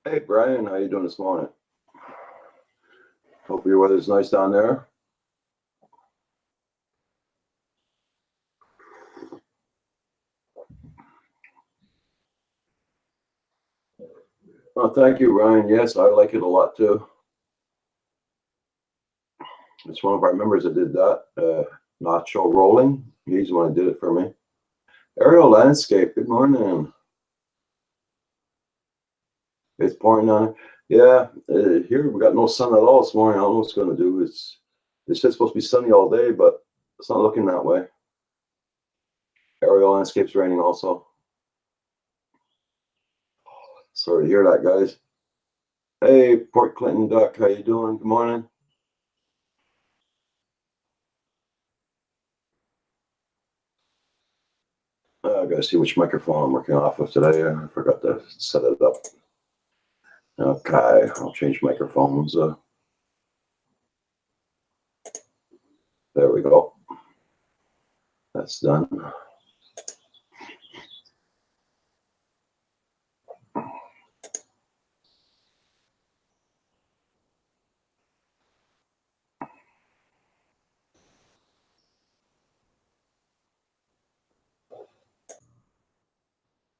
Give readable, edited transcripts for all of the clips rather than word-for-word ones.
Hey Brian, how you doing this morning? Hope your weather's nice down there. Well, thank you, Ryan. Yes, I like it a lot too. It's one of our members that did that. Nacho Rolling. He's the one who did it for me. Aerial Landscape. Good morning. It's pouring on. Yeah, here we got no sun at all this morning. I don't know what's going to do. It's just supposed to be sunny all day, but it's not looking that way. Aerial Landscape's raining also. Sorry to hear that, guys. Hey, Port Clinton Duck, how you doing? Good morning. I gotta see which microphone I'm working off of today. I forgot to set it up. Okay, I'll change microphones. There we go. That's done.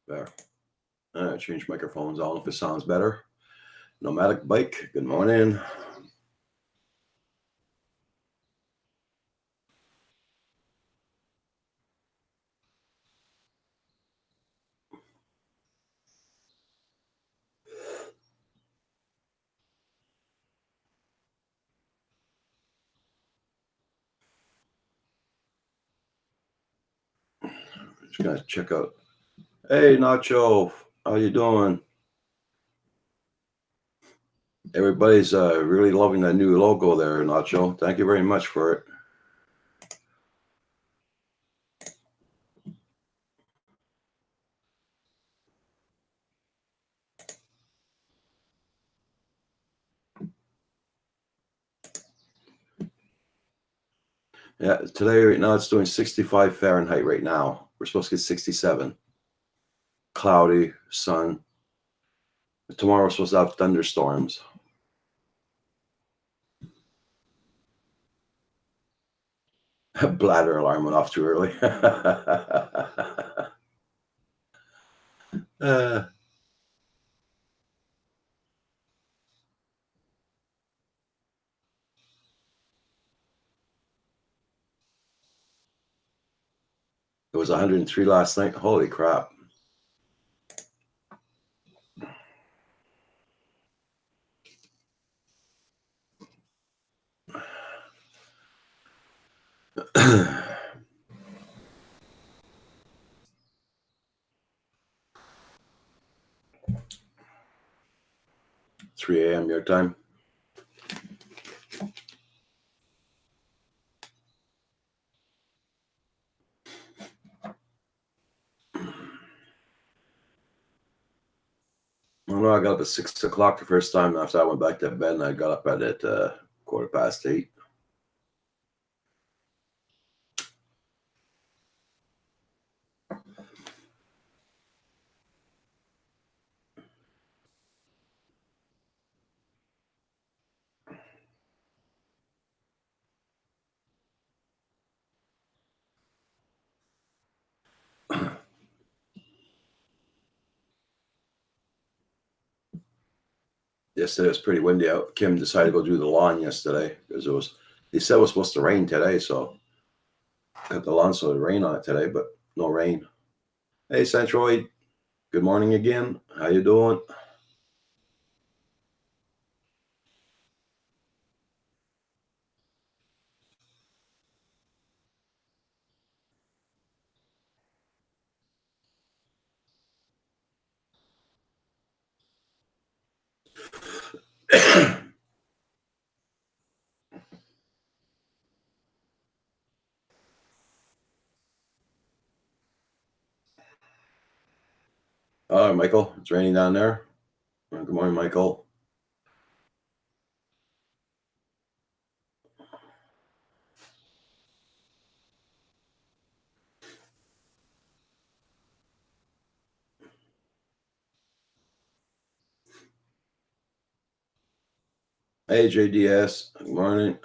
There. Change microphones. I don't know if it sounds better. Nomadic Bike, good morning. Just gonna check out. Hey, Nacho, how you doing? Everybody's really loving that new logo there, Nacho. Thank you very much for it. Yeah, today right now it's doing 65 Fahrenheit right now. We're supposed to get 67. Cloudy, sun. Tomorrow we're supposed to have thunderstorms. Bladder alarm went off too early. uh, it was 103 last night. Holy crap. Three a.m. your time. I know I got up at 6 o'clock the first time after I went back to bed, and I got up at 8:15. Yesterday was pretty windy out. Kim decided to go do the lawn yesterday because he said it was supposed to rain today, so cut the lawn so it rain on it today, but no rain. Hey, Centroid, good morning again. How you doing? All right, Michael, it's raining down there. Good morning, Michael. Hey, JDS. Good morning.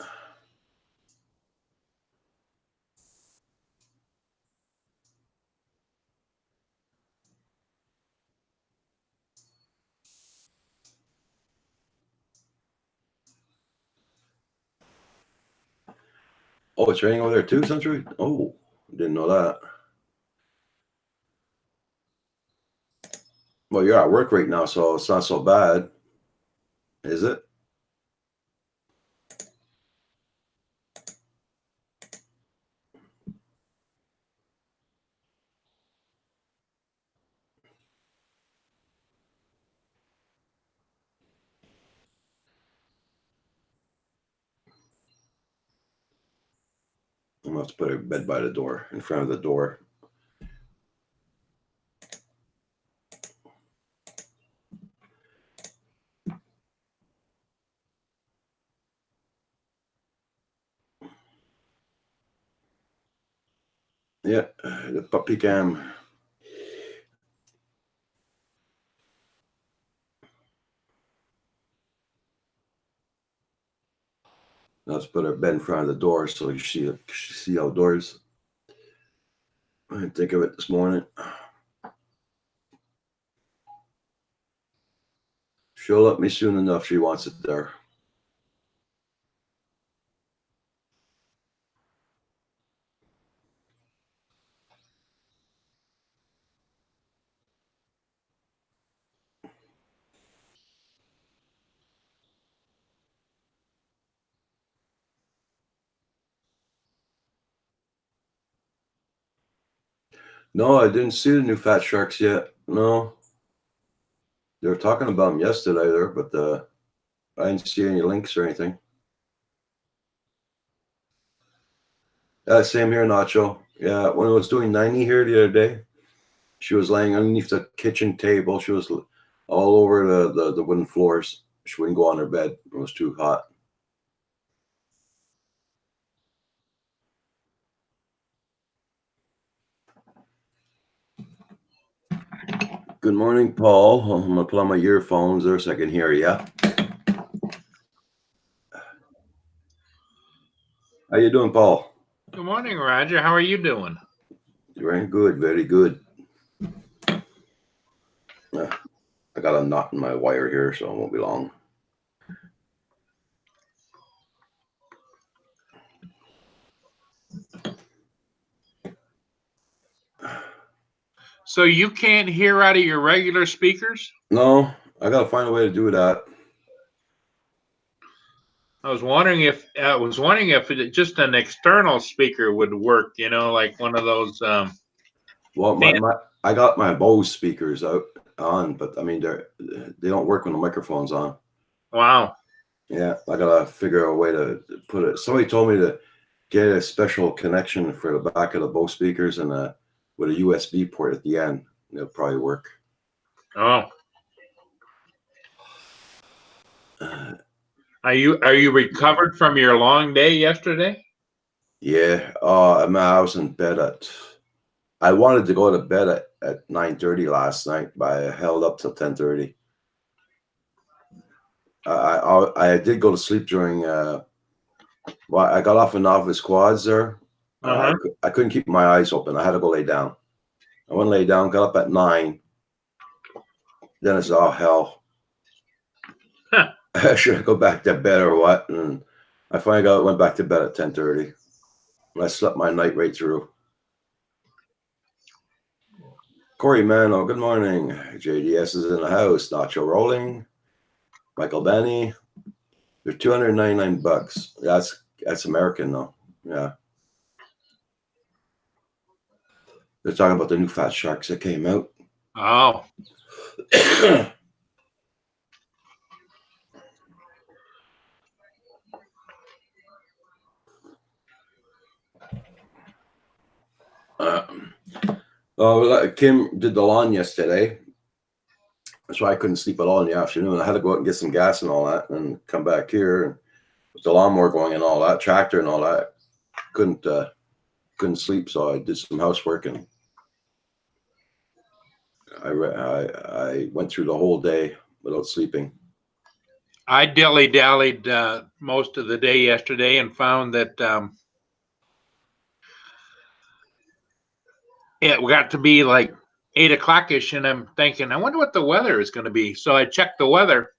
Oh, it's raining over there too, Century? Oh, didn't know that. Well, you're at work right now, so it's not so bad, is it? I'm gonna have to put a bed by the door, in front of the door. Yeah, the puppy cam. Let's put our bed in front of the door so you see outdoors. I didn't think of it this morning. She'll let me soon enough. She wants it there. No, I didn't see the new Fat Sharks yet. No, they were talking about them yesterday there, but I didn't see any links or anything. Same here, Nacho. Yeah, when I was doing 90 here the other day, she was laying underneath the kitchen table. She was all over the wooden floors. She wouldn't go on her bed. It was too hot. Good morning, Paul. I'm gonna put on my earphones there so I can hear you. How you doing, Paul? Good morning, Roger. How are you doing? Very good, very good. I got a knot in my wire here, so it won't be long. So you can't hear out of your regular speakers? No, I gotta find a way to do that. I was wondering if just an external speaker would work. You know, like one of those. Well, I got my Bose speakers out on, but I mean they don't work when the microphone's on. Wow. Yeah, I gotta figure out a way to put it. Somebody told me to get a special connection for the back of the Bose speakers and with a USB port at the end. It'll probably work. Oh. Uh, Are you recovered from your long day yesterday? yeah. I was in bed at. I wanted to go to bed at 9:30 last night, but I held up till 10:30. I did go to sleep during. Well, I got off of Novice Quads there. I couldn't keep my eyes open. I had to go lay down. I went and lay down, got up at 9. Then I said, oh, hell. Huh. Should I go back to bed or what? And I finally went back to bed at 10:30. And I slept my night right through. Corey Mano, good morning. JDS is in the house. Nacho rolling. Michael Benny. They're $299. That's American though. Yeah. They're talking about the new Fat Sharks that came out. Oh. Kim did the lawn yesterday, so I couldn't sleep at all in the afternoon. I had to go out and get some gas and all that, and come back here. And with the lawnmower going and all that, tractor and all that, couldn't sleep. So I did some housework and I went through the whole day without sleeping. I dilly-dallied most of the day yesterday and found that it got to be like 8 o'clock-ish, and I'm thinking, I wonder what the weather is going to be. So I checked the weather,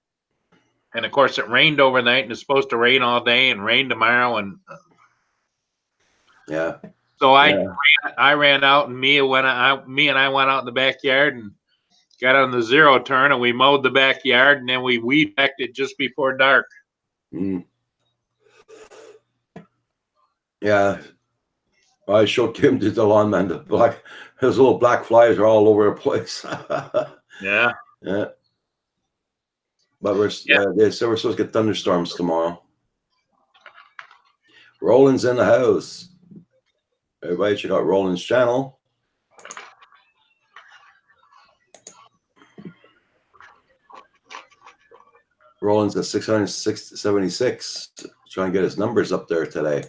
and of course it rained overnight, and it's supposed to rain all day and rain tomorrow. And Yeah. so Yeah. I ran out, and me and I went out in the backyard and got on the zero turn, and we mowed the backyard, and then we weed whacked it just before dark. Mm. Yeah. I showed Kim to the lawn man. Those little black flies are all over the place. Yeah. Yeah. But Yeah. they said we're supposed to get thunderstorms tomorrow. Roland's in the house. Everybody check out Roland's channel. Roland's at 676. Trying to get his numbers up there today.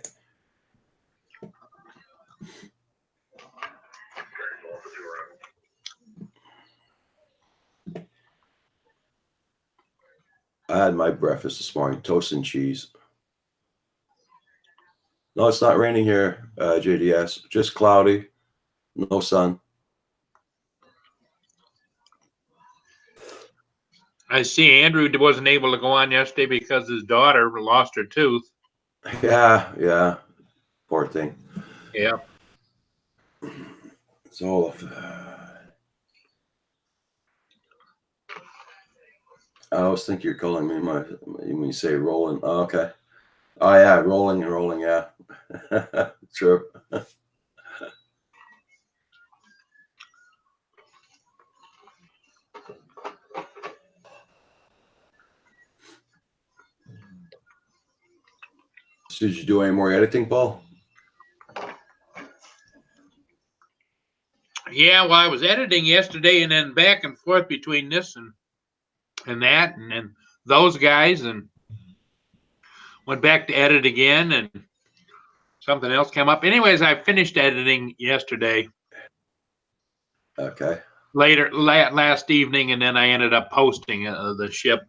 I had my breakfast this morning, toast and cheese. No, it's not raining here, JDS. Just cloudy, no sun. I see Andrew wasn't able to go on yesterday because his daughter lost her tooth. Yeah. Poor thing. Yeah. So I always think you're calling me when you say rolling. Oh, okay. Oh yeah, rolling, yeah. True. So did you do any more editing, Paul? Yeah, well, I was editing yesterday and then back and forth between this and that and then those guys, and went back to edit again, and something else came up. Anyways, I finished editing yesterday Okay. last evening, and then I ended up posting the ship.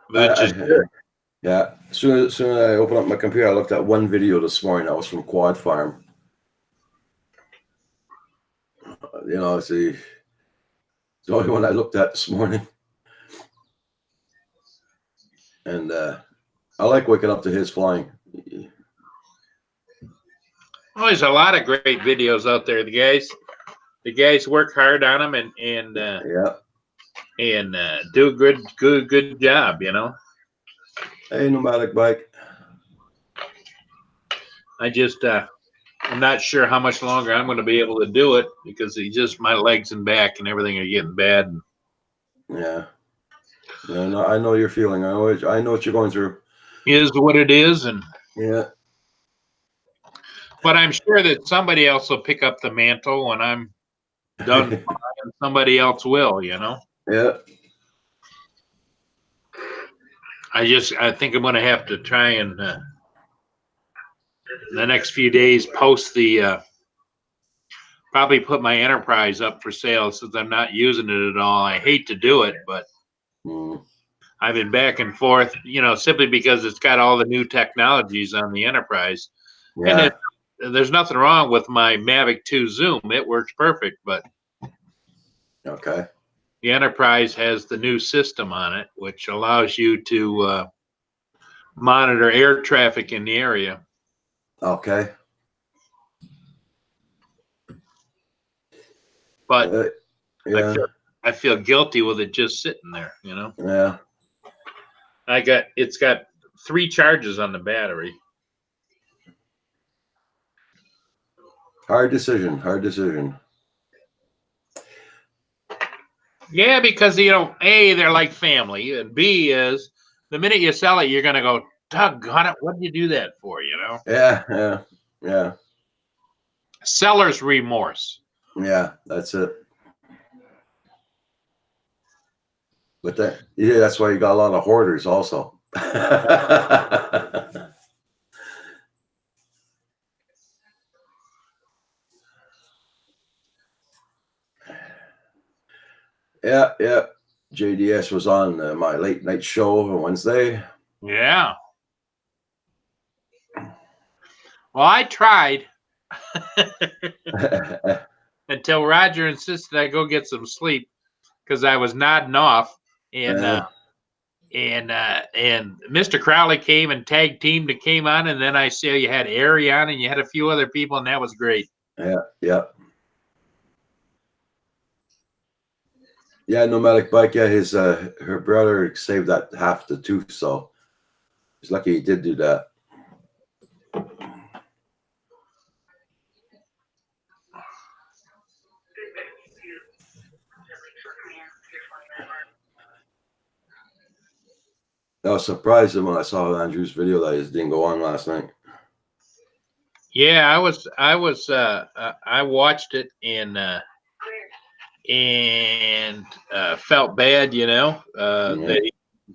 Which is good. Yeah. As soon as I opened up my computer, I looked at one video this morning. That was from Quad Farm. It's the only one I looked at this morning. And I like waking up to his flying. Well, there's a lot of great videos out there. The guys work hard on them and do a good job. Hey, nomadic bike. I just I'm not sure how much longer I'm going to be able to do it because my legs and back and everything are getting bad. Yeah. No, I know your feeling. I know what you're going through. Is what it is, and Yeah. but I'm sure that somebody else will pick up the mantle when I'm done, and somebody else will. Yeah. I think I'm going to have to try and the next few days post probably put my Enterprise up for sale since I'm not using it at all. I hate to do it, but I've been back and forth, simply because it's got all the new technologies on the Enterprise. Yeah. And there's nothing wrong with my Mavic 2 Zoom. It works perfect, but Okay. the Enterprise has the new system on it, which allows you to monitor air traffic in the area. Okay. But yeah. I feel guilty with it just sitting there, Yeah. It's got 3 charges on the battery. Hard decision. Yeah, because A, they're like family, and B is the minute you sell it, you're gonna go, doggone it, what did you do that for? Yeah. Seller's remorse. Yeah, that's it. But that's why you got a lot of hoarders also. Yeah, yeah. JDS was on my late night show on Wednesday. Yeah. Well, I tried until Roger insisted I go get some sleep because I was nodding off, and Yeah, and Mr. Crowley came and tag teamed and came on, and then I see you had Ari on and you had a few other people, and that was great. yeah, yeah. Yeah, Nomadic Bike. Yeah, his her brother saved that half the tooth, so he's lucky he did do that. I was surprised when I saw Andrew's video that his didn't go on last night. Yeah, I watched it and felt bad, Yeah.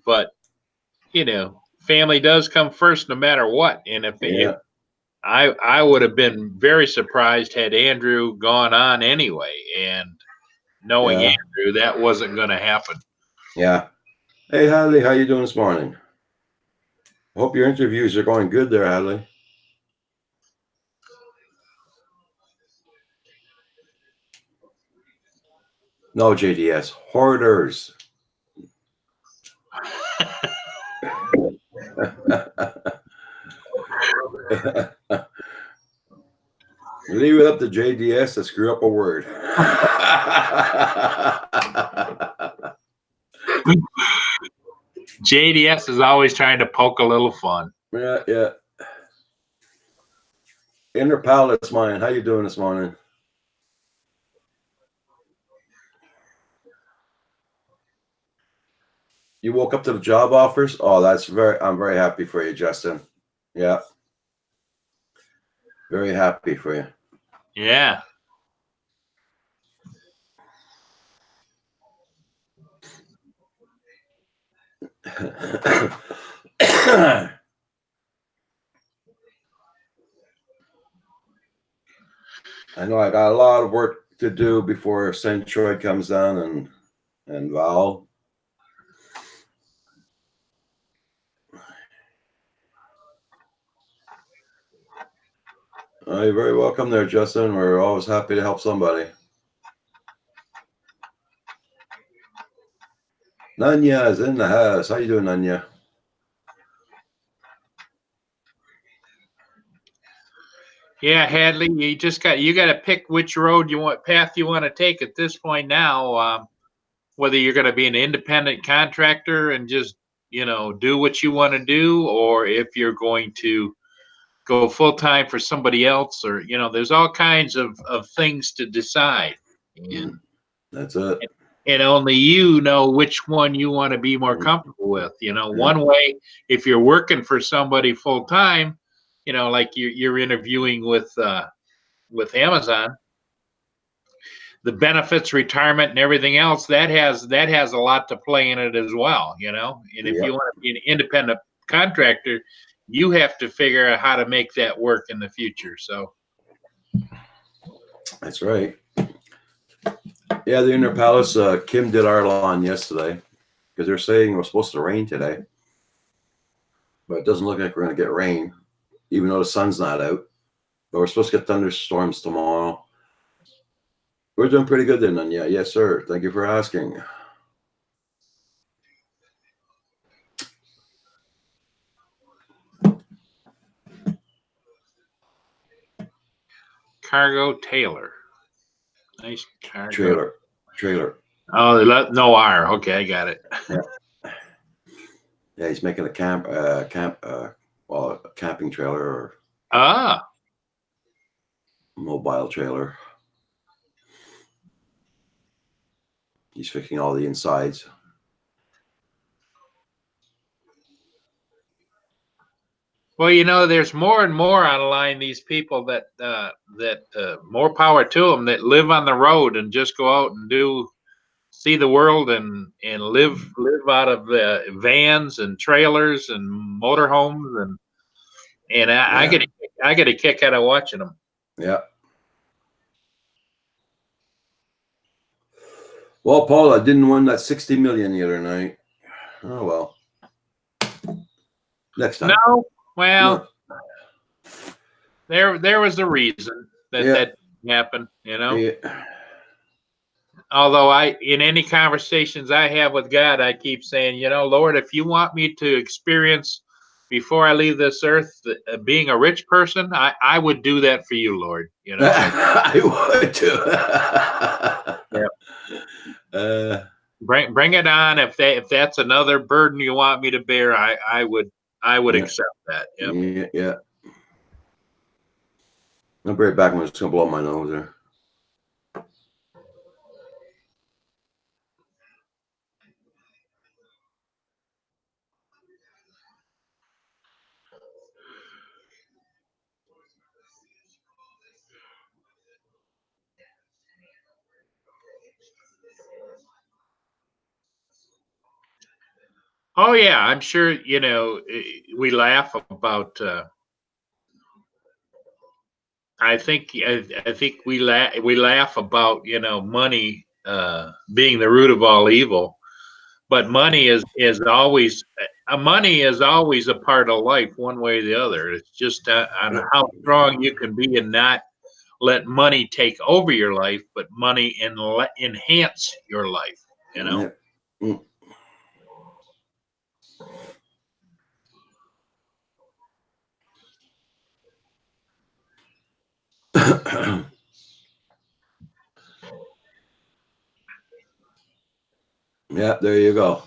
but family does come first no matter what. And if Yeah, I would have been very surprised had Andrew gone on anyway, and knowing yeah, Andrew, that wasn't going to happen. yeah. Hey, Hadley, how you doing this morning? Hope your interviews are going good there, Hadley. No, JDS. Hoarders. Leave it up to JDS to screw up a word. JDS is always trying to poke a little fun. Yeah, yeah. Inner Palace Mine, how you doing this morning? You woke up to the job offers? Oh, I'm very happy for you, Justin. Yeah. Very happy for you. Yeah. I know I got a lot of work to do before Centroid comes down and Val. You're very welcome there, Justin. We're always happy to help somebody. Nanya is in the house. How you doing, Nanya? Yeah, Hadley, you got to pick which path you want to take at this point now. Whether you're going to be an independent contractor and just do what you want to do, or if you're going to go full time for somebody else, or there's all kinds of things to decide, and That's it. and only you know which one you want to be more comfortable with. One way, if you're working for somebody full time, like you're interviewing with Amazon, the benefits, retirement, and everything else that has a lot to play in it as well. And if you want to be an independent contractor, you have to figure out how to make that work in the future. So that's right. Yeah, the Inner Palace. Kim did our lawn yesterday because they're saying it was supposed to rain today, but it doesn't look like we're going to get rain, even though the sun's not out. But we're supposed to get thunderstorms tomorrow. We're doing pretty good then, Nanya. Yes, sir. Thank you for asking. Cargo Taylor, nice cargo Trailer. Oh, no R. Okay, I got it. Yeah, he's making a camping trailer or mobile trailer. He's fixing all the insides. Well, there's more and more online. These people that more power to them, that live on the road and just go out and see the world and live out of the vans and trailers and motorhomes, and I get a kick out of watching them. Yeah. Well, Paul, I didn't win that 60 million the other night. Oh well. Next time. No, well, No. there was a reason that Yeah. that happened, you know. Yeah. Although in any conversations I have with God, I keep saying, you know, Lord, if you want me to experience before I leave this earth being a rich person, I would do that for you, Lord. You know, I would too. yeah. Bring it on. If that's another burden you want me to bear, I would Yeah. accept that. Yep. Yeah. I'll be right back. I'm just gonna blow my nose there. Oh yeah, I'm sure. You know, we laugh about. I think we laugh about, you know, money being the root of all evil, but money is always a part of life, one way or the other. It's just on how strong you can be and not let money take over your life, but money enhance your life. You know. Yeah. Yeah, there you go.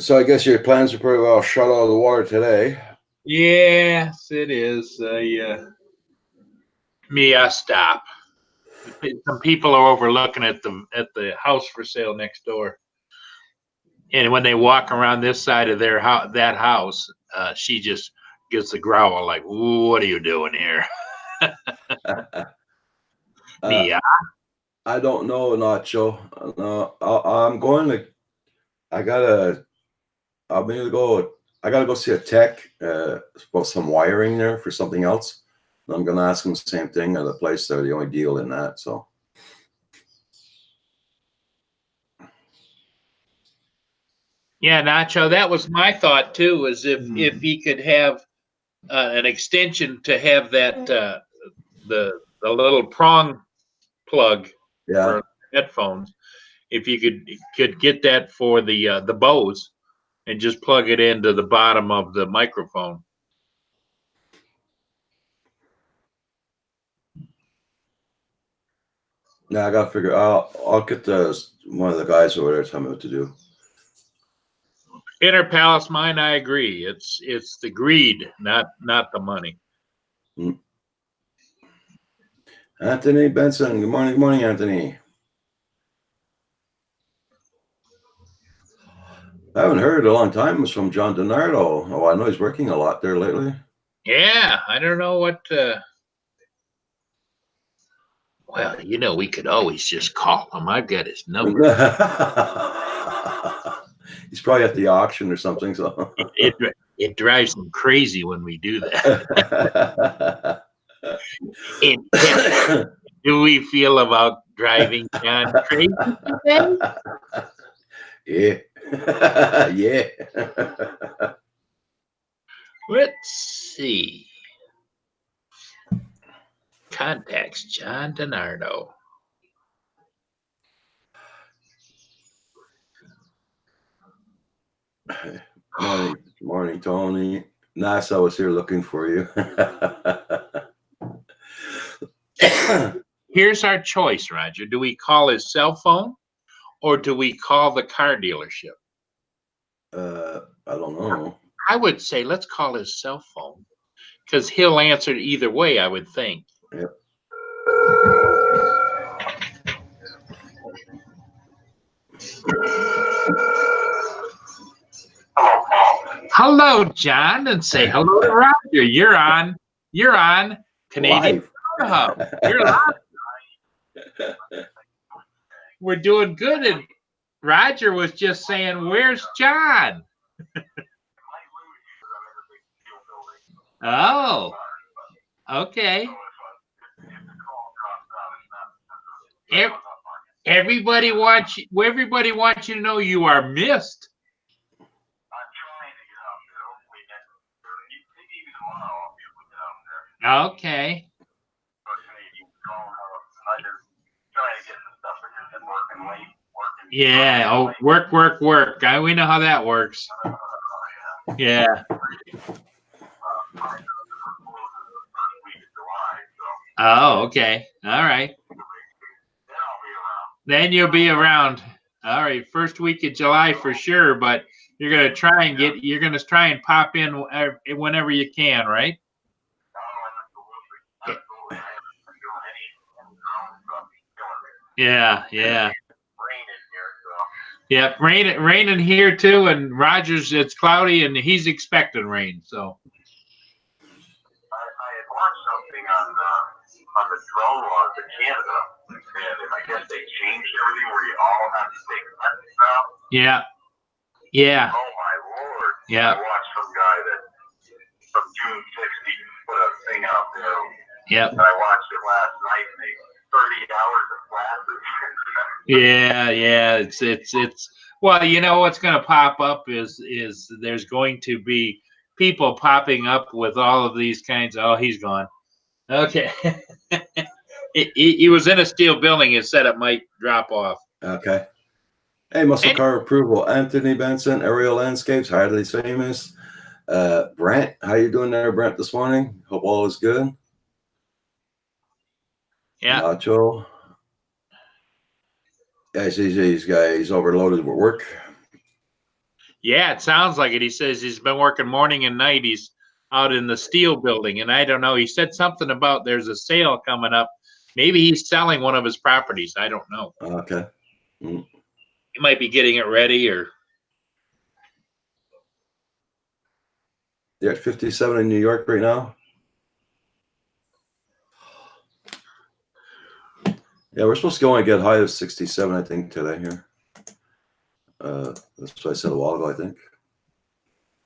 So I guess your plans are pretty well shut out of the water today. Yes, it is. I stop. Some people are overlooking at the house for sale next door, and when they walk around this side of that house, she just gets the growl like, "What are you doing here?" uh, Mia. I don't know, Nacho. No, I'm going to. I gotta. I'm gonna go. I gotta go see a tech about some wiring there for something else. I'm gonna ask them the same thing at the place. They're the only deal in that. So Yeah, Nacho, that was my thought too. Is if he could have an extension to have that the little prong plug yeah, for headphones, if you could get that for the Bose and just plug it into the bottom of the microphone. now I gotta figure. I'll get one of the guys over there to tell me what to do. Inner Palace Mine, I agree. It's the greed, not the money. Anthony Benson. Good morning. Good morning, Anthony. I haven't heard in a long time from John DiNardo. Oh, I know he's working a lot there lately. Yeah, I don't know what. Well, you know, we could always just call him. I've got his number. He's probably at the auction or something. So It drives him crazy when we do that. And do we feel about driving John crazy today? Yeah. Yeah. Let's see. Contacts John DiNardo. Morning, Tony. NASA was here looking for you. Here's our choice, Roger. Do we call his cell phone or do we call the car dealership? I don't know. I would say let's call his cell phone because he'll answer either way, I would think. Yep. Hello, John, and say hello to Roger. You're on Canadian Live. Auto Hub. You're live. We're doing good, and Roger was just saying, "Where's John?" Oh, okay. Ev- Everybody wants you to know you are missed. Okay. Yeah. Oh, work. We know how that works. Yeah. Oh, okay. All right. Then you'll be around. All right. First week of July for sure, but you're gonna try and pop in whenever you can, right? Yeah. Yeah. Yeah, raining here too, and Rogers, it's cloudy, and he's expecting rain. So I had watched something on the drone laws in Canada, and I guess they changed everything where you all have to take lessons now. yeah. Oh my lord! Yeah. I watched some guy that from June 60 put a thing out there. Yep. And I watched it last night. And they 30 hours of classes. Yeah. It's well, you know what's going to pop up is there's going to be people popping up with all of these kinds. Oh, he's gone. Okay. He was in a steel building. It said it might drop off. Okay. Hey, muscle car approval. Anthony Benson, Aerial Landscapes, Hardly Famous. Brent, how you doing there, Brent, this morning? Hope all is good. Yeah. Nacho. Yeah, he's overloaded with work. Yeah, it sounds like it. He says he's been working morning and night. He's out in the steel building, and I don't know. He said something about there's a sale coming up. Maybe he's selling one of his properties. I don't know. Okay. He might be getting it ready, or You're at 57 in New York right now. Yeah, we're supposed to go and get high of 67, I think, today here. That's what I said a while ago, I think.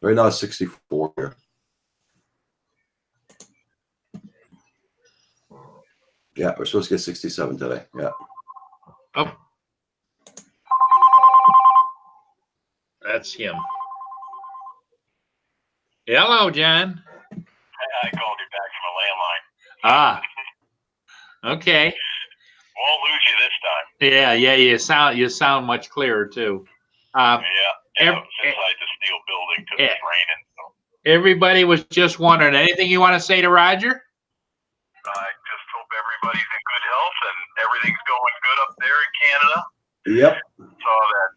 Right now it's 64 here. Yeah, we're supposed to get 67 today. Yeah. oh, that's him. Hello, John. I called you back from a landline. Ah, okay. Won't lose you this time. Yeah. You sound much clearer too. Yeah, ev- it's inside the steel building because it's raining. So Everybody was just wondering. Anything you want to say to Roger? I just hope everybody's in good health and everything's going good up there in Canada. Yep. Saw that,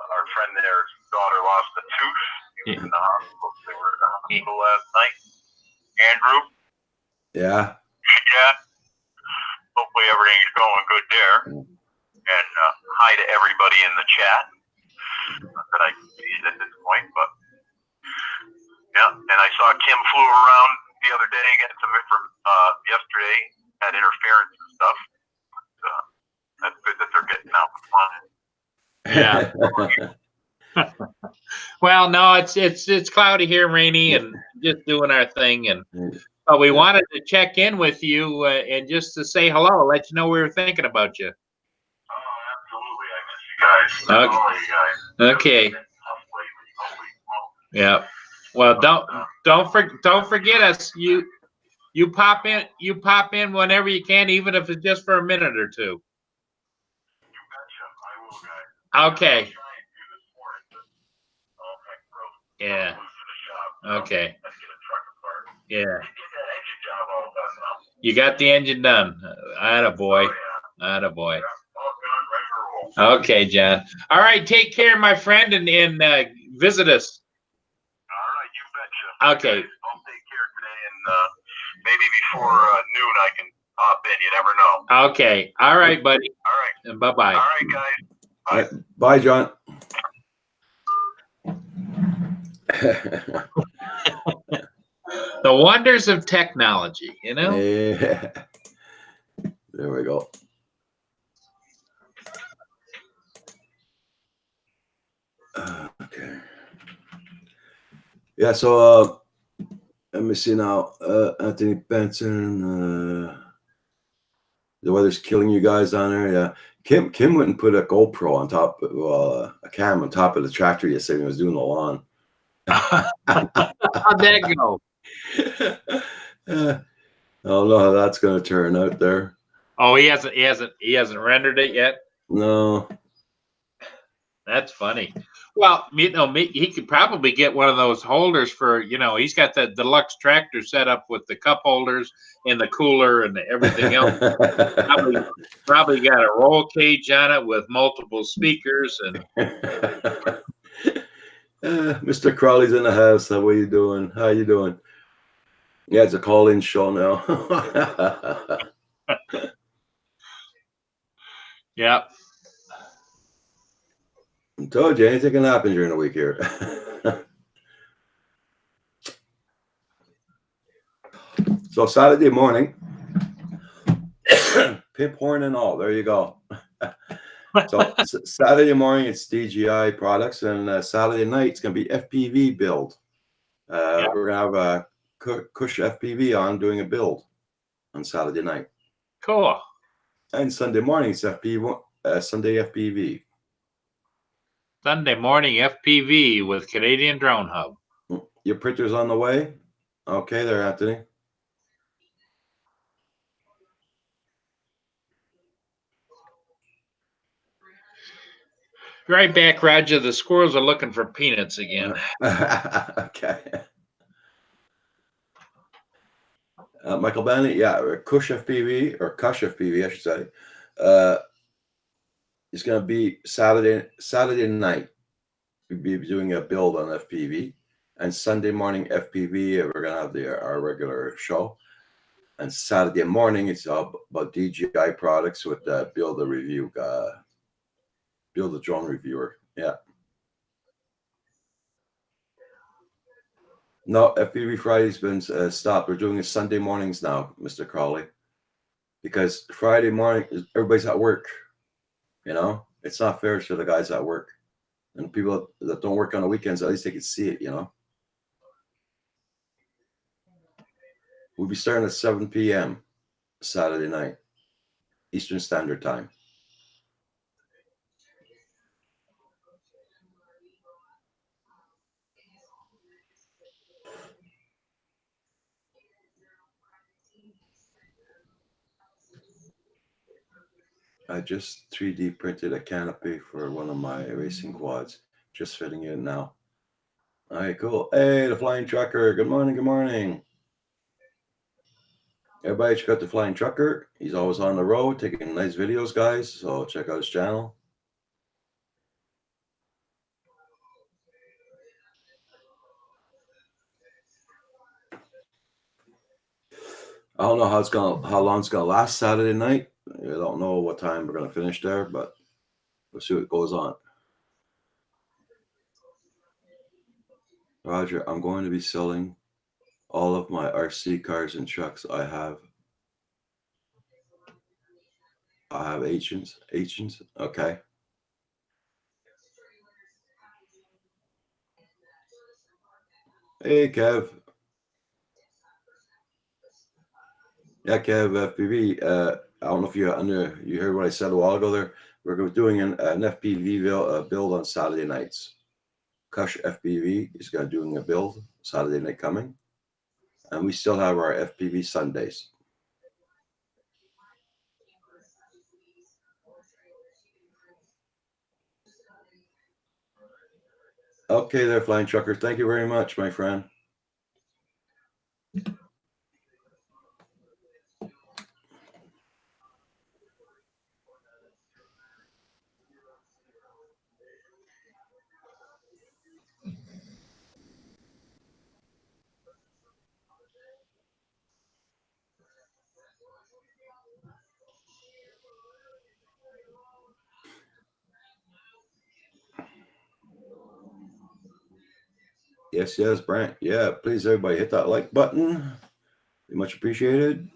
our friend there's daughter lost a tooth. He was in the hospital. They were in the hospital last night. Andrew? Yeah. Yeah. Hopefully everything's going good there. And hi to everybody in the chat. Not that I can see it at this point, but yeah. And I saw Kim flew around the other day, getting some from yesterday, had interference and stuff. That's good that they're getting out and fun. Yeah. Well, no, it's cloudy here, rainy, and just doing our thing. And but we wanted to check in with you and just to say hello, let you know we were thinking about you. Oh, absolutely. I miss you guys. Okay. All you guys. Okay. Yeah. Well, don't forget us. You pop in whenever you can, even if it's just for a minute or two. Okay. Yeah. Okay. Yeah. You got the engine done. Attaboy. Attaboy. Okay, John. All right. Take care, my friend, and visit us. All right, you betcha. Okay. I'll take care today, and maybe before noon I can pop in. You never know. Okay. All right, buddy. All right. Bye-bye. All right, guys. All right. Bye, John. The wonders of technology, you know? Yeah. There we go. Okay. Yeah, so Let me see now. Anthony Benson. The weather's killing you guys on there. Yeah. Kim went and put a GoPro on top, a cam on top of the tractor yesterday when he was doing the lawn. How'd that go? I don't know how that's going to turn out there. Oh, he hasn't rendered it yet. No. That's funny. Well, he could probably get one of those holders for, he's got the deluxe tractor set up with the cup holders and the cooler and everything else. Probably got a roll cage on it with multiple speakers and. Mr. Crowley's in the house. How are you doing? How you doing? Yeah, it's a call-in show now. Yeah. I told you, anything can happen during the week here. So Saturday morning, pip horn and all. There you go. So Saturday morning, it's DGI products, and Saturday night, it's going to be FPV build. Yeah. We're going to have Kush FPV on doing a build on Saturday night. Cool. And Sunday morning, it's Sunday FPV. Sunday morning FPV with Canadian Drone Hub. Your printer's on the way? Okay there, Anthony. Right back, Roger. The squirrels are looking for peanuts again. Okay. Michael Bennett, yeah, Kush FPV, or Kush FPV, I should say. It's going to be Saturday night. We'll be doing a build on FPV. And Sunday morning FPV, we're going to have our regular show. And Saturday morning, it's all about DJI products with Build a Review, Build a Drone Reviewer. Yeah. No, FPV Friday's been stopped. We're doing it Sunday mornings now, Mr. Crowley, because Friday morning everybody's at work. It's not fair to the guys at work, and people that don't work on the weekends. At least they can see it. We'll be starting at 7 p.m. Saturday night, Eastern Standard Time. I just 3D printed a canopy for one of my racing quads. Just fitting it now. All right, cool. Hey, the Flying Trucker. Good morning. Good morning. Everybody check out the Flying Trucker. He's always on the road taking nice videos, guys. So check out his channel. I don't know how long it's gonna last Saturday night. I don't know what time we're gonna finish there, but we'll see what goes on. Roger, I'm going to be selling all of my RC cars and trucks I have. Agents. Okay. Hey, Kev. Yeah, Kev, FPV. I don't know if you heard what I said a while ago there. We're doing an FPV build on Saturday nights. Kush FPV is doing a build Saturday night coming. And we still have our FPV Sundays. Okay there, Flying Trucker. Thank you very much, my friend. Yes, Brent. Yeah, please, everybody, hit that like button. Be much appreciated.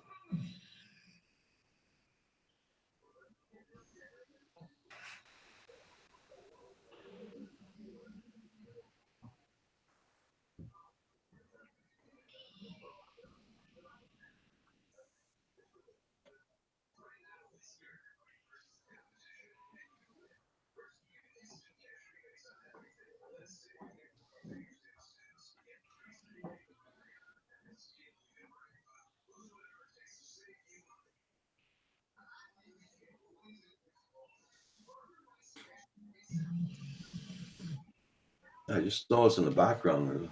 I just noticed in the background the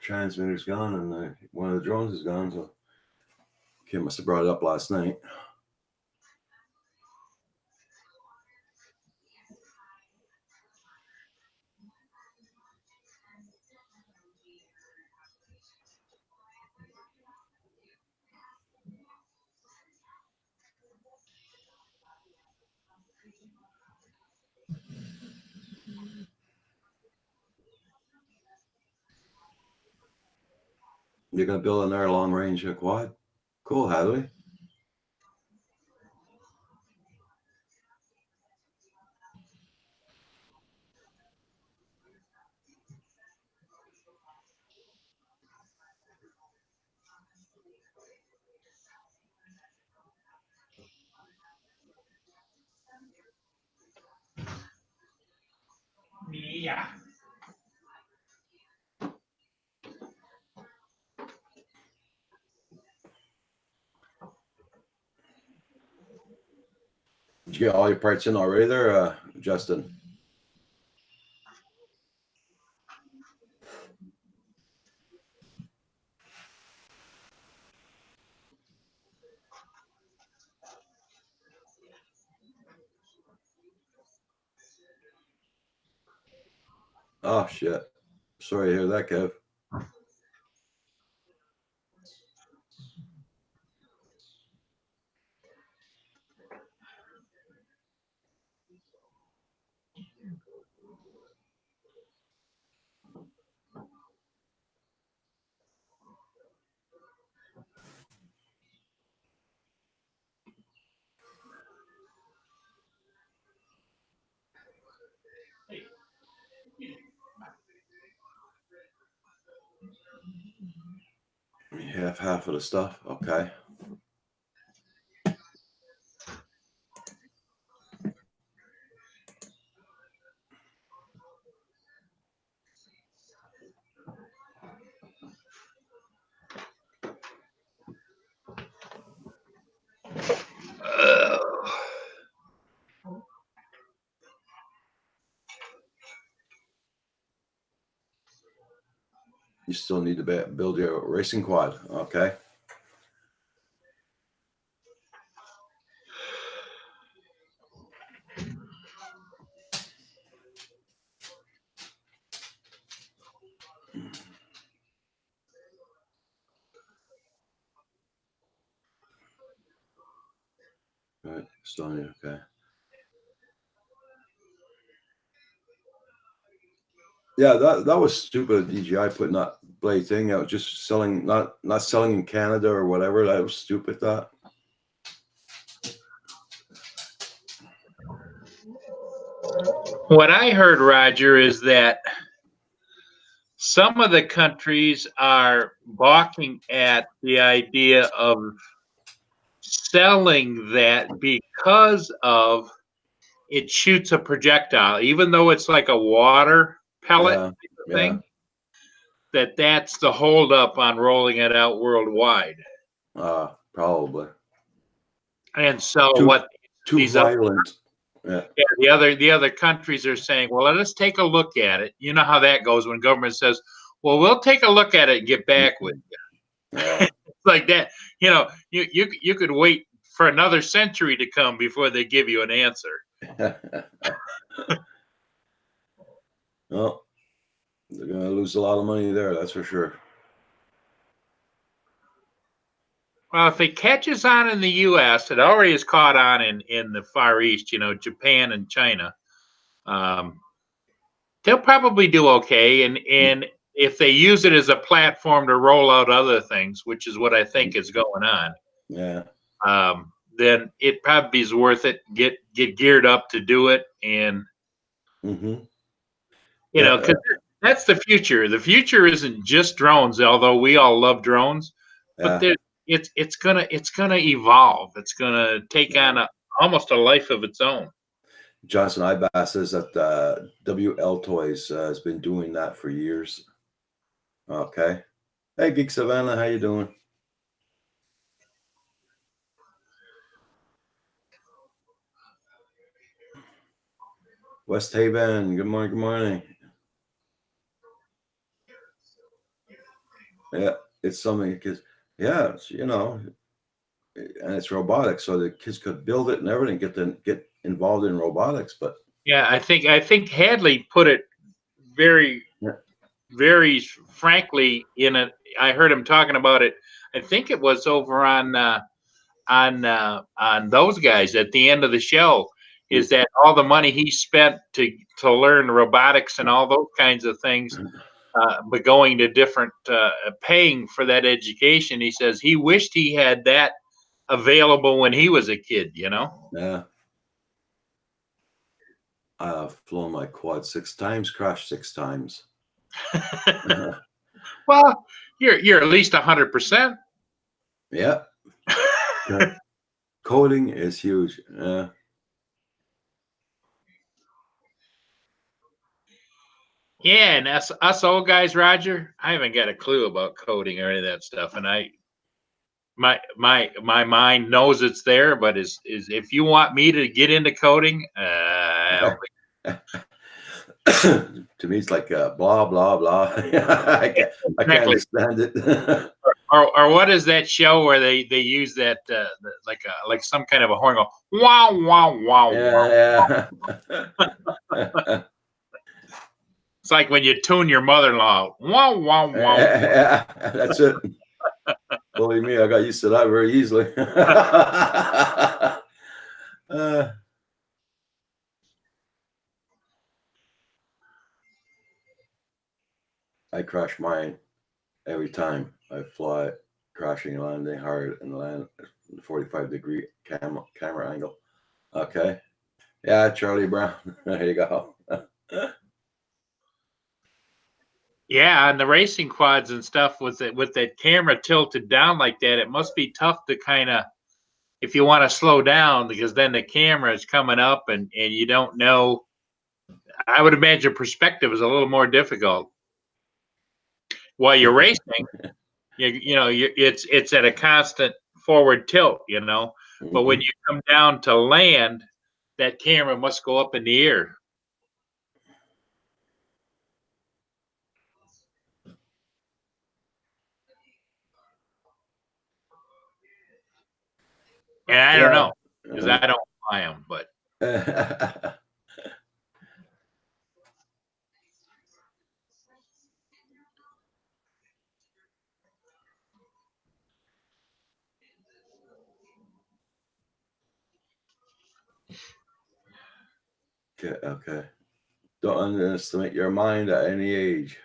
transmitter's gone and one of the drones is gone. So Kim must have brought it up last night. You're gonna build another long range quad? Cool, Hadley. Yeah. Did you get all your parts in already there, Justin? Oh shit. Sorry to hear that, Kev. You have half of the stuff. Okay. You still need to build your racing quad. Okay. All right. Still need. Okay. Yeah, that was stupid. DJI putting that blade thing out, just selling, not selling in Canada or whatever. That was stupid. That. What I heard, Roger, is that some of the countries are balking at the idea of selling that because of it shoots a projectile, even though it's like a water pellet Yeah. Yeah. thing. That's the holdup on rolling it out worldwide. Probably. And so Too what these other, violent. Yeah. the other countries are saying, well, let us take a look at it. You know how that goes when government says, well, we'll take a look at it and get back with you. Yeah. Like that, you could wait for another century to come before they give you an answer. Well, they're gonna lose a lot of money there. That's for sure. Well, if it catches on in the U.S., it already has caught on in the Far East, Japan and China. They'll probably do okay. And if they use it as a platform to roll out other things, which is what I think is going on, Yeah. then it probably is worth it. Get geared up to do it, and Mm-hmm. because that's the future. The future isn't just drones, although we all love drones, but Yeah. it's gonna evolve. It's gonna take on almost a life of its own. Johnson Ibass says that WL Toys has been doing that for years. Okay. Hey, Geek Savannah, how you doing? West Haven, good morning, good morning. Yeah, it's something because it's, and it's robotics, so the kids could build it and everything, get involved in robotics. But Yeah, I think Hadley put it very yeah, very frankly in a. I heard him talking about it. I think it was over on those guys at the end of the show. Is that all the money he spent to learn robotics and all those kinds of things, but going to different paying for that education? He says he wished he had that available when he was a kid. yeah. I've flown my quad 6 times, crashed 6 times. Well, you're at least 100%. Yeah, coding is huge. Yeah. Yeah, and us old guys, Roger, I haven't got a clue about coding or any of that stuff, and my mind knows it's there, but is if you want me to get into coding, To me, it's like blah blah blah. I can't exactly. understand it. Or what is that show where they use that like some kind of a horn go wow wow wow wow? Yeah, yeah. It's like when you tune your mother-in-law wow wow wow. Yeah, that's it. Believe me, I got used to that very easily. Uh, I crash mine every time I fly, crashing and landing hard and land 45-degree camera angle. Okay. Yeah, Charlie Brown. There you go. Yeah, and the racing quads and stuff with that camera tilted down like that, it must be tough to kind of if you want to slow down because then the camera is coming up and you don't know. I would imagine perspective is a little more difficult while you're racing. It's at a constant forward tilt, But when Mhm. you come down to land, that camera must go up in the air. And I don't Yeah. know because I don't fly them, but Okay, okay. Don't underestimate your mind at any age.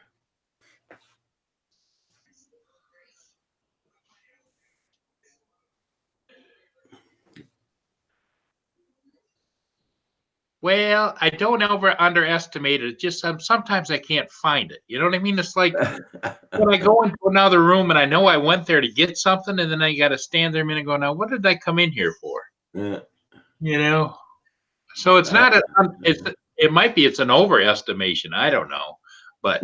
well, I don't ever underestimate it. Just sometimes I can't find it. You know what I mean? It's like when I go into another room and I know I went there to get something, and then I got to stand there a minute and go, now, what did I come in here for? Yeah. You know? So it's Uh, not it might be it's an overestimation. I don't know. But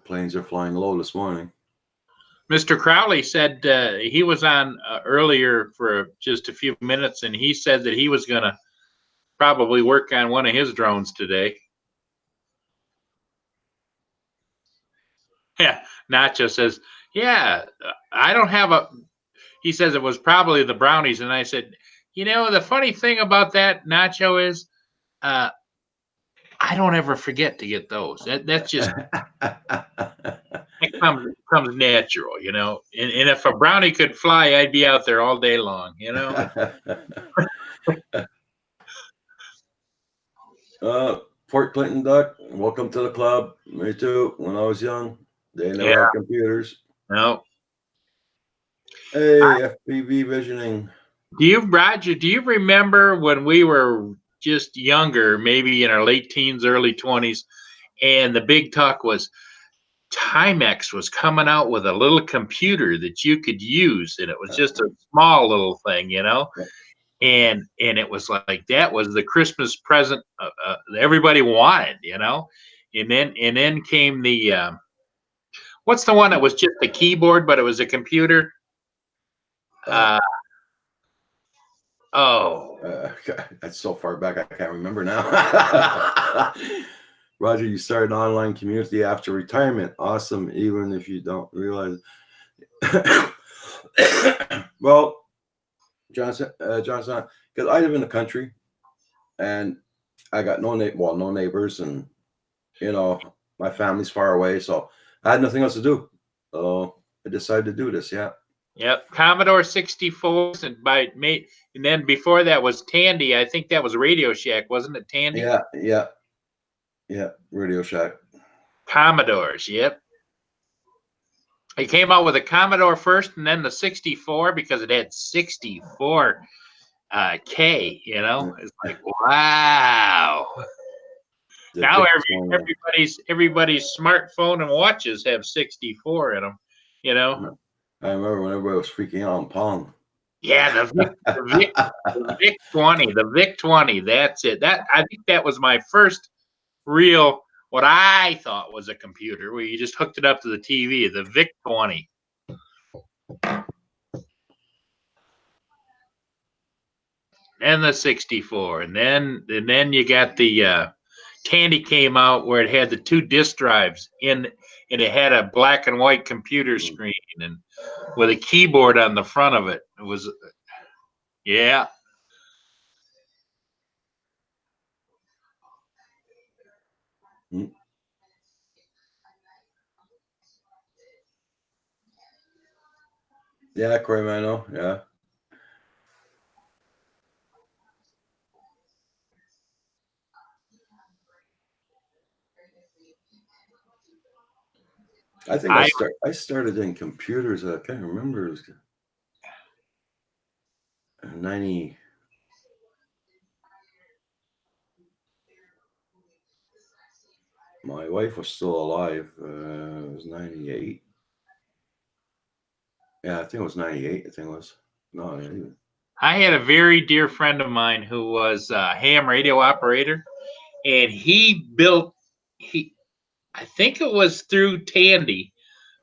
Planes are flying low this morning. Mr. Crowley said he was on earlier for just a few minutes, and he said that he was going to probably work on one of his drones today. Yeah, Nacho says, "Yeah, I don't have a." He says it was probably the brownies, and I said, the funny thing about that, Nacho, is uh, I don't ever forget to get those. That's just that comes natural, And if a brownie could fly, I'd be out there all day long. Port Clinton Duck, welcome to the club. Me too. When I was young, they Yeah, never had computers. no. Hey, FPV visioning. Roger, do you remember when we were just younger, maybe in our late teens, early 20s, and the big talk was Timex was coming out with a little computer that you could use, and it was just a small little thing. And it was like that was the Christmas present everybody wanted. And then came the what's the one that was just a keyboard, but it was a computer? Uh, Uh, Oh, That's so far back I can't remember now. Roger, you started an online community after retirement. Awesome, even if you don't realize. Well, Johnson, because I live in the country, and I got no neighbors, and my family's far away, so I had nothing else to do. So I decided to do this. Yeah. yep. Commodore 64s and then before that was Tandy. I think that was Radio Shack, wasn't it? Tandy. Yeah. Radio Shack. Commodores. Yep. He came out with a Commodore first, and then the 64 because it had 64 K. It's like wow. Now everybody's smartphone and watches have 64 in them. I remember when everybody was freaking out on Pong. Yeah, the VIC 20, the VIC 20. That's it. I think that was my first real, what I thought was a computer, where you just hooked it up to the TV. The VIC 20. And the 64, and then you got the Tandy came out where it had the 2 disk drives in, and it had a black and white computer screen and with a keyboard on the front of it. It was, yeah. Yeah, Corey Mano. Yeah. I think I started in computers. I can't remember. It was 90. My wife was still alive. It was 98. Yeah, I think it was 98. I think it was. No, not even. I had a very dear friend of mine who was a ham radio operator, and I think it was through Tandy,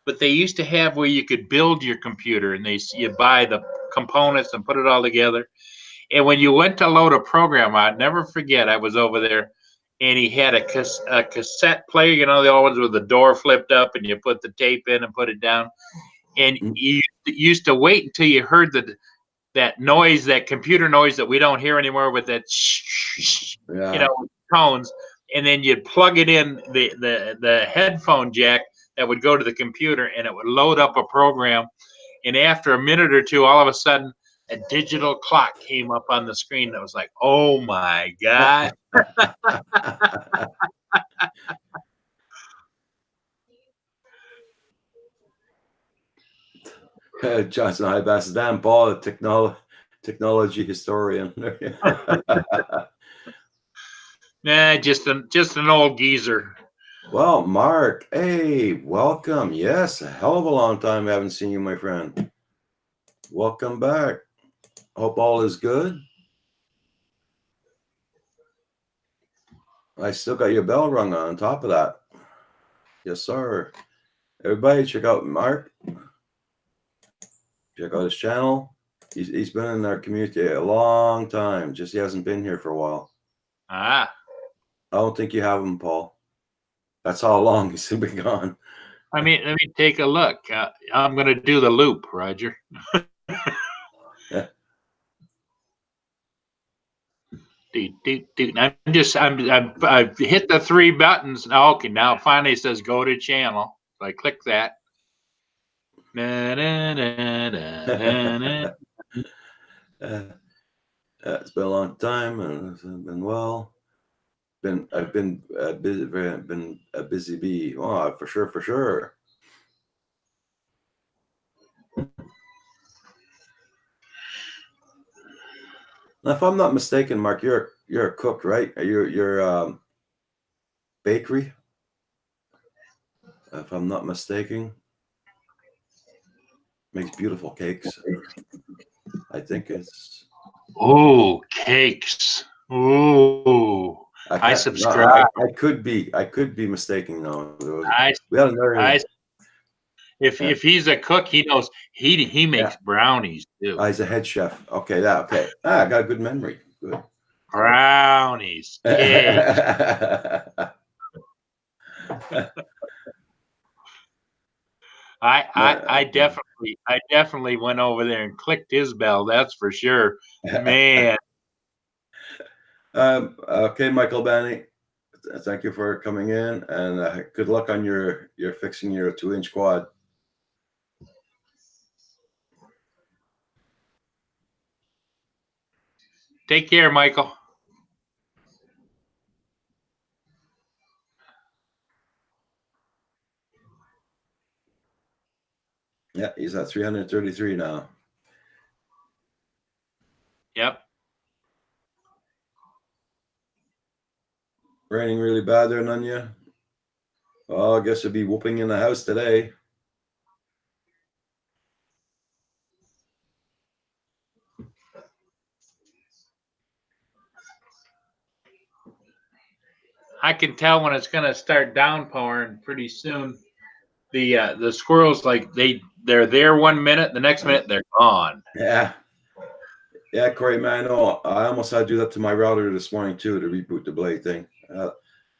but they used to have where you could build your computer, and you buy the components and put it all together. And when you went to load a program, I'd never forget, I was over there, and he had a cassette player, the old ones with the door flipped up, and you put the tape in and put it down. And you used to wait until you heard that noise, that computer noise that we don't hear anymore, with that tones, and then you'd plug it in the headphone jack that would go to the computer, and it would load up a program. And after a minute or two, all of a sudden, a digital clock came up on the screen that was like, oh my God. Johnson Hybass, Dan Paul, the technology historian. Nah, just an old geezer. Well, Mark, hey, welcome. Yes, a hell of a long time I haven't seen you, my friend. Welcome back. Hope all is good. I still got your bell rung on top of that. Yes, sir. Everybody, check out Mark. Check out his channel. He's been in our community a long time. Just he hasn't been here for a while. I don't think you have him, Paul. That's how long he's been gone. Let me take a look. I'm going to do the loop, Roger. Yeah. I've hit the 3 buttons. Okay, now finally it says go to channel. So I click that. It's been a long time, and it's been well. I've been busy, been a busy bee. Oh, for sure. Now, if I'm not mistaken, Mark, you're a cook, right? You're bakery, if I'm not mistaken. Makes beautiful cakes. I think it's. Oh, cakes. Oh, I subscribe. No, I could be mistaken though. If he's a cook, he knows he makes brownies too. He's a head chef. Okay, that okay. I got a good memory. Good. Brownies, cakes. I definitely went over there and clicked his bell. That's for sure, man. Okay, Michael Benny. Thank you for coming in, and good luck on your fixing your 2-inch quad. Take care, Michael. Yeah, he's at 333 now. Yep. Raining really bad there, Nunya. Well, I guess it'd be whooping in the house today. I can tell when it's gonna start downpouring pretty soon. The squirrels, like they're there 1 minute, the next minute they're gone. Yeah. Yeah, Corey, man, I know. I almost had to do that to my router this morning too to reboot the blade thing. I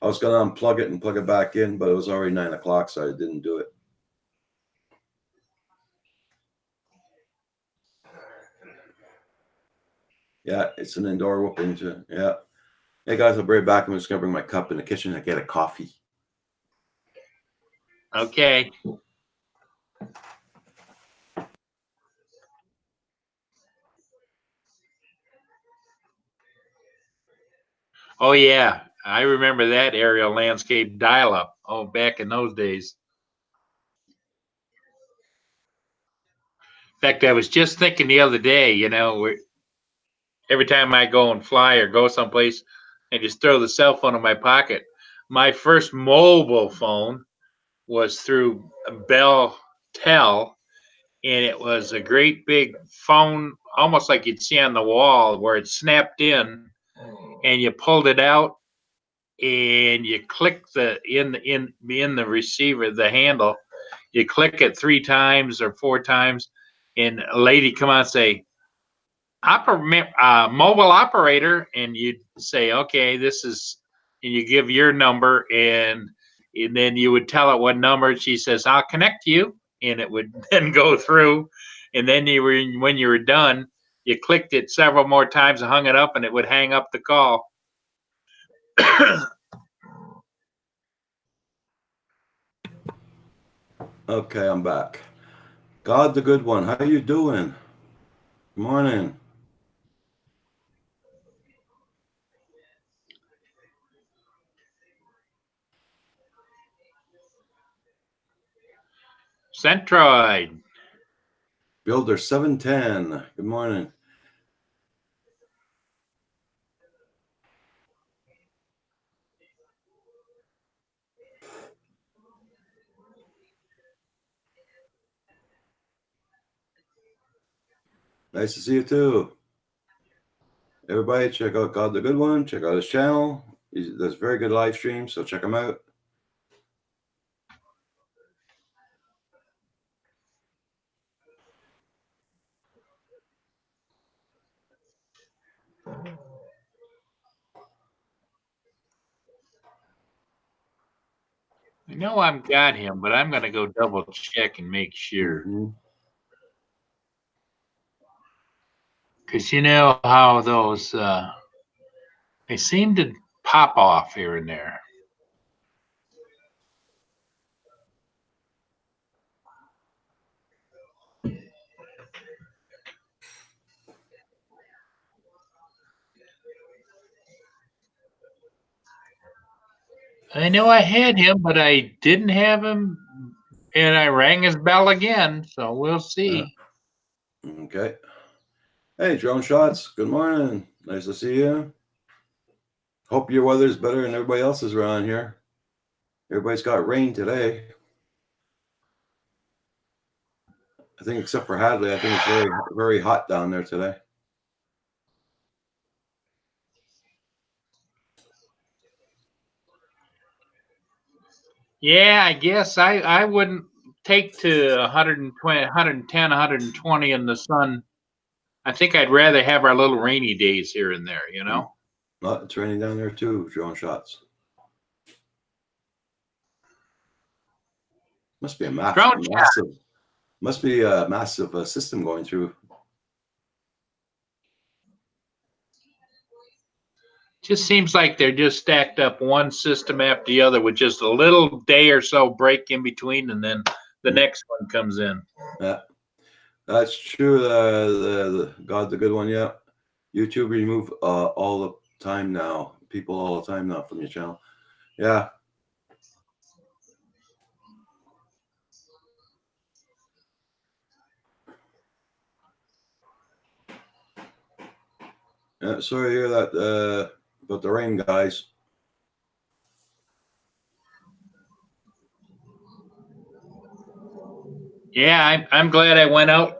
was gonna unplug it and plug it back in, but it was already 9 o'clock, so I didn't do it. Yeah, it's an indoor whooping too. Yeah. Hey guys, I'll be right back. I'm just gonna bring my cup in the kitchen and get a coffee. Okay. Oh yeah, I remember that aerial landscape dial-up. Oh, back in those days. In fact, I was just thinking the other day, every time I go and fly or go someplace, I just throw the cell phone in my pocket. My first mobile phone was through Bell Tel, and it was a great big phone, almost like you'd see on the wall, where it snapped in, and you pulled it out, and you click in the receiver, the handle. You click it 3 times or 4 times, and a lady come out and say, mobile operator, and you'd say, okay, this is, and you give your number, and then you would tell it what number. She says, I'll connect you, and it would then go through, and then when you were done, you clicked it several more times and hung it up, and it would hang up the call. Okay, I'm back. God the good one, how you doing? Good morning. Centroid. Builder 710. Good morning. Nice to see you too. Everybody, check out God the Good One. Check out his channel. He does very good live streams, so check him out. I know I've got him, but I'm going to go double check and make sure. Because you know how those, they seem to pop off here and there. I know I had him, but I didn't have him, and I rang his bell again, so we'll see. Okay. Hey, Drone Shots. Good morning. Nice to see you. Hope your weather's better than everybody else's around here. Everybody's got rain today. I think except for Hadley, I think it's very, very hot down there today. Yeah, I guess I wouldn't take to 120, 110, 120 in the sun. I think I'd rather have our little rainy days here and there, you know? Well, it's raining down there too, drone shots. Must be a Drone shot. massive, must be a massive system going through. Just seems like they're just stacked up one system after the other with just a little day or so break in between, and then the next one comes in. Yeah, that's true. The God, the good one. Yeah, YouTube remove all the time now. People all the time now from your channel. Yeah. Yeah, sorry to hear that about the rain, guys. Yeah, I'm glad I went out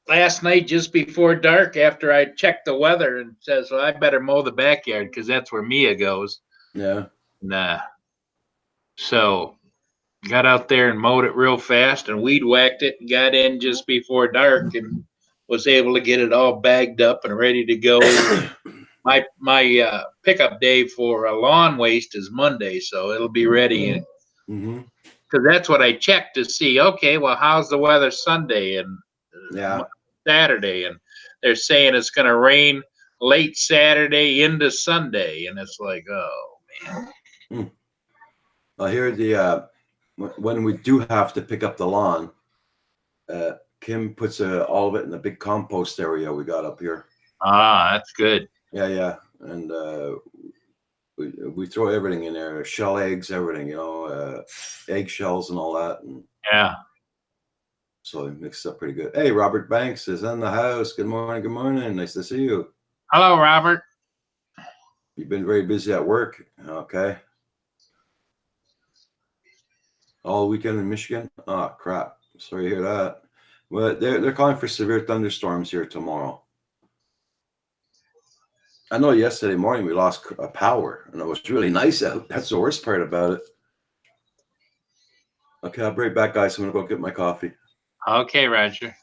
last night just before dark after I checked the weather and says, well, I better mow the backyard because that's where Mia goes. Yeah. Nah. So got out there and mowed it real fast and weed whacked it and got in just before dark and was able to get it all bagged up and ready to go. My pickup day for lawn waste is Monday, so it'll be ready. Mm-hmm. Because that's what I checked to see. Okay, well, how's the weather Sunday and Yeah. Saturday? And they're saying it's going to rain late Saturday into Sunday, and it's like, oh man. I hear the when we do have to pick up the lawn, Kim puts all of it in the big compost area we got up here. Ah, that's good. Yeah, and we throw everything in there, shell eggs, everything, egg shells and all that, and Yeah. so it mixes up pretty good. Hey, Robert Banks is in the house. Good morning. Good morning. Nice to see you. Hello, Robert. You've been very busy at work. Okay. All weekend in Michigan. Oh crap. Sorry to hear that. Well, they're calling for severe thunderstorms here tomorrow. I know yesterday morning we lost power and it was really nice out. That's the worst part about it. Okay, I'll be right back, guys. I'm gonna go get my coffee. Okay, Roger.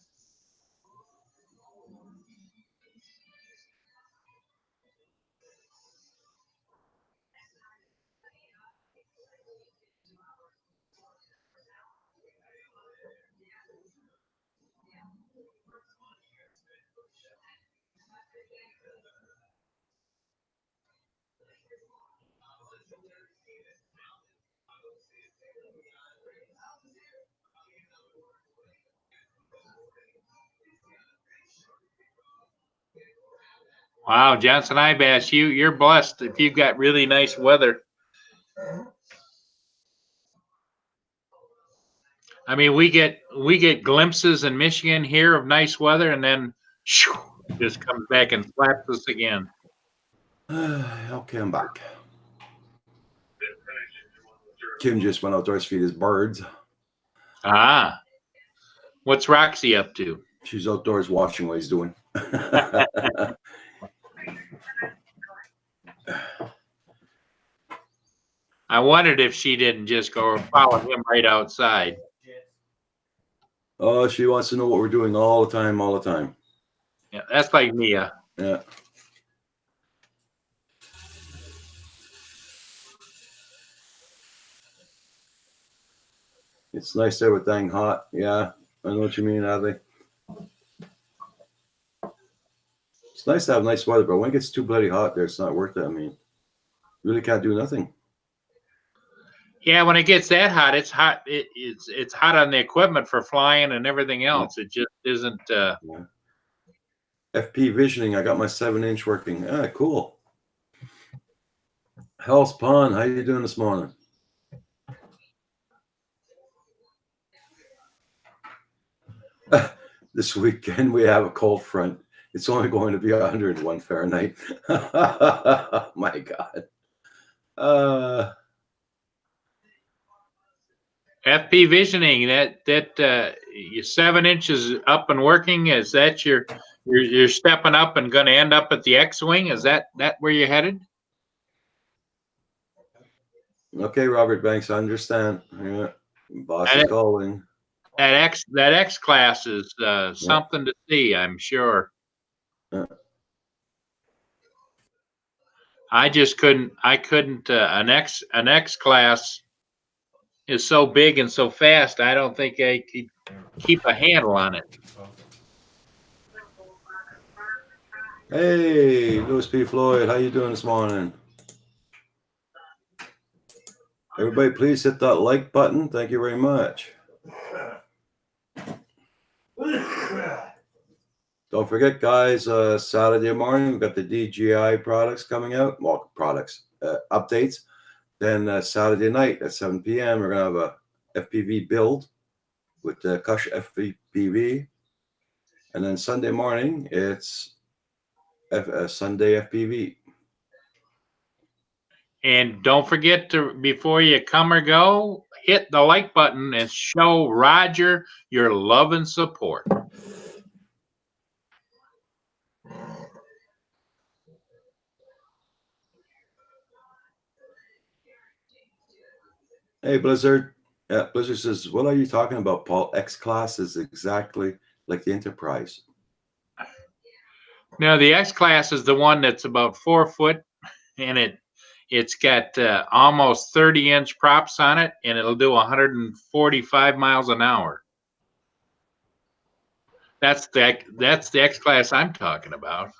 Wow, Johnson Ibash, you're blessed if you've got really nice weather. I mean, we get glimpses in Michigan here of nice weather, and then shoo, just comes back and slaps us again. Okay, I'm back. Kim just went outdoors to feed his birds. Ah, what's Roxy up to? She's outdoors watching what he's doing. I wondered if she didn't just go follow him right outside. Oh, she wants to know what we're doing all the time, all the time. Yeah, that's like Mia. Yeah. It's nice there with dang hot. Yeah, I know what you mean, Adley. It's nice to have nice weather, but when it gets too bloody hot there, it's not worth it. I mean, you really can't do nothing. Yeah, when it gets that hot, it's hot. It's hot on the equipment for flying and everything else. It just isn't. Yeah. FP visioning. I got my 7-inch working. Ah, cool. Hell's Pond, how you doing this morning? This weekend we have a cold front. It's only going to be 101 Fahrenheit. My God. FP visioning that you're 7 inches up and working. Is that you're stepping up and going to end up at the X-wing? Is that where you're headed? Okay, Robert Banks, I understand. Yeah, boss is calling. that X class is something to see, I'm sure. Yeah. I couldn't an X class is so big and so fast. I don't think I could keep a handle on it. Hey, Louis P. Floyd, how you doing this morning? Everybody, please hit that like button. Thank you very much. Don't forget, guys, Saturday morning, we've got the DJI products coming out. Well, products, updates. Then Saturday night at 7 p.m., we're going to have a FPV build with the Kush FPV. And then Sunday morning, it's Sunday FPV. And don't forget to, before you come or go, hit the like button and show Roger your love and support. Hey, Blizzard. Yeah, Blizzard says, what are you talking about, Paul? X-Class is exactly like the Enterprise. Now, the X class is the one that's about 4 foot, and it's got almost 30-inch props on it, and it'll do 145 miles an hour. That's the X class I'm talking about.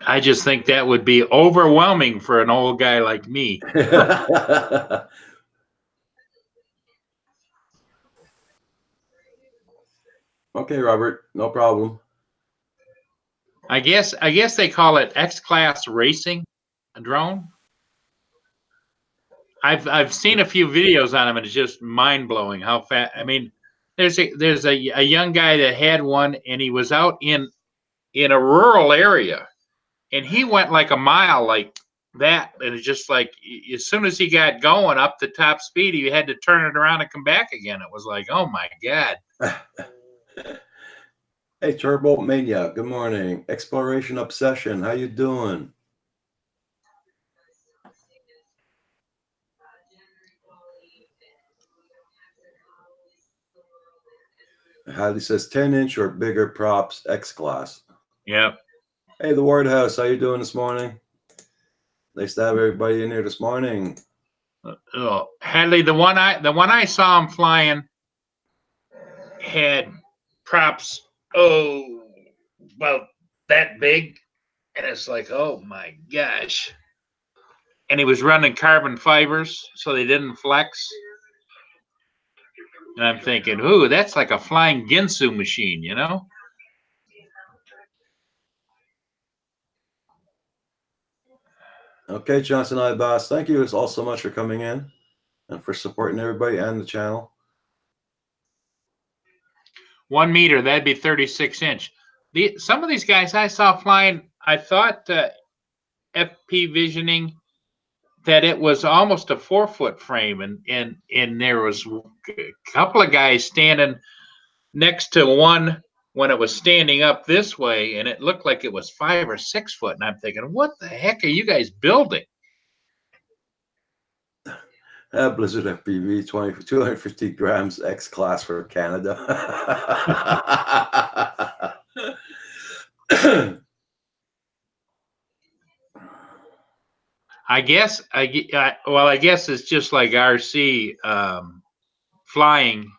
I just think that would be overwhelming for an old guy like me. Okay, Robert, no problem. I guess they call it X class racing a drone. I've seen a few videos on them, and it's just mind blowing how fast. I mean, there's a young guy that had one, and he was out in a rural area, and he went like a mile like that, and it's just like as soon as he got going up to top speed, he had to turn it around and come back again. It was like, oh my God. Hey, Turbo Mania, good morning. Exploration Obsession, how you doing? Hadley says 10-inch or bigger props, X-Class. Yep. Hey, the Ward House, how you doing this morning? Nice to have everybody in here this morning. Hadley, the one I saw him flying had props about that big, and it's like, oh my gosh. And he was running carbon fibers so they didn't flex. And I'm thinking, ooh, that's like a flying Ginsu machine, you know? Okay, Johnson I Boss, thank you all so much for coming in and for supporting everybody and the channel. 1 meter, that'd be 36-inch. Some of these guys I saw flying, I thought FP visioning that it was almost a 4-foot frame, and there was a couple of guys standing next to one when it was standing up this way, and it looked like it was 5 or 6 foot. And I'm thinking, what the heck are you guys building? Blizzard FPV 250 grams X-Class for Canada. I guess it's just like RC flying,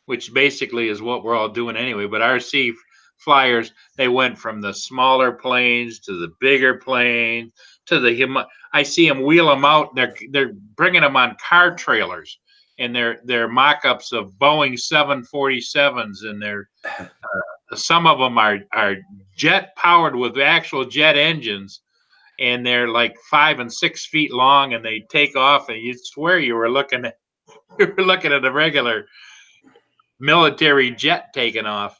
which basically is what we're all doing anyway. But RC flyers, they went from the smaller planes to the bigger planes to the I see them wheel them out. They're bringing them on car trailers, and they're mock-ups of Boeing 747s, and they're some of them are jet powered with actual jet engines, and they're like 5 and 6 feet long, and they take off, and you swear you were looking at a regular military jet taking off.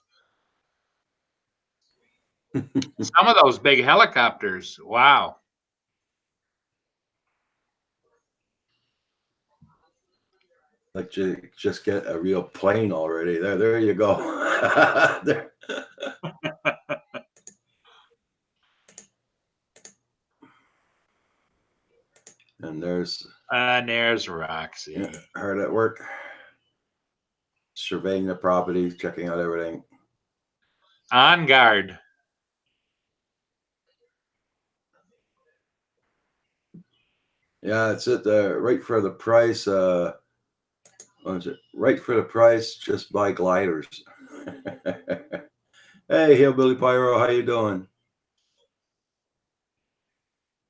Some of those big helicopters, wow. Like, just get a real plane already. There you go. There. And And there's Roxy. her at work, surveying the property, checking out everything. On guard. Yeah, it's at right for the price. What is it? Right for the price, just buy gliders. Hey, Hillbilly Pyro, how you doing?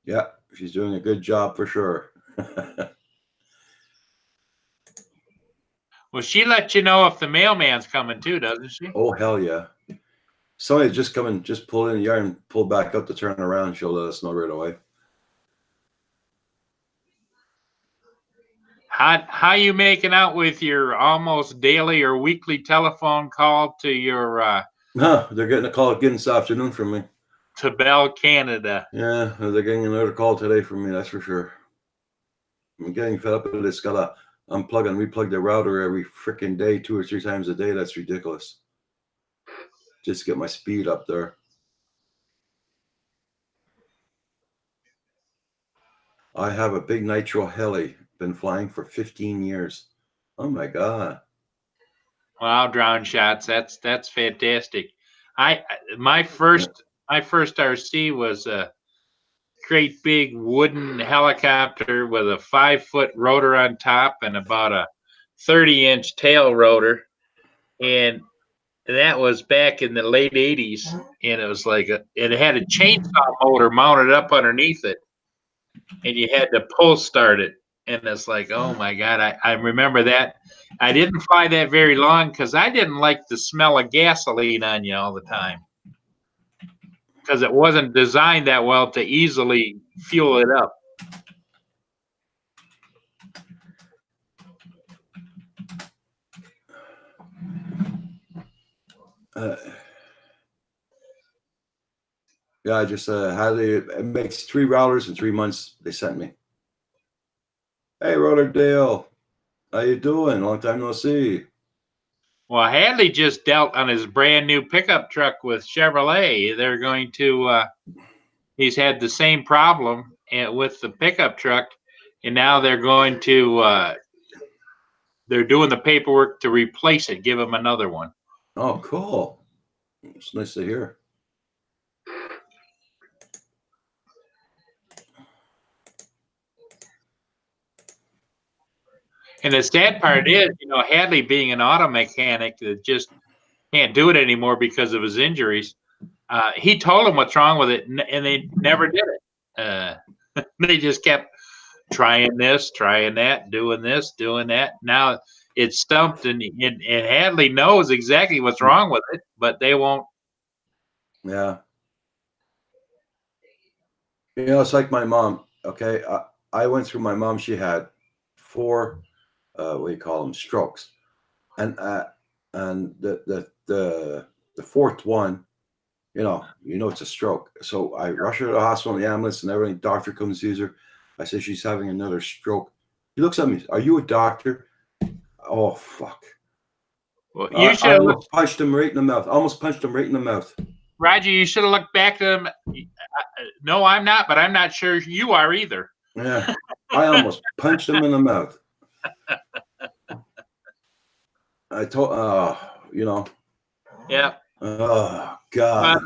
Yeah, she's doing a good job for sure. Well, she let you know if the mailman's coming too, doesn't she? Oh, hell yeah. Somebody just come and just pull in the yard and pull back up to turn around. She'll let us know right away. How you making out with your almost daily or weekly telephone call to your They're getting a call again this afternoon from me. to Bell Canada? Yeah, they're getting another call today from me, that's for sure. I'm getting fed up with this. Gotta unplug and replug the router every freaking day, 2 or 3 times a day. That's ridiculous. Just to get my speed up there. I have a big nitro heli. Been flying for 15 years. Oh my god. Wow, drone shots. That's fantastic. My first RC was a great big wooden helicopter with a 5-foot rotor on top and about a 30-inch tail rotor, and that was back in the late 80s. And it was like it had a chainsaw motor mounted up underneath it, and you had to pull start it. And it's like, oh my God, I remember that. I didn't fly that very long because I didn't like the smell of gasoline on you all the time, because it wasn't designed that well to easily fuel it up. Yeah, I just had it makes 3 routers in 3 months. They sent me. Hey, Rotterdale, how you doing? Long time no see. Well, Hadley just dealt on his brand new pickup truck with Chevrolet. They're going to, he's had the same problem with the pickup truck, and now they're going to, they're doing the paperwork to replace it, give him another one. Oh, cool. It's nice to hear. And the sad part is, Hadley being an auto mechanic that just can't do it anymore because of his injuries. He told them what's wrong with it, and they never did it. They just kept trying this, trying that, doing this, doing that. Now it's stumped, and Hadley knows exactly what's wrong with it, but they won't. Yeah. It's like my mom. Okay, I went through my mom. She had 4, what do you call them, strokes, and the 4th one, it's a stroke. So I rush her to the hospital in the ambulance and everything. Doctor comes and sees her. I say she's having another stroke. He looks at me. Are you a doctor? Oh fuck! Well, I you should have almost punched him right in the mouth. Almost punched him right in the mouth. Roger. You should have looked back at him. No, I'm not, but I'm not sure you are either. Yeah, I almost punched him in the mouth. I told, Yeah. Oh God.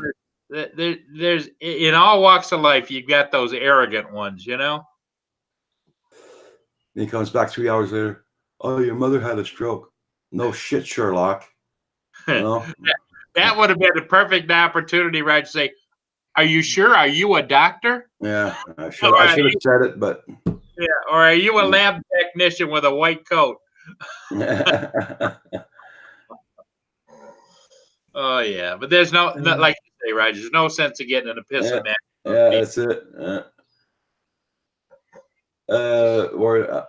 There's in all walks of life, you've got those arrogant ones, And he comes back 3 hours later. Oh, your mother had a stroke. No shit, Sherlock. That would have been a perfect opportunity, right? To say, "Are you sure? Are you a doctor?" Yeah, I should have said it, but yeah, or are you a lab technician with a white coat? Oh yeah, but there's no like you say, Roger. There's no sense of getting in a pissing match. Yeah, that's it.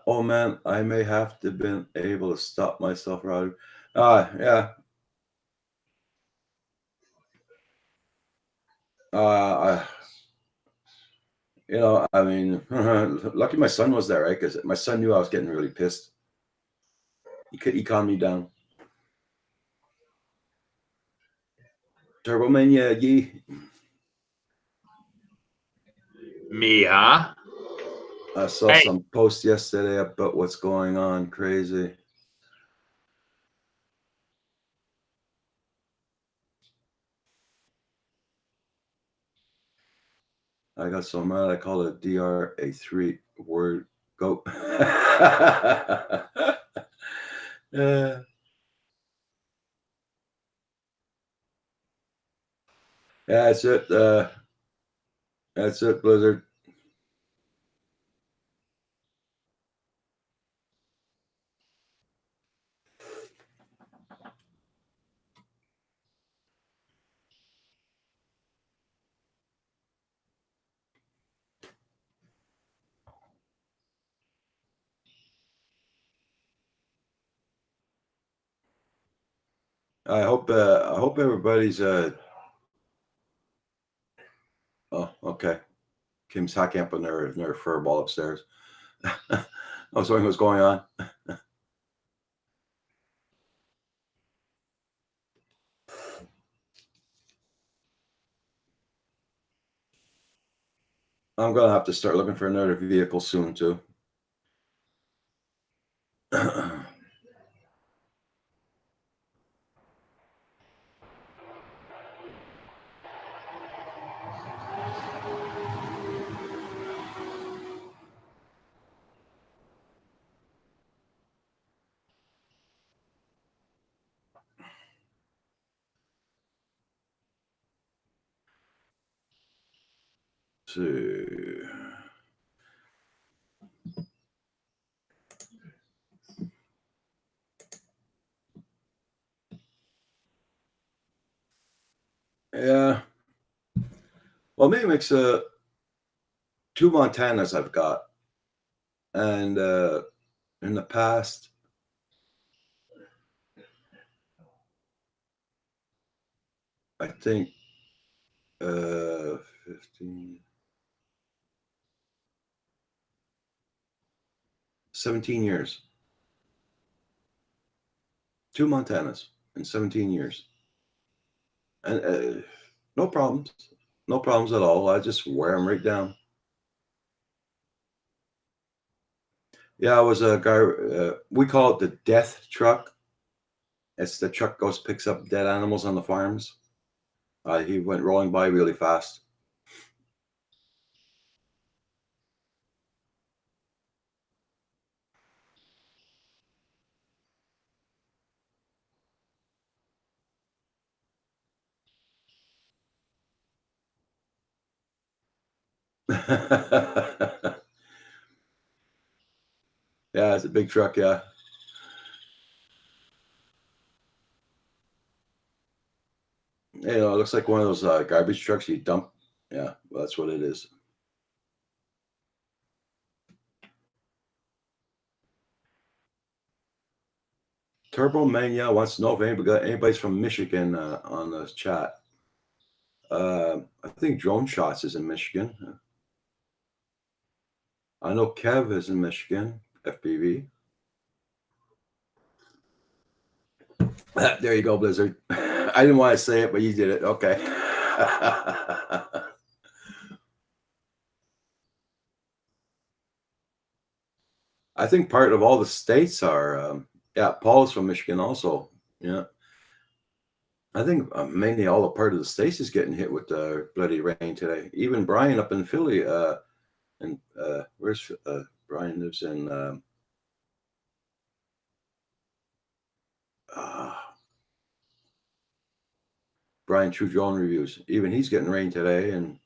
Oh man, I may have to been able to stop myself, Roger. Yeah. I mean, lucky my son was there, right? Because my son knew I was getting really pissed. He calmed me down. Turbo Man, yeah. Me, huh? I saw Hey. some posts yesterday about what's going on. Crazy. I got so mad I called it DR a 3-word goat. Yeah. That's it. That's it, Blizzard. I hope everybody's oh, okay. Kim's hacking up on their fur ball upstairs. I was wondering what's going on. I'm gonna have to start looking for another vehicle soon too. See. Yeah. Well, maybe mix 2 Montanas I've got, and in the past, I think 15, 17 years. 2 Montanas in 17 years, and no problems, no problems at all. I just wear them right down. Yeah, I was a guy. We call it the death truck. It's the truck goes picks up dead animals on the farms. He went rolling by really fast. Yeah, it's a big truck. Yeah. You know, it looks like one of those garbage trucks you dump. Yeah, well, that's what it is. Turbo Mania wants to know if anybody's from Michigan on the chat. I think Drone Shots is in Michigan. I know Kev is in Michigan, FPV. There you go, Blizzard. I didn't want to say it, but you did it. Okay. I think part of all the states are, yeah, Paul's from Michigan also. Yeah. I think mainly all the part of the states is getting hit with bloody rain today. Even Brian up in Philly, and where's Brian lives in uh, Brian True Drone Reviews. Even he's getting rain today, and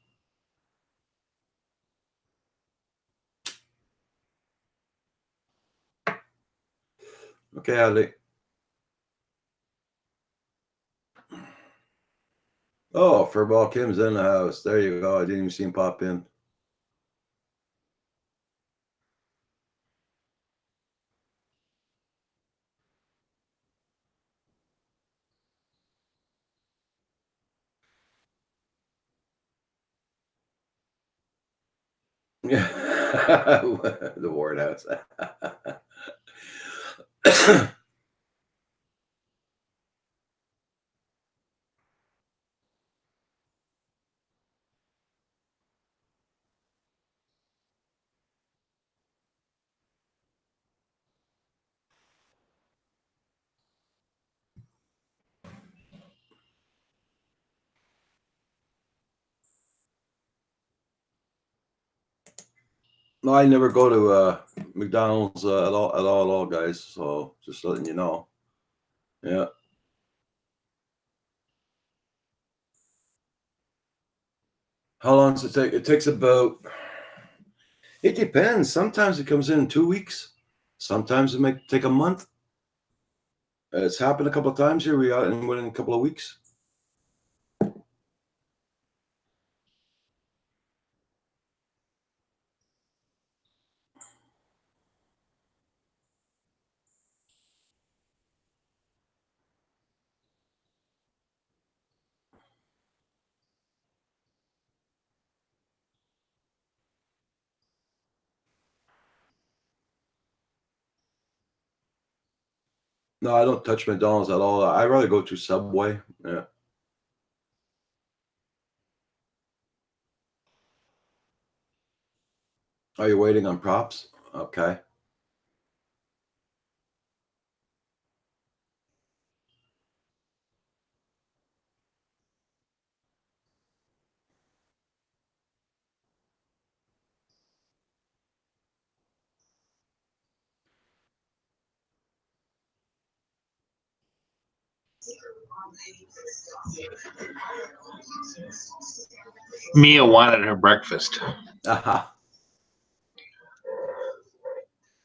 okay, Ali. Oh, Furball Kim's in the house. There you go. I didn't even see him pop in. Yeah, the Ward House. No, I never go to McDonald's at all, guys. So just letting you know. Yeah. How long does it take? It takes about. It depends. Sometimes it comes in 2 weeks. Sometimes it may take a month. It's happened a couple of times here. We got in within a couple of weeks. No, I don't touch McDonald's at all. I'd rather go to Subway. Yeah. Are you waiting on props? Okay. Mia wanted her breakfast. Aha.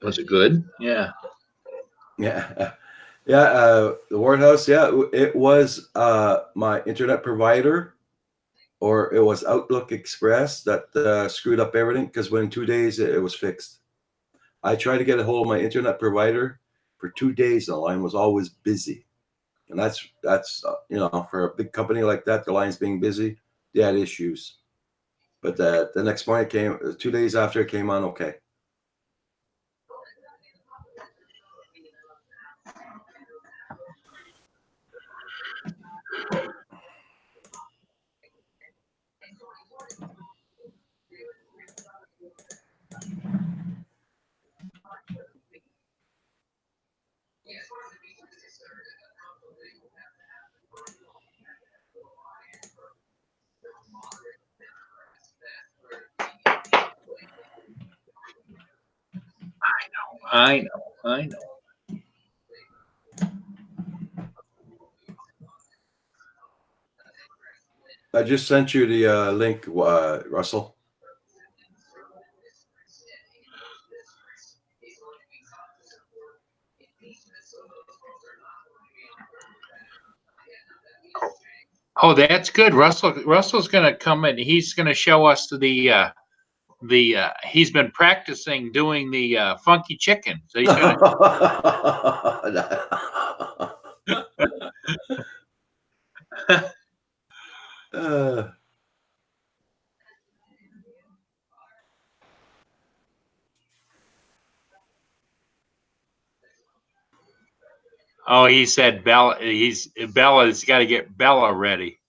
Was it good? Yeah. Yeah. Yeah. The Ward House. Yeah. It was my internet provider, or it was Outlook Express that screwed up everything because within 2 days it was fixed. I tried to get a hold of my internet provider for 2 days. The line was always busy, and that's for a big company like that, the line's being busy. They had issues, but the next morning it came. 2 days after it came on, okay. I know. I just sent you the link, Russell. Oh, that's good. Russell's gonna come in. He's gonna show us the he's been practicing doing the funky chicken. So he's gonna Uh, Oh, he said Bella's got to get Bella ready.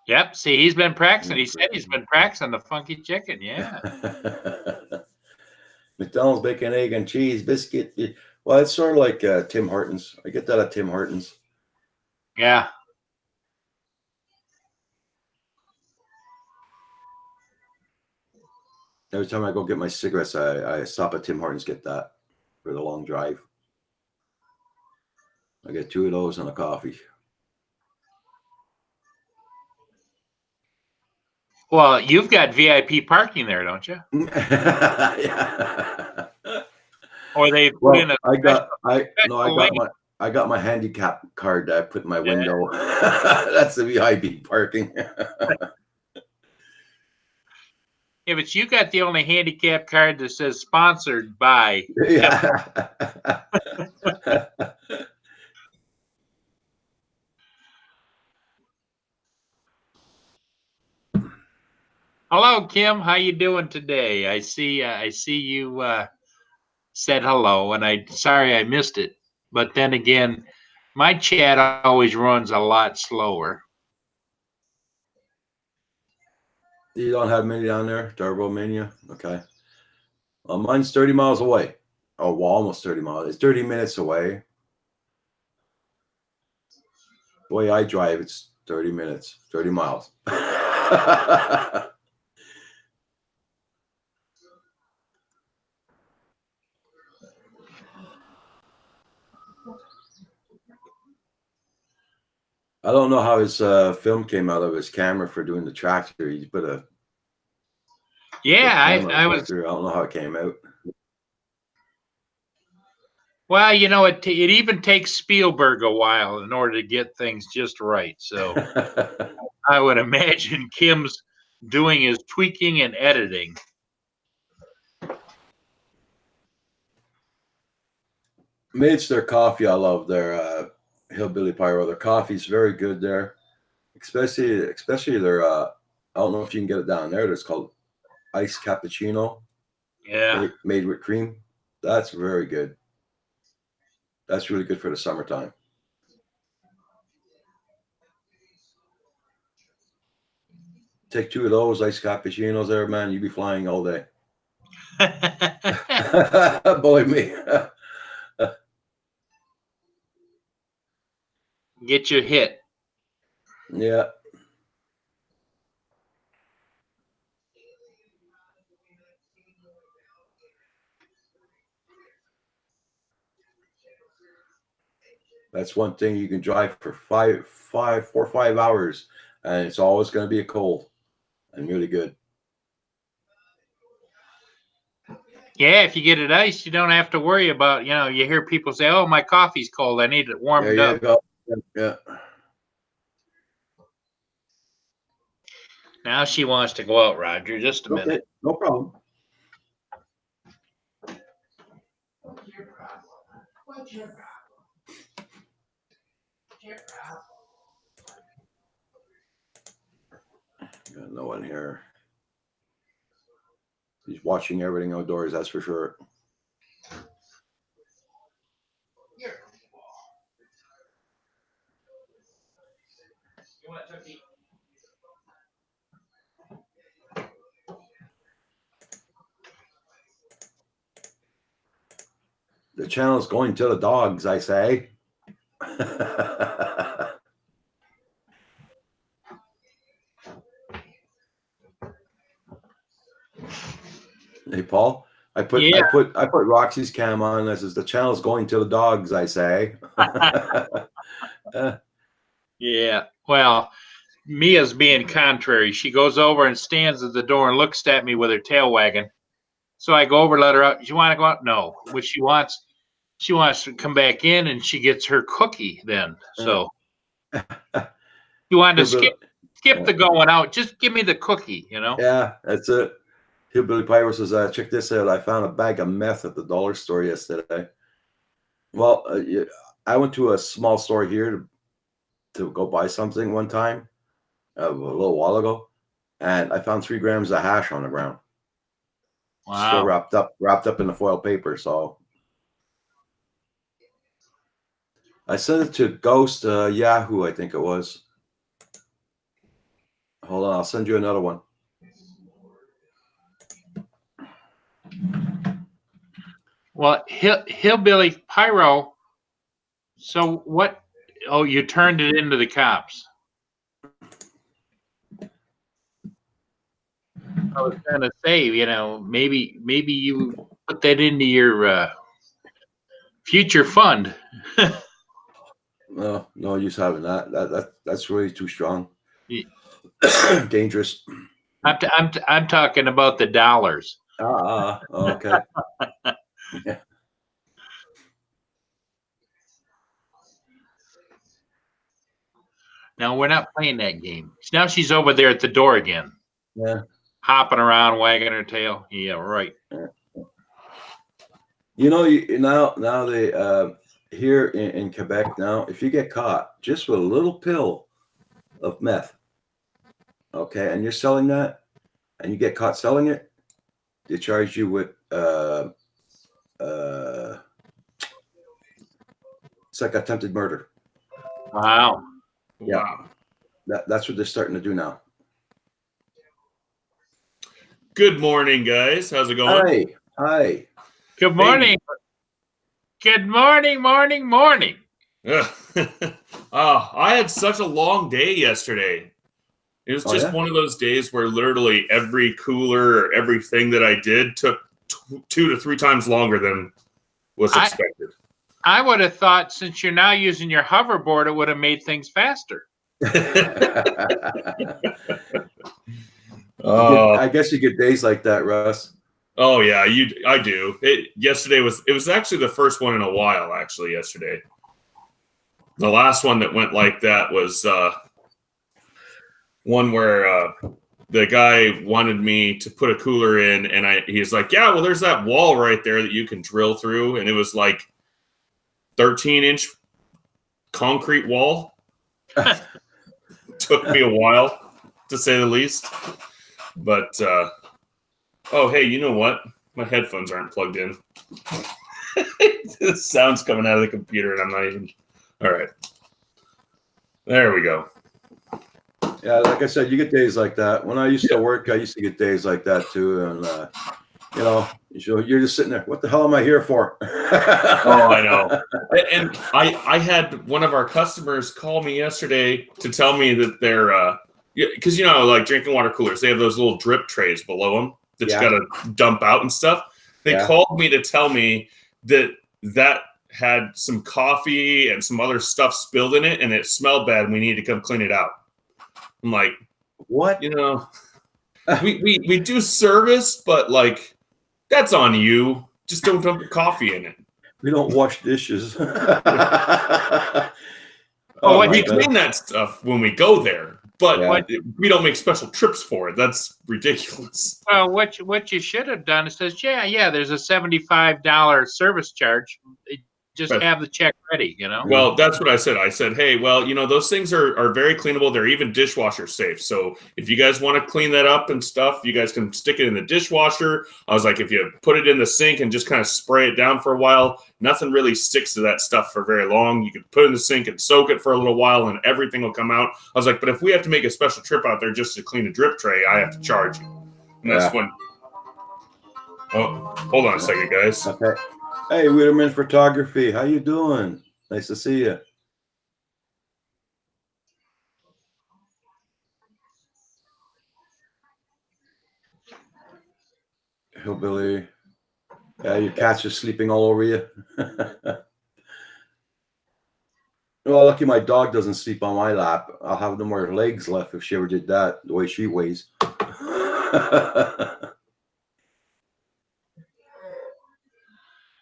Yep. See, he's been practicing. He said he's been practicing the funky chicken. Yeah. McDonald's bacon, egg, and cheese biscuit. Well, it's sort of like Tim Hortons. I get that at Tim Hortons. Yeah. Every time I go get my cigarettes, I stop at Tim Hortons, get that for the long drive. I get 2 of those and a coffee. Well, you've got VIP parking there, don't you? Yeah. Or they put Well, in a I got my handicap card that I put in my window. That's the VIP parking. Yeah, but you got the only handicap card that says sponsored by. Yeah. Hello, Kim. How you doing today? I see you said hello, and sorry I missed it. But then again, my chat always runs a lot slower. You don't have many down there, Turbo Mania? Okay. Well, mine's 30 miles away. Oh, well, almost 30 miles. It's 30 minutes away. The way I drive, it's 30 minutes, 30 miles. I don't know how his film came out of his camera for doing the tractor. He put a Yeah, camera on I the was. tractor. I don't know how it came out. Well, it even takes Spielberg a while in order to get things just right. So I would imagine Kim's doing his tweaking and editing. Mates, their coffee, I love their Hillbilly Pyro. Their coffee's very good there, especially their. I don't know if you can get it down there. It's called iced cappuccino, Yeah. made with cream. That's very good. That's really good for the summertime. Take 2 of those iced cappuccinos there, man. You'd be flying all day. Believe me. Get your hit. Yeah. That's one thing you can drive for 4 or 5 hours, and it's always going to be a cold and really good. Yeah, if you get it iced, you don't have to worry about, you hear people say, "Oh, my coffee's cold. I need it warmed There you up." go. Yeah. Now she wants to go out, Roger. Just a Okay, minute. no problem. Got no one here. He's watching everything outdoors, that's for sure. The channel's going to the dogs, I say. Hey, Paul. I put Roxy's cam on. This is the channel's going to the dogs, I say. Yeah. Well, Mia's being contrary. She goes over and stands at the door and looks at me with her tail wagging. So I go over, let her out. You want to go out? No. What she wants to come back in, and she gets her cookie then. So you want to skip the going out. Just give me the cookie, Yeah, that's it. Hillbilly Pyro says, check this out. I found a bag of meth at the dollar store yesterday. Well, I went to a small store here to go buy something one time, a little while ago, and I found 3 grams of hash on the ground. Wow. Still wrapped up in the foil paper. So I sent it to Ghost Yahoo, I think it was. Hold on, I'll send you another one. Well, Hillbilly Pyro. So what? Oh, you turned it into the cops. I was going to say, maybe you put that into your future fund. No use having that. That's really too strong. Yeah. Dangerous. I'm talking about the dollars. Okay. Yeah. Now we're not playing that game. Now she's over there at the door again. Yeah. Hopping around, wagging her tail. Yeah, right. Now they here in Quebec now, if you get caught just with a little pill of meth, okay, and you're selling that, and you get caught selling it, they charge you with it's like attempted murder. Wow. Yeah. Wow. That's what they're starting to do now. Good morning, guys. How's it going? Hey, Hi. Good morning. Good morning, morning. I had such a long day yesterday. It was Oh, just yeah? one of those days where literally every cooler or everything that I did took 2 to 3 times longer than was expected. I would have thought since you're now using your hoverboard, it would have made things faster. I guess you get days like that, Russ. Oh yeah, I do. Yesterday was actually the first one in a while. Actually, yesterday, the last one that went like that was one where the guy wanted me to put a cooler in, and he's like, "Yeah, well, there's that wall right there that you can drill through," and it was like 13-inch concrete wall. Took me a while, to say the least. But oh, hey, you know what? My headphones aren't plugged in. The sound's coming out of the computer, and I'm not even. All right, there we go. Yeah, like I said, you get days like that. When I used to work, I used to get days like that too, and you're just sitting there. What the hell am I here for? Oh, I know. And I had one of our customers call me yesterday to tell me that they're because like drinking water coolers, they have those little drip trays below them that you got to dump out and stuff. They called me to tell me that had some coffee and some other stuff spilled in it, and it smelled bad, and we need to come clean it out. I'm like, what? We do service, but like, that's on you. Just don't dump coffee in it. We don't wash dishes. We clean that stuff when we go there, but we don't make special trips for it. That's ridiculous. Well, what you should have done is says, there's a $75 service charge. Just have the check ready, Well, that's what I said. I said, hey, well, those things are very cleanable. They're even dishwasher safe. So if you guys want to clean that up and stuff, you guys can stick it in the dishwasher. I was like, if you put it in the sink and just kind of spray it down for a while, nothing really sticks to that stuff for very long. You can put it in the sink and soak it for a little while and everything will come out. I was like, but if we have to make a special trip out there just to clean a drip tray, I have to charge you. And that's when... Oh, hold on a second, guys. Okay. Hey, Wiederman Photography, how you doing? Nice to see you. Hillbilly. Yeah, your cats are sleeping all over you. Well, lucky my dog doesn't sleep on my lap. I'll have no more legs left if she ever did that, the way she weighs.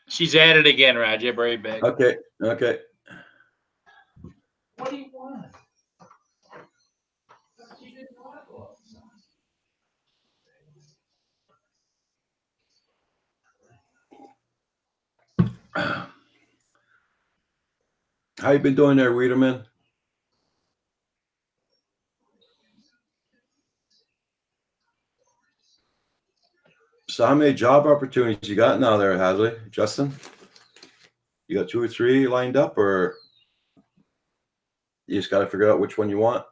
She's at it again, Roger. Very big. Okay. What do you want? How you been doing there, Wiederman? So how many job opportunities you got now there, Hadley? Justin? You got 2 or 3 lined up, or you just got to figure out which one you want?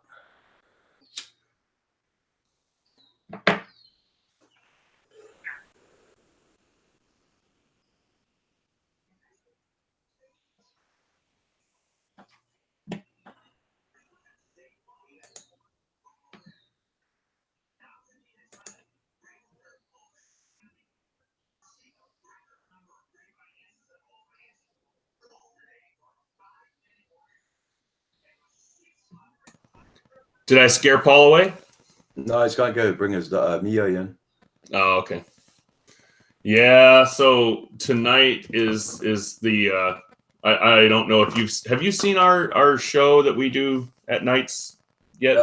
Did I scare Paul away? No, he's got to bring his Mia in. Oh, okay. Yeah, so tonight is the I don't know if have you seen our show that we do at nights yet?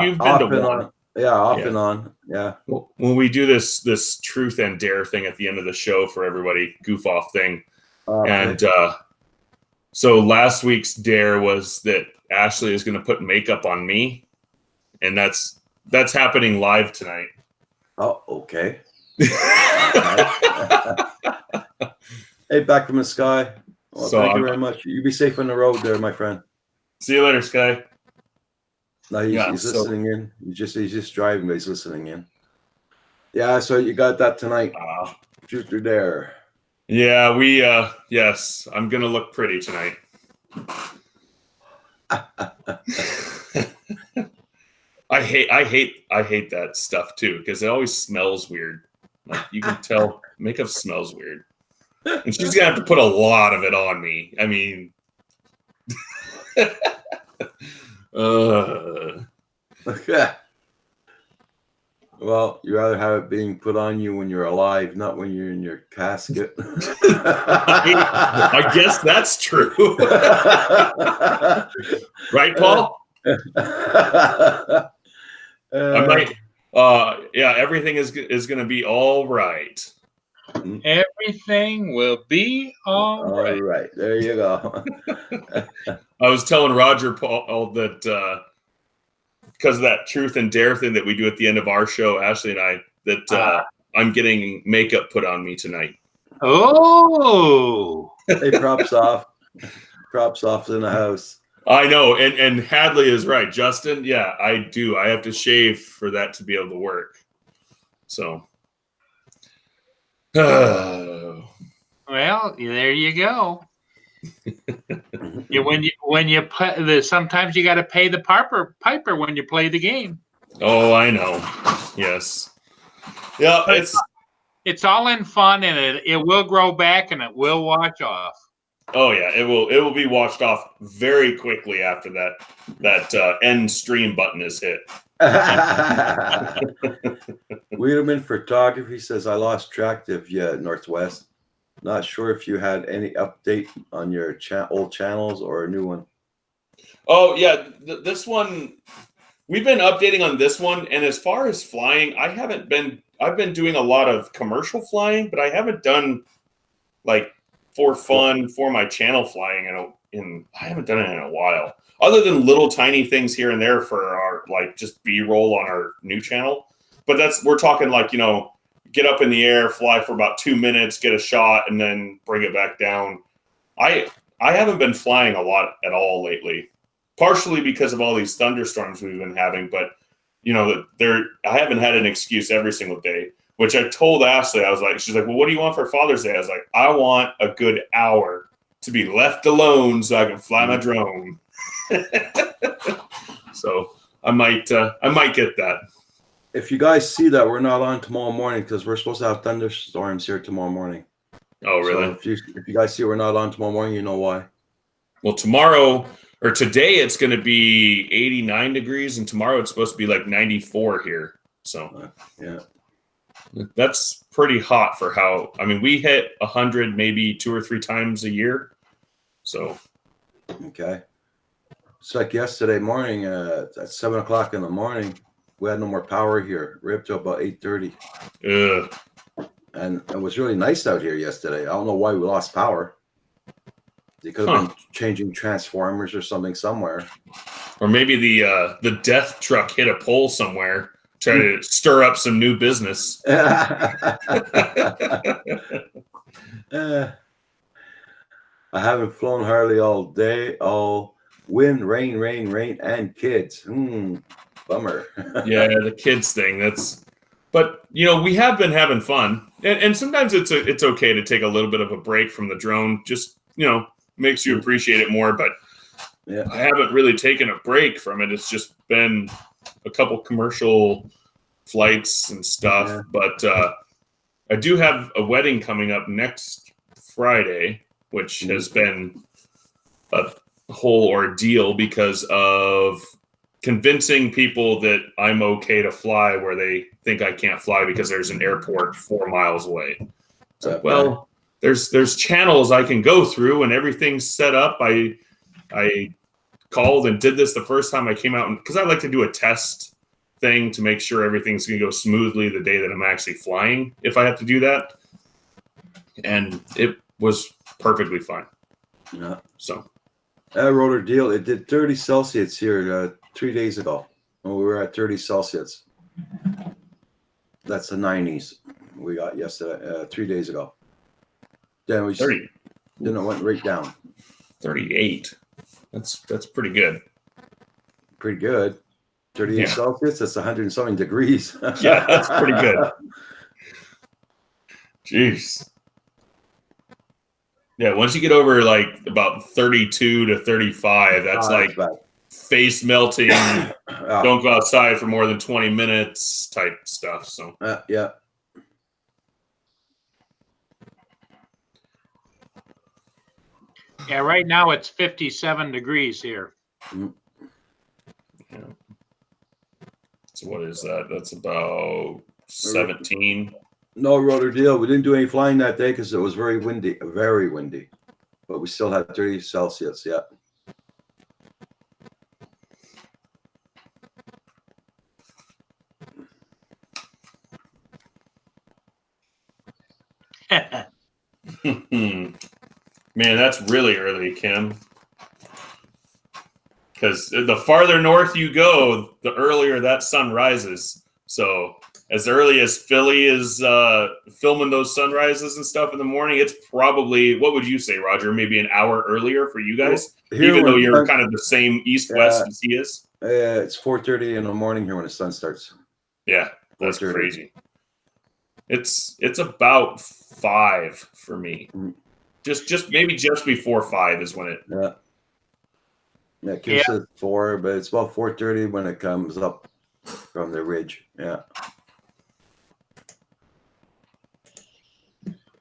You've been to one. Yeah, off and on. Yeah. When we do this truth and dare thing at the end of the show for everybody, goof off thing. And so last week's dare was that Ashley is going to put makeup on me, and that's happening live tonight. Oh, okay. Hey, back from the sky. Well, thank you very much. You be safe on the road there, my friend. See you later, Sky. No, he's listening in. He's just driving, but he's listening in. Yeah, so you got that tonight. Truth or dare? Yeah, we yes, I'm gonna look pretty tonight. I hate that stuff too because it always smells weird. Like you can tell makeup smells weird. And she's gonna have to put a lot of it on me. I mean Well, you rather have it being put on you when you're alive, not when you're in your casket. I guess that's true. Right, Paul? I might yeah, everything is gonna be all right. Everything will be all right. All right, there you go. I was telling Roger Paul that because of that truth and dare thing that we do at the end of our show, Ashley and I, that I'm getting makeup put on me tonight. Oh, Hey, props off. Props off in the house. I know, and Hadley is right, Justin. Yeah, I do. I have to shave for that to be able to work. So, well, there you go. When you play, sometimes you got to pay the piper when you play the game. oh, I know. Yes. Yeah, It's all in fun, and it will grow back and it will wash off. Oh yeah, it will be washed off very quickly after that end stream button is hit. Wiedemann Photography says, I lost track of you at Northwest. Not sure if you had any update on your old channels or a new one. Oh yeah, this one we've been updating on this one, and as far as flying, I've been doing a lot of commercial flying, but I haven't done like for fun for my channel flying I haven't done it in a while. Other than little tiny things here and there for our like just B-roll on our new channel. But we're talking like, get up in the air, fly for about 2 minutes, get a shot, and then bring it back down. I haven't been flying a lot at all lately, partially because of all these thunderstorms we've been having. But I haven't had an excuse every single day, which I told Ashley. She's like, well, what do you want for Father's Day? I was like, I want a good hour to be left alone so I can fly my drone. So I might get that. If you guys see that, we're not on tomorrow morning because we're supposed to have thunderstorms here tomorrow morning. Oh, really? So if you guys see we're not on tomorrow morning, you know why. Well, tomorrow or today it's going to be 89 degrees, and tomorrow it's supposed to be like 94 here. So yeah, that's pretty hot for how. I mean, we hit 100 maybe 2 or 3 times a year. So okay. It's like yesterday morning at 7 o'clock in the morning. We had no more power here. We're up to about 8:30. Ugh. And it was really nice out here yesterday. I don't know why we lost power. They could have been changing transformers or something somewhere. Or maybe the death truck hit a pole somewhere, trying to stir up some new business. I haven't flown hardly all day. All wind, rain, and kids. Bummer. Yeah, the kids thing. But we have been having fun, and sometimes it's okay to take a little bit of a break from the drone. Just makes you appreciate it more. But yeah, I haven't really taken a break from it. It's just been a couple commercial flights and stuff. Yeah. But I do have a wedding coming up next Friday, which has been a whole ordeal because of convincing people that I'm okay to fly where they think I can't fly because there's an airport 4 miles away. So, well, there's channels I can go through and everything's set up. I called and did this the first time I came out because I like to do a test thing to make sure everything's going to go smoothly the day that I'm actually flying if I have to do that. And it was perfectly fine. Yeah. So I wrote a deal. It did 30 Celsius here 3 days ago. When we were at 30 Celsius. That's the 90s we got yesterday, 3 days ago. Then we 30. Then it went right down. 38. That's pretty good. Pretty good. 38 Celsius. That's 100 and something degrees. Yeah, that's pretty good. Jeez. Yeah, once you get over like about 32 to 35, that's like bad. face melting. Yeah. Don't go outside for more than 20 minutes type stuff. So Yeah. Yeah, right now it's 57 degrees here. yeah. So what is that? That's about 17. No rotor deal. We didn't do any flying that day because it was very windy, but we still had 30 Celsius. Yeah. Man, that's really early, Kim. Because the farther north you go, the earlier that sun rises. So as early as Philly is filming those sunrises and stuff in the morning, it's probably, what would you say, Roger? Maybe an hour earlier for you guys, even though you're kind of the same east-west as he is? It's 4:30 in the morning here when the sun starts. Yeah, that's 4:30. crazy. It's about 5 for me. Just maybe just before 5 is when it. Yeah. Yeah, Kim says 4, but it's about 4:30 when it comes up from the ridge. Yeah.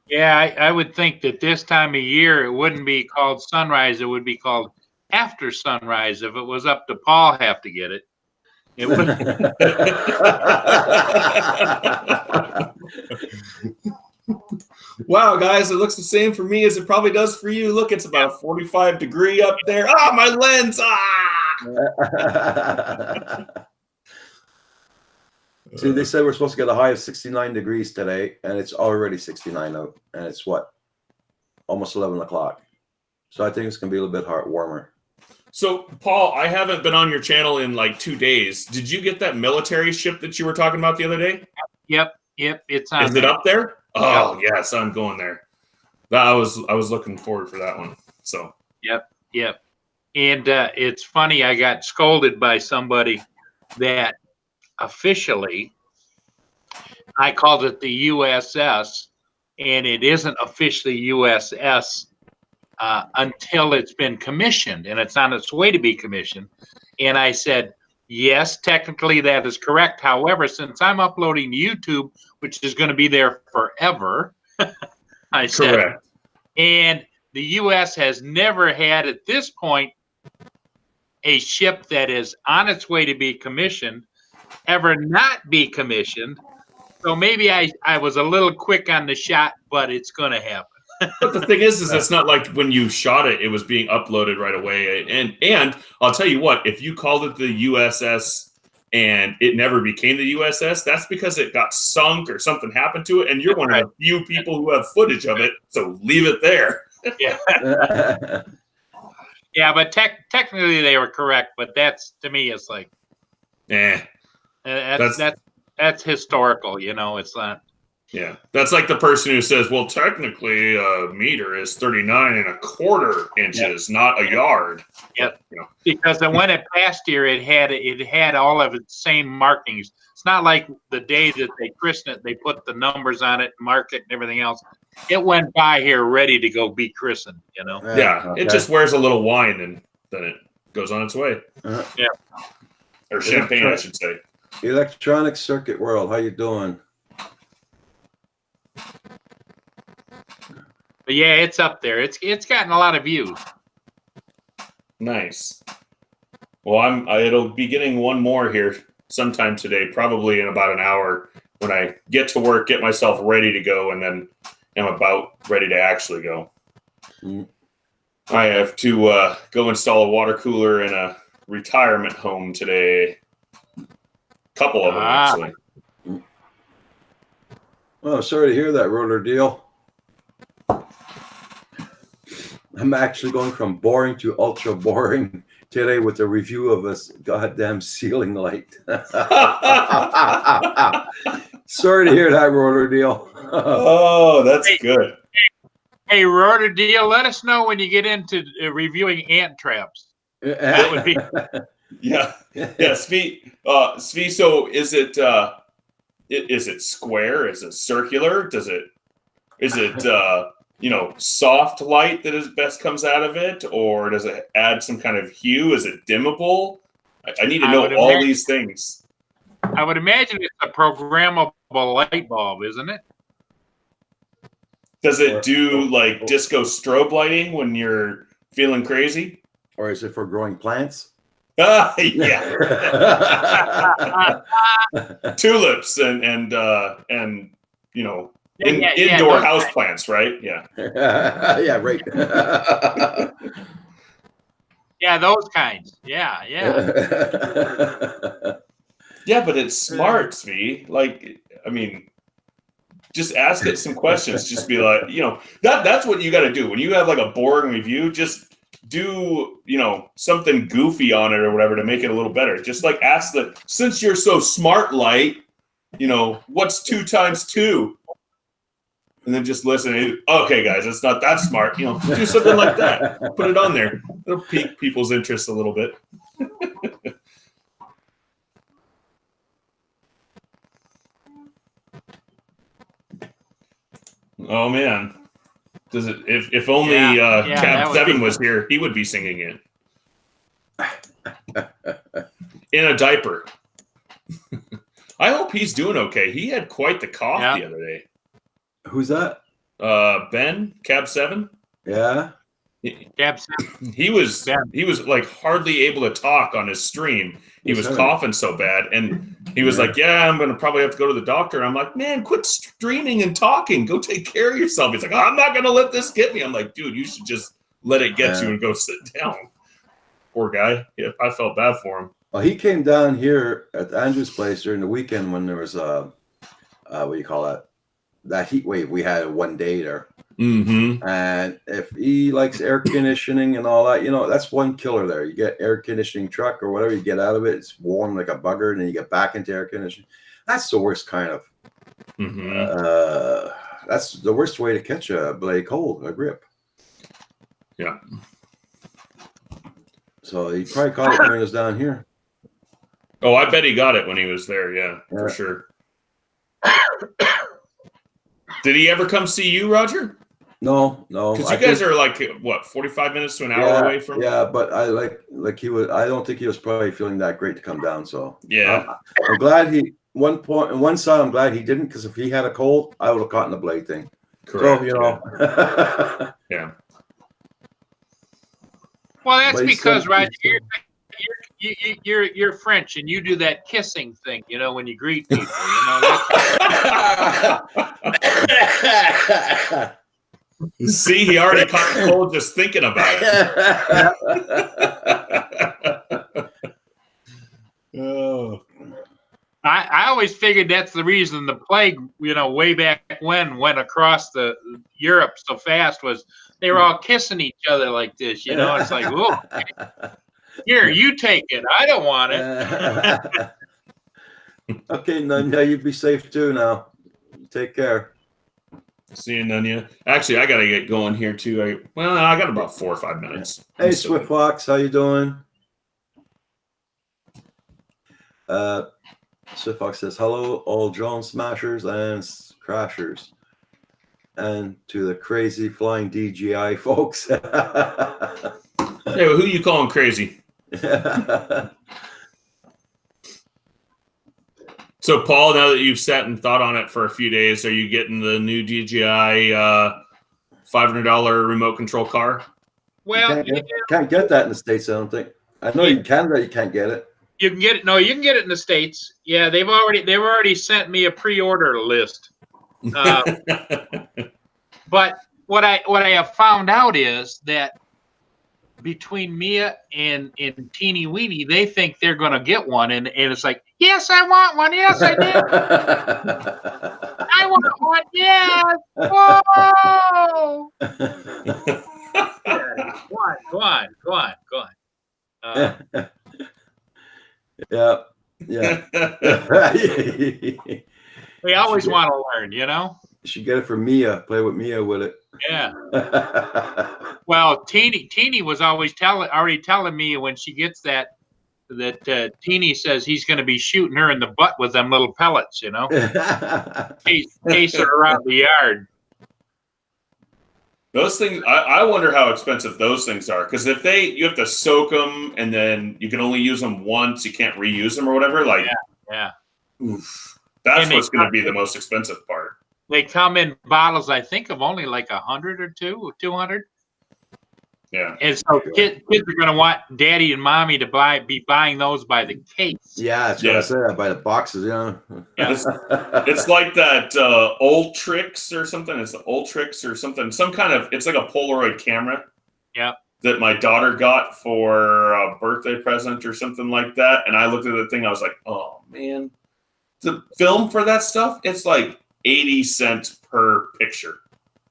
Yeah, I would think that this time of year it wouldn't be called sunrise; it would be called after sunrise. If it was up to Paul, have to get it. It would. Wow, guys, it looks the same for me as it probably does for you. Look, it's about 45 degree up there. Ah, my lens. See, they said we're supposed to get a high of 69 degrees today, and it's already 69 out, and it's what? Almost 11 o'clock. So I think it's going to be a little bit warmer. So, Paul, I haven't been on your channel in like 2 days. Did you get that military ship that you were talking about the other day? Yep, it's on. Is it up there? Oh, yes, I'm going there. I was looking forward for that one. So. Yep. And it's funny, I got scolded by somebody that officially I called it the USS, and it isn't officially USS until it's been commissioned, and it's on its way to be commissioned. And I said, yes, technically that is correct. However, since I'm uploading to YouTube, which is going to be there forever, I said, correct. And the U.S. has never had at this point a ship that is on its way to be commissioned ever not be commissioned. So maybe I was a little quick on the shot, but it's going to happen. But the thing is it's not like when you shot it, it was being uploaded right away. And I'll tell you what, if you called it the USS and it never became the USS, that's because it got sunk or something happened to it. And you're one of the few people who have footage of it. So leave it there. Yeah. Yeah, but technically they were correct. But that's, to me, it's like, that's historical. You know, it's not. Yeah, that's like the person who says, well, technically a meter is 39.25 inches, not a yard. Yep. You know. Because when it passed here, it had all of its same markings. It's not like the day that they christened it, they put the numbers on it, mark it, and everything else. It went by here ready to go be christened, you know? Yeah, okay. It just wears a little wine and then it goes on its way. Yeah. Or champagne, I should say. Electronic Circuit World, how you doing? But yeah, it's up there. It's gotten a lot of views. Nice. Well, it'll be getting one more here sometime today, probably in about an hour when I get to work, get myself ready to go, and then I'm about ready to actually go. I have to go install a water cooler in a retirement home today. Couple of them, actually. Oh, sorry to hear that, Rotor Deal. I'm actually going from boring to ultra boring today with a review of a goddamn ceiling light. Sorry to hear that, Rotor Deal. Oh, that's good. Hey, Rotor Deal, let us know when you get into reviewing ant traps. That would be. Yeah. Svi, so is it square? Is it circular? Does it Is it soft light that is best comes out of it, or does it add some kind of hue? Is it dimmable? I need to know all these things. I would imagine it's a programmable light bulb, isn't it? Does it do like disco strobe lighting when you're feeling crazy? Or is it for growing plants? Yeah. Tulips and indoor house plants, right? Yeah. Yeah, right. Yeah, those kinds. Yeah. Yeah, but it's smart, Svi. Like, I mean, just ask it some questions. Just be like, that's what you got to do when you have like a boring review. Just do something goofy on it or whatever to make it a little better. Just like ask since you're so smart, light, what's 2 times 2? And then just listen. Okay, guys, it's not that smart. Do something like that. Put it on there. It'll pique people's interest a little bit. Oh man, does it? If only Cab 7 was here, he would be singing it in a diaper. I hope he's doing okay. He had quite the cough the other day. Who's that? Ben, Cab 7. Yeah. Cab 7. He was like hardly able to talk on his stream. He was coughing so bad, and he was like, "Yeah, I'm gonna probably have to go to the doctor." And I'm like, "Man, quit streaming and talking. Go take care of yourself." He's like, "I'm not gonna let this get me." I'm like, "Dude, you should just let it get you and go sit down." Poor guy. Yeah, I felt bad for him. Well, he came down here at Andrew's place during the weekend when there was what do you call that heat wave we had one day there. Mm-hmm. And if he likes air conditioning and all that, that's one killer there. You get air conditioning truck or whatever, you get out of it, it's warm like a bugger, and then you get back into air conditioning. That's the worst kind of. Mm-hmm. That's the worst way to catch a blade cold, a grip. Yeah. So he probably caught it when he was down here. Oh, I bet he got it when he was there. Yeah, for sure. Did he ever come see you, Roger? No. Because you guys are like, what, 45 minutes to an hour away from? Yeah, but I like he was. I don't think he was probably feeling that great to come down. So yeah, I'm glad one side I'm glad he didn't, because if he had a cold, I would have caught in the blade thing. Correct. So, yeah. Well, that's because Roger, you're French and you do that kissing thing, when you greet people. See, he already caught the cold just thinking about it. Oh. I always figured that's the reason the plague, way back when went across the Europe so fast, was they were all kissing each other like this. It's like, whoa, here, you take it. I don't want it. Okay, Nunya, you be safe too now. Take care. See you, Nunya. Actually, I got to get going here too. I got about 4 or 5 minutes. Hey, Swift Fox, how you doing? Swift Fox says, hello, all drone smashers and crashers. And to the crazy flying DJI folks. Hey, well, who you calling crazy? So, Paul, now that you've sat and thought on it for a few days, are you getting the new DJI $500 remote control car? Well, can't get that in the States, I don't think. I know you can, but you can't get it. You can get it. No, you can get it in the States. Yeah, they've already sent me a pre-order list. But what I have found out is that between Mia and Teeny Weeny, they think they're going to get one, and it's like, yes, I want one. Yes, I do. I want one. Yes. Whoa. Go on. Yeah. We always want to learn, You should get it for Mia. Play with Mia with it. Yeah. Well, Teeny was always already telling me when she gets that Teeny says he's going to be shooting her in the butt with them little pellets, chase her around the yard. Those things, I wonder how expensive those things are. Because if you have to soak them and then you can only use them once, you can't reuse them or whatever. Like, Yeah. oof, that's And what's going to be the most expensive part. They come in bottles, I think, of only like 100 or 200. Yeah. And so kids are going to want daddy and mommy to be buying those by the case. Yeah, it's gonna say that by the boxes, Yeah. It's like that Ultrix or something. It's the Ultrix or something. Some kind of, it's like a Polaroid camera. Yeah. That my daughter got for a birthday present or something like that. And I looked at the thing, I was like, oh man. The film for that stuff, it's like 80 cents per picture.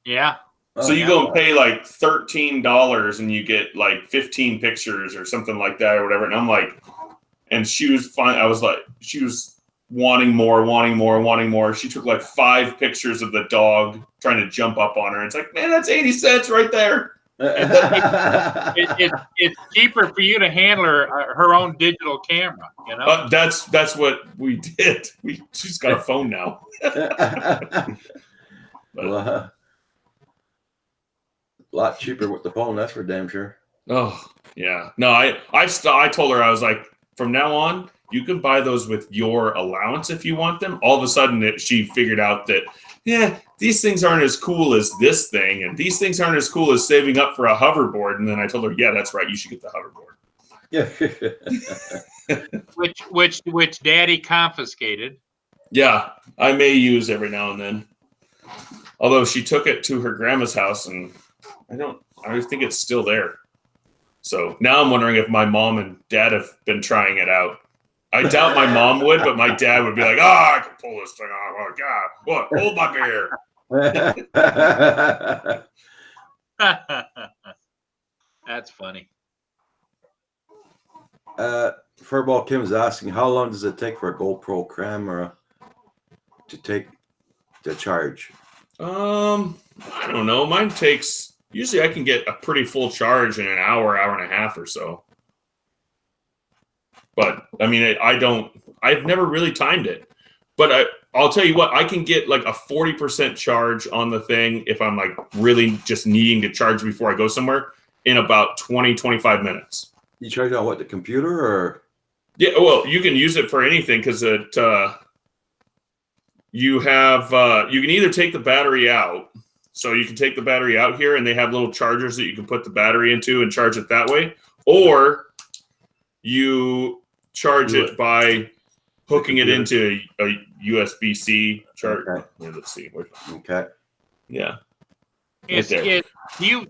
Yeah. Oh, So you go and pay like $13 and you get like 15 pictures or something like that or whatever. And I'm like, and she was fine. I was like, she was wanting more. She took like 5 pictures of the dog trying to jump up on her. It's like, man, that's 80 cents right there. It's cheaper for you to handle her own digital camera, you know? That's what we did. She's got a phone now. Well, a lot cheaper with the phone, that's for damn sure. Oh yeah, no, I told her, I was like, from now on, you can buy those with your allowance if you want them. All of a sudden, she figured out that, yeah, these things aren't as cool as this thing, and these things aren't as cool as saving up for a hoverboard. And then I told her, yeah, that's right, you should get the hoverboard. Yeah. which daddy confiscated. Yeah, I may use every now and then. Although she took it to her grandma's house, and I think it's still there. So now I'm wondering if my mom and dad have been trying it out. I doubt my mom would, but my dad would be like, I can pull this thing off. Oh, God. What? Hold my beer. That's funny. Furball Kim's asking, how long does it take for a GoPro camera to take the charge? I don't know. Mine takes, usually I can get a pretty full charge in an hour and a half or so. But I mean, I've never really timed it. But I'll tell you what, I can get like a 40% charge on the thing if I'm like really just needing to charge before I go somewhere in about 25 minutes. You charge on what, the computer or? Yeah, well, you can use it for anything because you can either take the battery out. So you can take the battery out here and they have little chargers that you can put the battery into and charge it that way. Or you charge it by hooking it into a USB-C charger. Okay. Yeah, let's see. Okay. Yeah.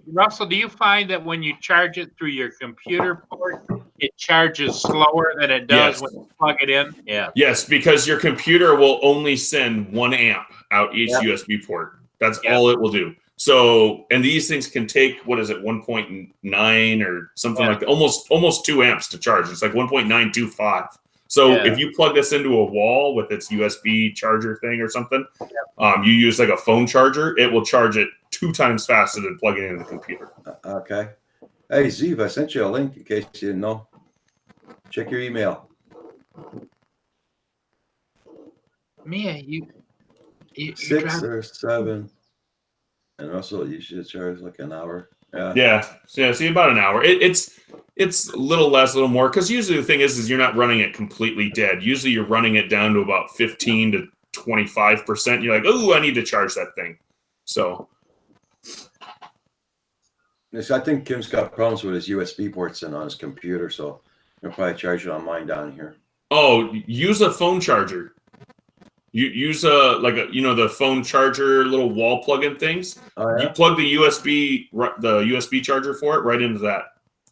Russell, do you find that when you charge it through your computer port, it charges slower than it does when you plug it in? Yeah. Yes, because your computer will only send 1 amp out each USB port. That's all it will do. So, and these things can take, what is it, 1.9 or something like that, almost 2 amps to charge. It's like 1.925. So if you plug this into a wall with its USB charger thing or something, you use like a phone charger, it will charge it 2 times faster than plugging it into the computer. Okay. Hey, Zeev, I sent you a link in case you didn't know. Check your email. Mia, you 6 or 7. And also, you should charge like an hour. Yeah. See, about an hour. It's a little less, a little more, because usually the thing is you're not running it completely dead. Usually you're running it down to about 15 to 25%. You're like, oh, I need to charge that thing. So. I think Kim's got problems with his USB ports in on his computer, so he'll probably charge it on mine down here. Oh, use a phone charger. You use the phone charger little wall plug-in things. Oh, yeah? You plug the USB charger for it right into that.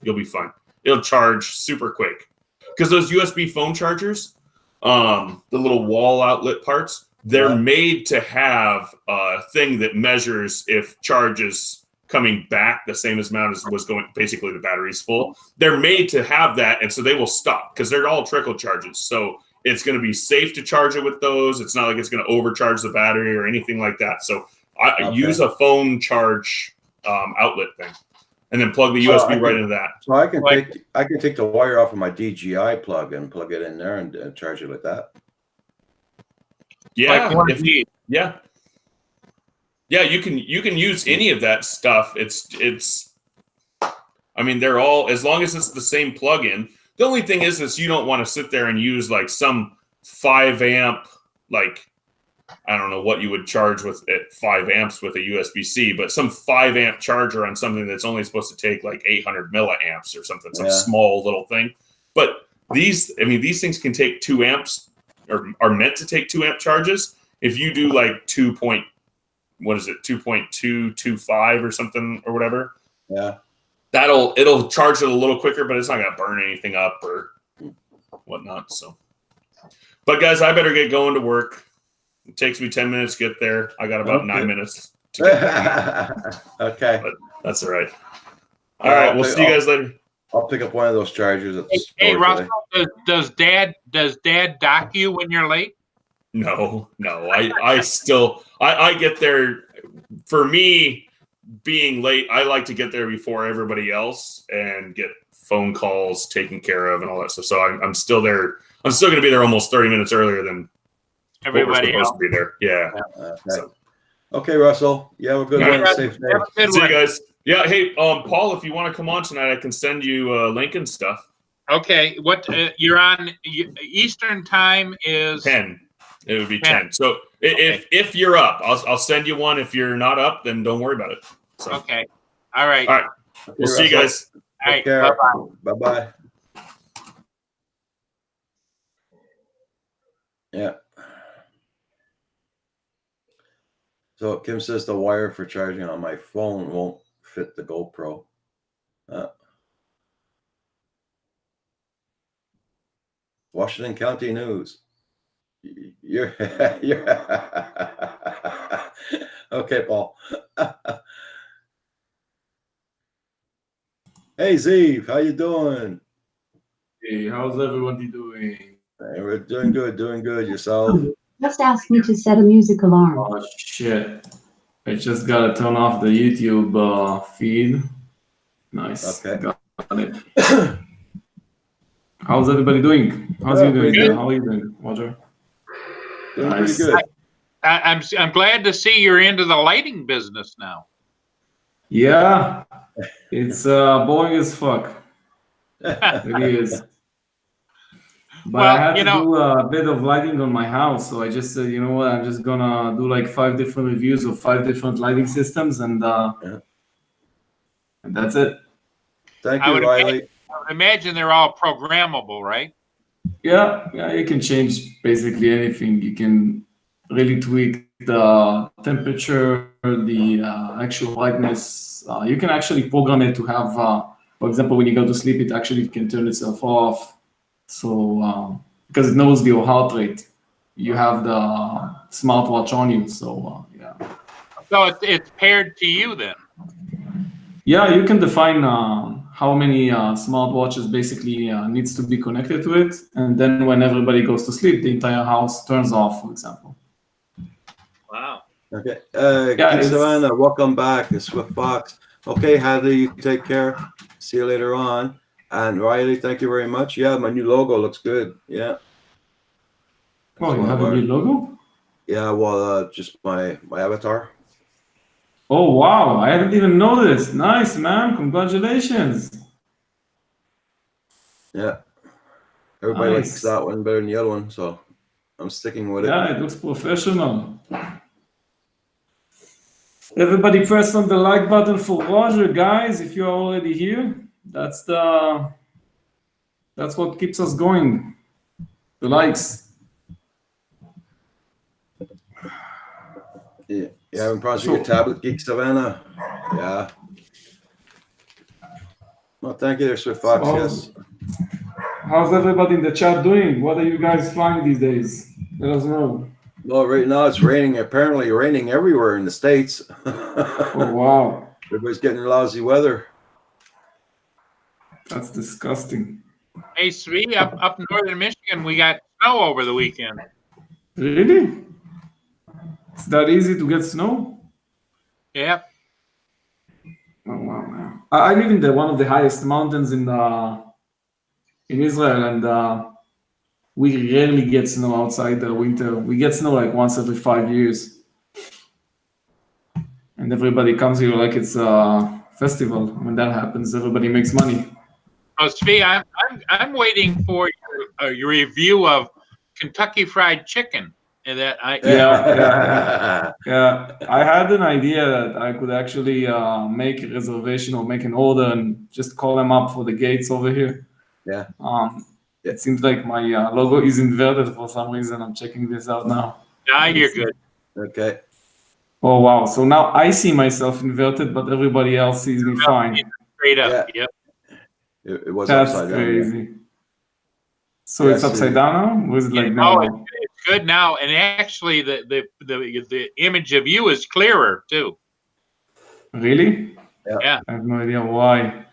You'll be fine. It'll charge super quick. Because those USB phone chargers, the little wall outlet parts, they're made to have a thing that measures if charge is coming back the same amount as was going. Basically, the battery's full. They're made to have that, and so they will stop because they're all trickle charges. So it's going to be safe to charge it with those. It's not like it's going to overcharge the battery or anything like that. So I use a phone charge outlet thing, and then plug the USB right into that. So I can take the wire off of my DJI plug and plug it in there and charge it with that. Yeah, Yeah, you can use any of that stuff. It's I mean, they're all, as long as it's the same plug-in. The only thing is you don't want to sit there and use like some 5 amp, like, I don't know what you would charge with at 5 amps with a USB-C, but some 5 amp charger on something that's only supposed to take like 800 milliamps or something, some small little thing. But these things can take 2 amps or are meant to take 2 amp charges. If you do like 2.225 or something or whatever. Yeah. It'll charge it a little quicker, but it's not gonna burn anything up or whatnot. So, but guys, I better get going to work. It takes me 10 minutes to get there. I got about 9 minutes to get there. Okay. But that's all right. All right, we'll see you guys later. I'll pick up one of those chargers at the store. Hey, Russell, does Dad dock you when you're late? No. I get there. For me, being late, I like to get there before everybody else and get phone calls taken care of and all that stuff. So I'm still there. I'm still going to be there almost 30 minutes earlier than everybody else to be there. Yeah. Okay. Okay, Russell. You have a good one. Safe day. See you guys. Yeah. Hey, Paul, if you want to come on tonight, I can send you a link and stuff. Okay. What you're on Eastern time is 10. It would be 10. So if you're up, I'll send you one. If you're not up, then don't worry about it. So. Okay. All right. All right. We'll see you guys. All right. Bye bye. Yeah. So Kim says the wire for charging on my phone won't fit the GoPro. Washington County News. You're okay, Paul. Hey, Zeev, how you doing? Hey, how's everybody doing? Hey, we're doing good, Yourself? Just ask me to set a music alarm. Oh shit! I just gotta turn off the YouTube feed. Nice. Okay. Got it. How's everybody doing? How's you doing? How are you doing, Roger? Doing Nice. pretty good. I'm glad to see you're into the lighting business now. Yeah, it's boring as fuck. It is. But Well, I had you to know- do a bit of lighting on my house, so I just said, you know what, I'm just gonna do like 5 different reviews of 5 different lighting systems, and and that's it. Thank I you, would Riley. I would imagine they're all programmable, right? Yeah, you can change basically anything. You can really tweak the temperature, the actual brightness. You can actually program it to have, for example, when you go to sleep, it actually can turn itself off. So, because it knows your heart rate, you have the smartwatch on you. So, yeah. So it's paired to you then. Yeah, you can define how many smartwatches basically needs to be connected to it. And then when everybody goes to sleep, the entire house turns off, for example. Wow. Okay. Yeah, Keith Savannah, welcome back. It's Swift Fox. Okay, Hadley, you take care. See you later on. And Riley, thank you very much. Yeah, my new logo looks good. Yeah. Oh, you have a new logo? Yeah, well, just my avatar. Oh, wow. I hadn't even noticed. Nice, man. Congratulations. Yeah. Everybody Nice. likes that one better than the other one, so I'm sticking with it. Yeah, it looks professional. Everybody press on the like button for Roger, guys. If you're already here, that's what keeps us going. The likes. Yeah. You having problems with your tablet, Geek Savannah? Yeah. Well, thank you there, Swift Fox. So- Yes. How's everybody in the chat doing? What are you guys flying these days? Let us know. Well, right now it's raining. Apparently raining everywhere in the States. Oh, wow. Everybody's getting lousy weather. That's disgusting. Hey, Svi, up in northern Michigan, we got snow over the weekend. Really? It's that easy to get snow? Yep. Oh, wow, man. I live in one of the highest mountains in Israel, and we rarely get snow outside the winter. We get snow like once every 5 years. and everybody comes here like it's a festival. When that happens, everybody makes money. Oh, Svi, I'm waiting for your review of Kentucky Fried Chicken, and that I Yeah, I had an idea that I could actually make a reservation or make an order and just call them up for the gates over here. Yeah. It seems like my logo is inverted for some reason. I'm checking this out now. Now you're good. Okay. Oh, wow. So now I see myself inverted, but everybody else sees me fine. Straight up. Yeah. Yep. It was That's upside down. crazy. So Yes, it's upside down now? Or is it like Oh, now? it's good now, and actually, the image of you is clearer too. Really? Yeah. I have no idea why.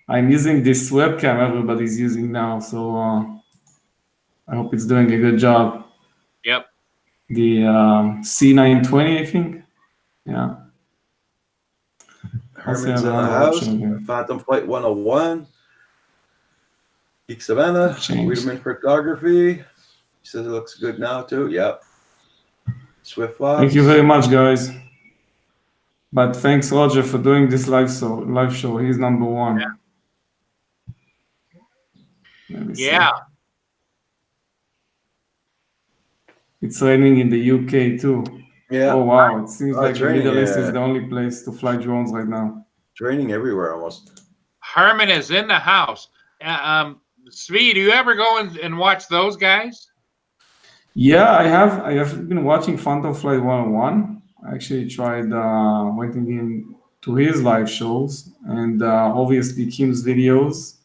I'm using this webcam everybody's using now, so I hope it's doing a good job. Yep. The C920, I think. Yeah. Herman's Also in the another house. option again. Phantom Flight 101. Geek Savannah. Change. Wiedemann Photography. He says it looks good now too. Yep. Swift Fox. Thank you very much, guys. But thanks, Roger, for doing this live show. He's number one. Let me see. Yeah. It's raining in the UK too. Yeah. Oh wow! It seems like it's the raining, Middle East yeah. is the only place to fly drones right now. It's raining everywhere almost. Herman is in the house. Svi, do you ever go and watch those guys? Yeah, I have been watching Phantom Flight 101. I actually tried went in to his live shows and obviously Kim's videos.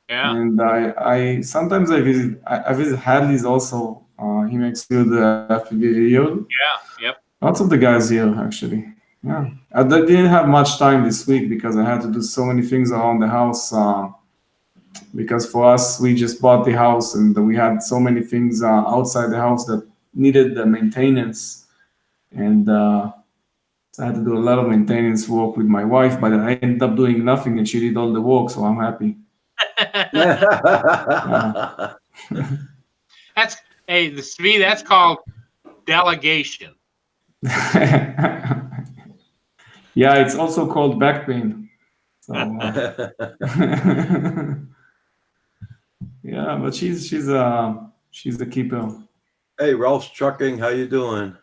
Yeah. And I sometimes I visit Hadley's also. He makes good FPV videos. Yeah. Yep. Lots of the guys here actually. Yeah, I didn't have much time this week because I had to do so many things around the house. Because for us, we just bought the house and we had so many things outside the house that needed the maintenance, and so I had to do a lot of maintenance work with my wife. But I ended up doing nothing, and she did all the work, so I'm happy. That's the Svi. That's called delegation. Yeah, it's also called back pain. So, yeah, but she's the keeper. Hey, Ralph's Trucking. How you doing?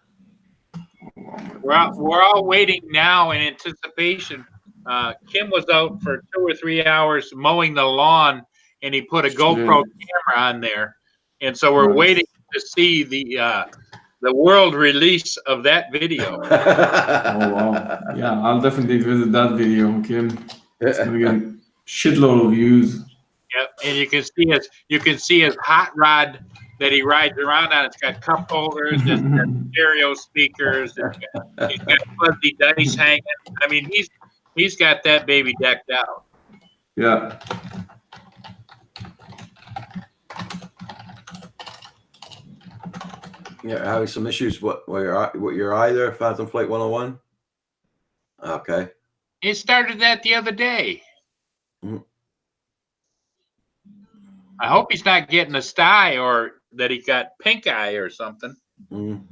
We're all waiting now in anticipation. Kim was out for 2 or 3 hours mowing the lawn, and he put a GoPro camera on there, and so we're Nice. waiting to see the world release of that video. Oh wow! Yeah, I'll definitely visit that video, Kim. It's gonna get a shitload of views. Yep, and you can see his hot rod that he rides around on. It's got cup holders, it's got stereo speakers, he's got fuzzy dice hanging. I mean, he's got that baby decked out. Yeah. Yeah, having some issues. What your eye there, Phantom Flight 101? Okay. He started that the other day. Mm. I hope he's not getting a sty or that he got pink eye or something. Mm.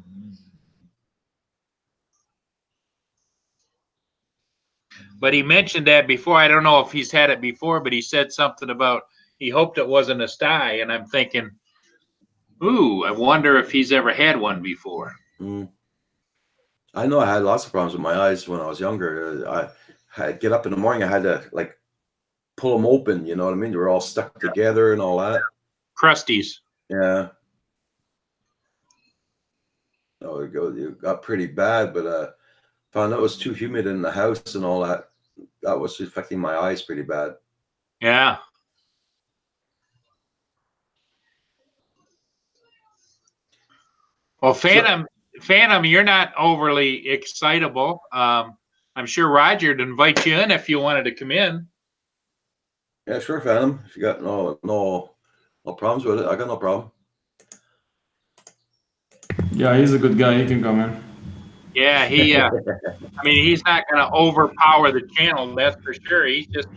But he mentioned that before. I don't know if he's had it before, but he said something about he hoped it wasn't a sty, and I'm thinking, ooh, I wonder if he's ever had one before. Mm. I know I had lots of problems with my eyes when I was younger. I'd get up in the morning. I had to like pull them open. You know what I mean? They were all stuck together and all that. Crusties. Yeah. Oh, it got pretty bad, but found out it was too humid in the house and all that. That was affecting my eyes pretty bad. Yeah. Well, Phantom, you're not overly excitable. I'm sure Roger'd invite you in if you wanted to come in. Yeah, sure, Phantom. If you got no problems with it, I got no problem. Yeah, he's a good guy. He can come in. Yeah, I mean, he's not going to overpower the channel, that's for sure. He's just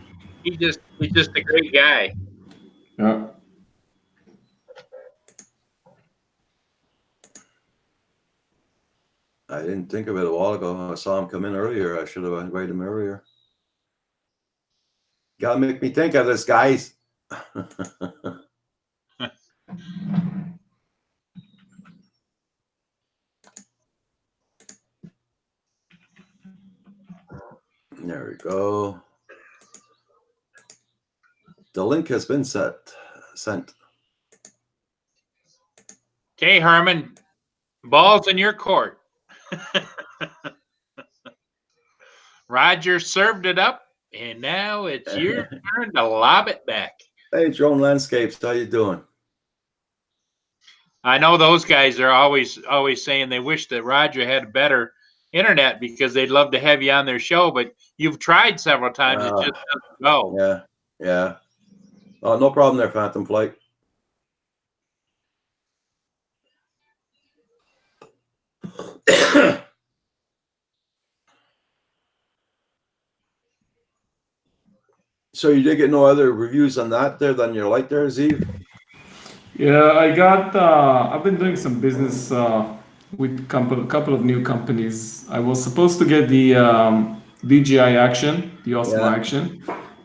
a great guy. Yeah. I didn't think of it a while ago. I saw him come in earlier. I should have invited him earlier. Gotta make me think of this, guys. There we go. The link has been sent. Okay, Herman, ball's in your court. Roger served it up, and now it's your turn to lob it back. Hey, Drone Landscapes, how you doing? I know those guys are always saying they wish that Roger had better internet because they'd love to have you on their show, but you've tried several times. It just doesn't go. Yeah. Oh, no problem there, Phantom Flight. So you did get no other reviews on that there than your light there, Zeev? Yeah, I've been doing some business with couple of new companies. I was supposed to get the DJI Action, the Osmo Action,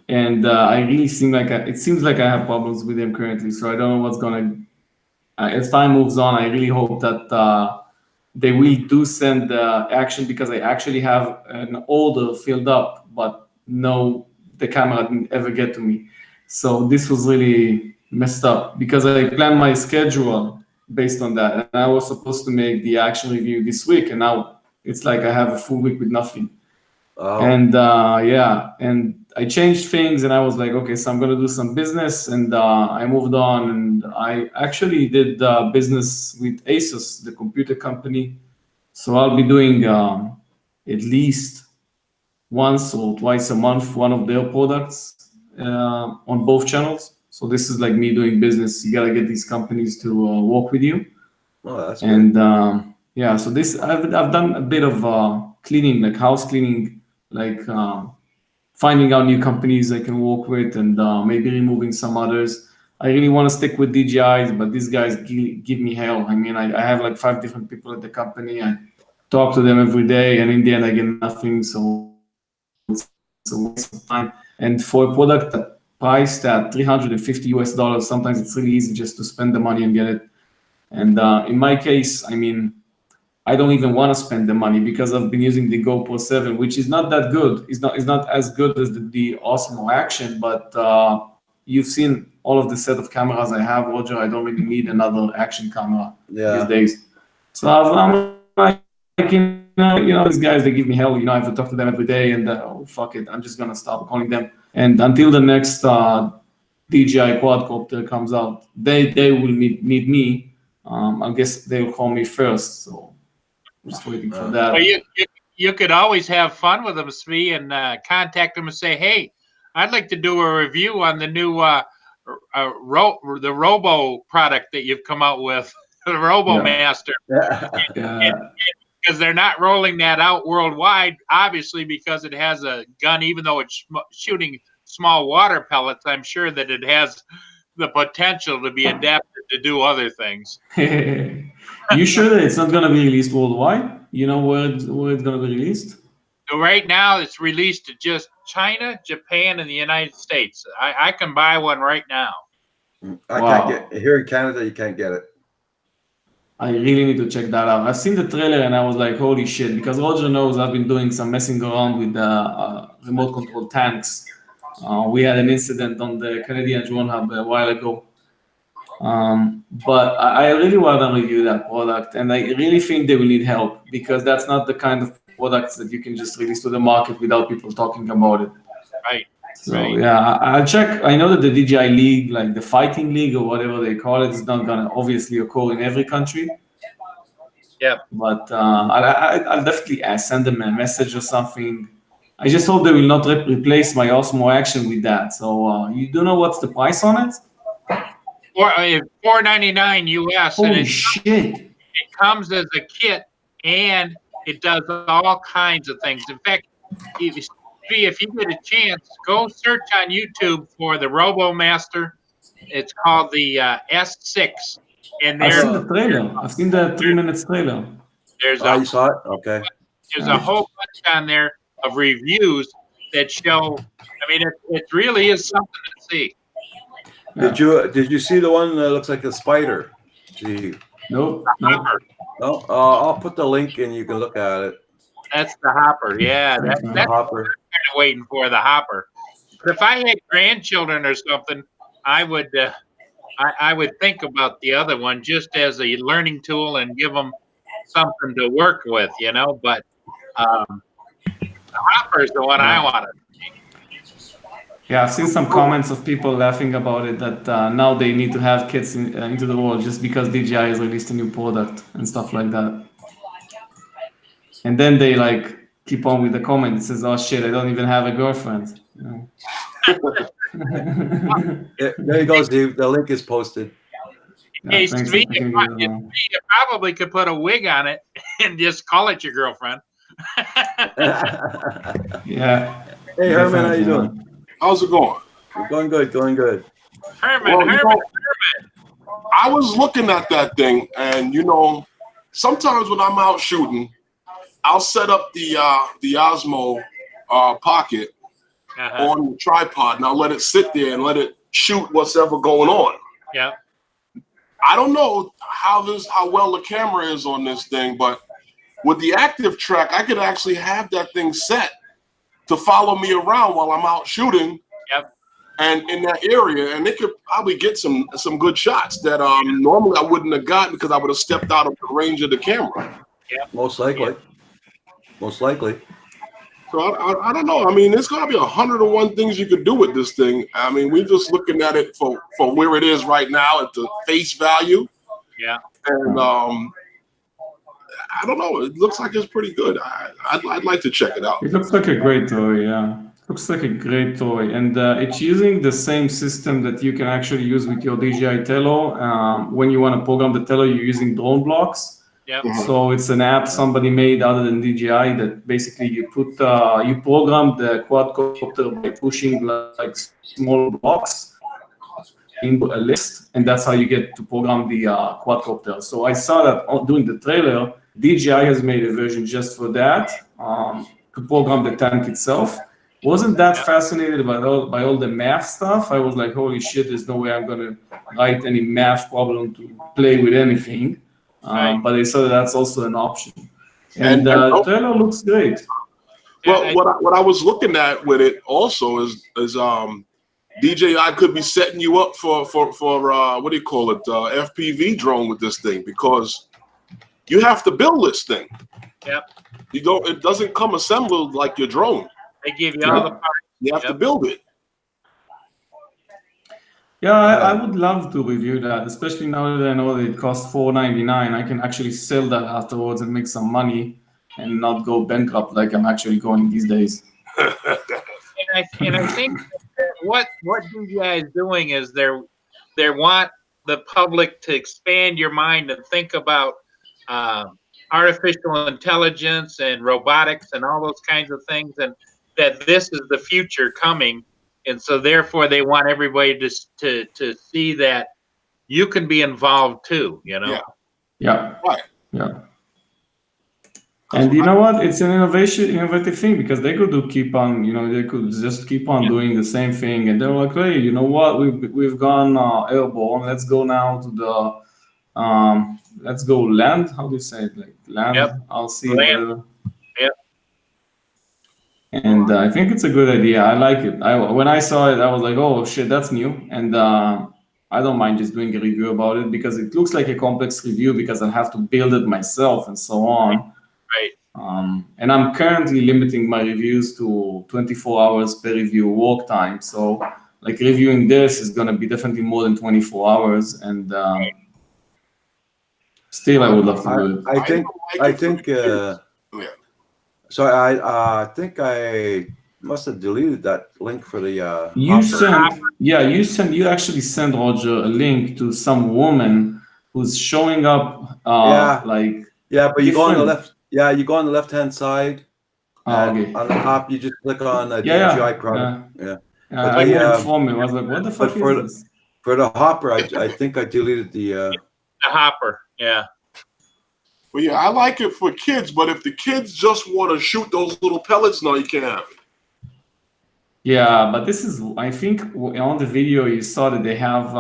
and it seems like I have problems with them currently. So I don't know what's gonna. As time moves on, I really hope that they will do send the Action, because I actually have an order filled up, but no, the camera didn't ever get to me. So this was really messed up because I planned my schedule based on that, and I was supposed to make the Action review this week, and now it's like I have a full week with nothing. And and I changed things, and I was like, okay, so I'm gonna do some business, and I moved on, and I actually did business with Asus, the computer company. So I'll be doing at least once or twice a month one of their products on both channels. So this is like me doing business. You gotta get these companies to work with you. Oh, that's and so this I've done a bit of cleaning, like house cleaning, like finding out new companies I can work with, and maybe removing some others. I really want to stick with DJIs, but these guys give me hell. I mean, I have like 5 different people at the company. I talk to them every day, and in the end I get nothing. So it's a waste of time. And for a product that priced at $350 US, sometimes it's really easy just to spend the money and get it. And in my case, I mean, I don't even want to spend the money because I've been using the GoPro 7, which is not that good. It's not as good as the Osmo Action, but you've seen all of the set of cameras I have, Roger. I don't really need another action camera these days. So I'm like, you know, these guys, they give me hell. You know, I have to talk to them every day, and fuck it, I'm just gonna stop calling them. And until the next DJI quadcopter comes out, they will need me. I guess they'll call me first. So I'm just waiting for that. Well, you could always have fun with them, Svi, and contact them and say, hey, I'd like to do a review on the new the Robo product that you've come out with, the Robo Master. Because they're not rolling that out worldwide, obviously, because it has a gun, even though it's shooting small water pellets. I'm sure that it has the potential to be adapted to do other things. You sure that it's not going to be released worldwide? You know where it's going to be released? So right now, it's released to just China, Japan, and the United States. I can buy one right now. I can't get here in Canada. You can't get it. I really need to check that out. I've seen the trailer and I was like, holy shit, because Roger knows I've been doing some messing around with remote control tanks. We had an incident on the Canadian Drone Hub a while ago. But I really want to review that product, and I really think they will need help, because that's not the kind of products that you can just release to the market without people talking about it. Right. So yeah, I'll check. I know that the DJI League, like the fighting league or whatever they call it, is not going to obviously occur in every country. Yeah. But I'll definitely send them a message or something. I just hope they will not replace my Osmo Action with that. So you do know what's the price on it? $499 US. Holy shit! It comes as a kit, and it does all kinds of things. In fact, if you get a chance, go search on YouTube for the Robo Master. It's called the S6. And I've seen the trailer. I've seen the 3 minutes trailer. There's Oh, a you saw it? Okay. whole bunch on there of reviews that show. I mean, it really is something to see. Did you see the one that looks like a spider? Gee. Nope. Hopper. No, I'll put the link and you can look at it. That's the hopper. Yeah, The that's hopper. kind of waiting for the hopper. But if I had grandchildren or something, I would I would think about the other one just as a learning tool and give them something to work with, you know. But the hopper is the one I want to. Yeah, I've seen some comments of people laughing about it that now they need to have kids into the world just because DJI has released a new product and stuff like that. And then they like keep on with the comment. It says, "Oh shit, I don't even have a girlfriend." You know? Yeah, there you go, Steve. The link is posted. Hey, thanks. Steve, I can give it a- you probably could put a wig on it and just call it your girlfriend. Yeah. Hey, Herman, how you definitely, doing? How's it going? Going good, going good. Herman, Well, you Herman, know, I was looking at that thing, and you know, sometimes when I'm out shooting, I'll set up the Osmo Pocket on the tripod, and I'll let it sit there and let it shoot what's ever going on. Yeah. I don't know how well the camera is on this thing, but with the active track, I could actually have that thing set to follow me around while I'm out shooting. Yep. And in that area, and it could probably get some good shots that normally I wouldn't have got because I would have stepped out of the range of the camera. Most likely. Most likely. So I don't know. I mean, there's got to be 101 things you could do with this thing. I mean, we're just looking at it for where it is right now at the face value. Yeah. And I don't know. It looks like it's pretty good. I'd like to check it out. It looks like a great toy, yeah. Looks like a great toy, and it's using the same system that you can actually use with your DJI Tello. When you want to program the Tello, you're using drone blocks. Yep. So it's an app somebody made other than DJI that basically you program the quadcopter by pushing like small blocks into a list, and that's how you get to program the quadcopter. So I saw that during the trailer. DJI has made a version just for that to program the tank itself. Wasn't that fascinated by all the math stuff? I was like, holy shit, there's no way I'm gonna write any math problem to play with anything. But I saw that's also an option. And the trailer looks great. Well, what I was looking at with it also is DJI could be setting you up for what do you call it, FPV drone with this thing, because you have to build this thing. Yep. It doesn't come assembled like your drone. They give you all the parts. You have to build it. Yeah, I would love to review that, especially now that I know that it costs $4.99. I can actually sell that afterwards and make some money and not go bankrupt like I'm actually going these days. And I think what DJI is doing is they want the public to expand your mind and think about artificial intelligence and robotics and all those kinds of things, and that this is the future coming. And so therefore they want everybody to see that you can be involved too, you know? Yeah. Right. Yeah. And you know what? It's an innovative thing, because they could keep on, they could just keep on doing the same thing. And they're like, hey, you know what? We've gone airborne. Let's go now to the, let's go land. How do you say it? Like land? Yep. I'll see. Land. Yep. And I think it's a good idea. I like it. When I saw it, I was like, oh shit, that's new. And I don't mind just doing a review about it, because it looks like a complex review because I have to build it myself and so on. Right. And I'm currently limiting my reviews to 24 hours per review work time. So like reviewing this is going to be definitely more than 24 hours. And still, I would love to do it. I think. So I think I must have deleted that link for the. You actually sent Roger a link to some woman who's showing up. But you go on the left. Yeah, you go on the left-hand side. Okay. On the top, you just click on the DJI product. I went for me. I was like, what the fuck is this? For the hopper, I think I deleted the. The hopper, yeah. Well, yeah, I like it for kids, but if the kids just want to shoot those little pellets, no, you can't have it. Yeah, but this is, I think on the video you saw that they have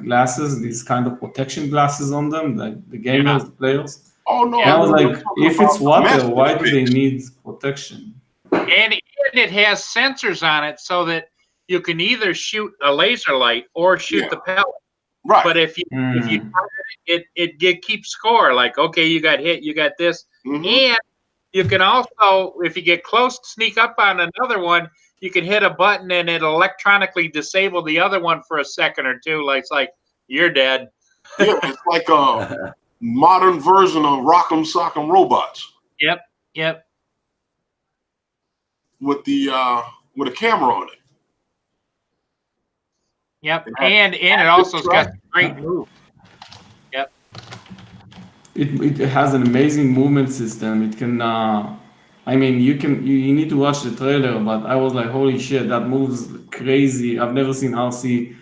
glasses, these kind of protection glasses on them, like the gamers, the players. Oh no! And I was we're like, talking if about it's water, the why do they message. need protection? And it has sensors on it so that you can either shoot a laser light or shoot Yeah. the pellet. Right. But if you keeps score, like, okay, you got hit, you got this, Mhm. and you can also, if you get close, sneak up on another one, you can hit a button and it'll electronically disable the other one for a second or two. Like, it's like, you're dead. Yeah, it's like a modern version of Rock'em Sock'em Robots Yep. with a camera on it. Yep. And it also's got great move. It has an amazing movement system. It can, I mean, you need to watch the trailer, but I was like, holy shit, that moves crazy. I've never seen RC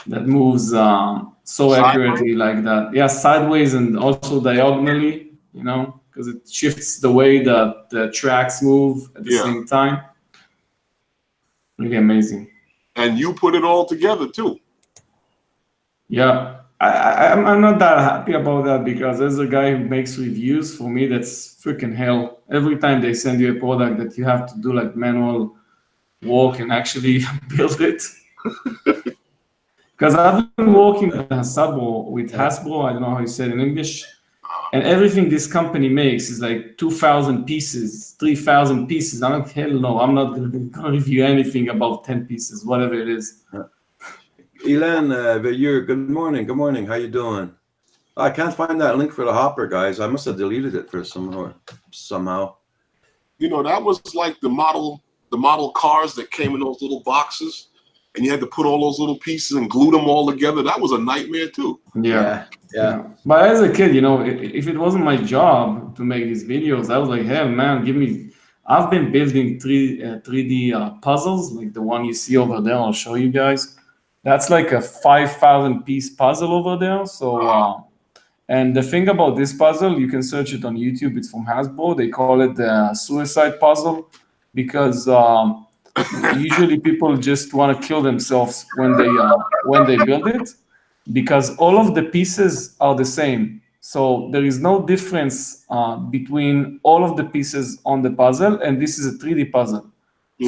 that moves so accurately like that. Yeah, sideways and also diagonally, you know, because it shifts the way that the tracks move at the same time. Really amazing. And you put it all together too. Yeah. I'm not that happy about that because as a guy who makes reviews, for me, that's freaking hell. Every time they send you a product that you have to do like manual work and actually build it. Because I've been working with Hasbro, I don't know how you say it in English, and everything this company makes is like 2,000 pieces, 3,000 pieces. I'm like, hell no, I'm not going to review anything about 10 pieces, whatever it is. Elan, good morning. Good morning. How you doing? I can't find that link for the hopper, guys. I must have deleted it for somehow. You know, that was like the model cars that came in those little boxes, and you had to put all those little pieces and glue them all together. That was a nightmare too. Yeah. But as a kid, you know, if it wasn't my job to make these videos, I was like, hey, man, I've been building 3D puzzles, like the one you see over there. I'll show you guys. That's like a 5,000 piece puzzle over there. So, and the thing about this puzzle, you can search it on YouTube. It's from Hasbro. They call it the suicide puzzle because usually people just want to kill themselves when they build it, because all of the pieces are the same. So there is no difference between all of the pieces on the puzzle, and this is a 3D puzzle.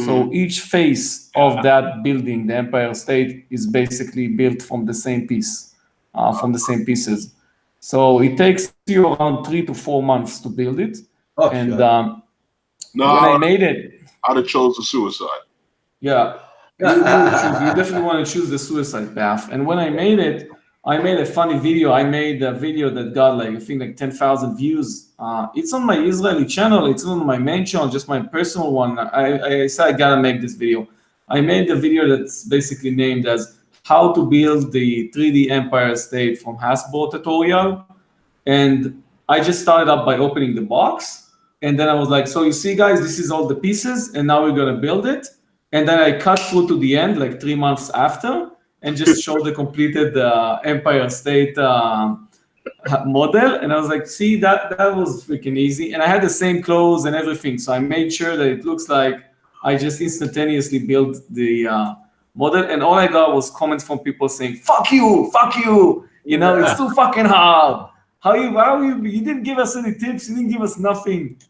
So each face of that building, the Empire State, is basically built from the same piece, from the same pieces. So it takes you around 3 to 4 months to build it. Oh, and No, when I made it, I'd have chose the suicide. yeah, you definitely want to choose the suicide path. And when I made it, I made a funny video. I made a video that got like, I think like 10,000 views. It's on my Israeli channel. It's on my main channel, just my personal one. I said, I gotta make this video. I made the video that's basically named as how to build the 3D Empire State from Hasbro tutorial. And I just started up by opening the box. And then I was like, so you see guys, this is all the pieces and now we're gonna build it. And then I cut through to the end, like 3 months after, and just showed the completed Empire State model. And I was like, see, that was freaking easy. And I had the same clothes and everything. So I made sure that it looks like I just instantaneously built the model. And all I got was comments from people saying, fuck you, you know, it's too fucking hard. You didn't give us any tips, you didn't give us nothing.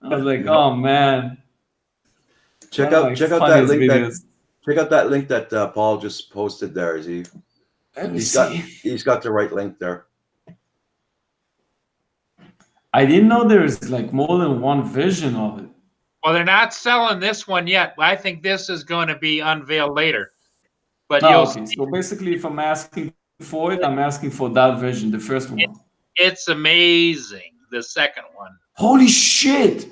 I was like, oh man. Check out that link. Check out that link that Paul just posted there. He's got the right link there. I didn't know there's like more than one version of it. Well, they're not selling this one yet. I think this is going to be unveiled later. But So basically, if I'm asking for it, I'm asking for that version, the first one. It's amazing, the second one. Holy shit!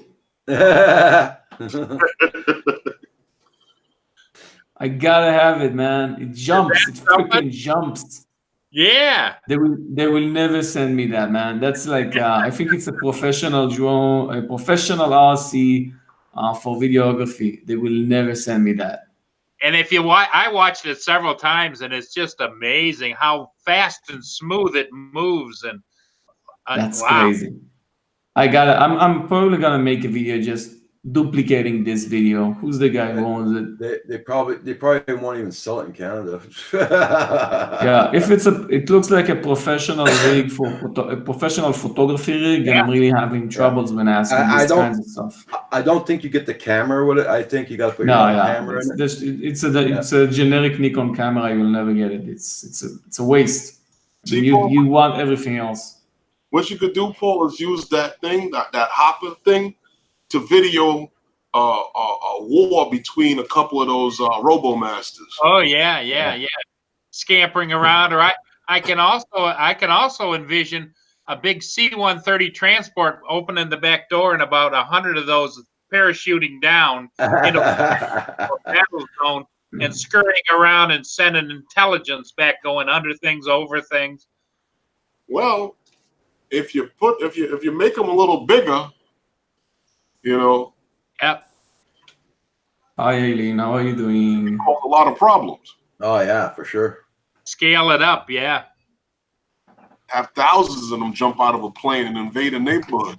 I gotta have it, man. It jumps. It freaking jumps. Yeah. They will never send me that, man. That's like I think it's a professional drone, a professional RC for videography. They will never send me that. And if you watch, I watched it several times, and it's just amazing how fast and smooth it moves. And That's wow. crazy. I'm probably gonna make a video just duplicating this video. Who's the guy who owns it? They probably won't even sell it in Canada. Yeah, if it looks like a professional rig for a professional photography rig, and I'm really having troubles when asking I these don't- kinds of stuff. I don't think you get the camera with it. I think you got to put No, your own yeah, camera in it. it's a generic Nikon camera. You will never get it. It's a waste. See, You Paul? you want everything else. What you could do, Paul, is use that thing, that hopper thing, to video a war between a couple of those RoboMasters. Oh yeah. Scampering around, or I can also envision a big C-130 transport opening the back door and about 100 of those parachuting down into a battle zone and scurrying around and sending intelligence back, going under things, over things. Well, if you make them a little bigger, you know, Yep. Hi, Aileen. How are you doing? cause a lot of problems. Oh yeah, for sure. Scale it up, yeah. Have thousands of them jump out of a plane and invade a neighborhood.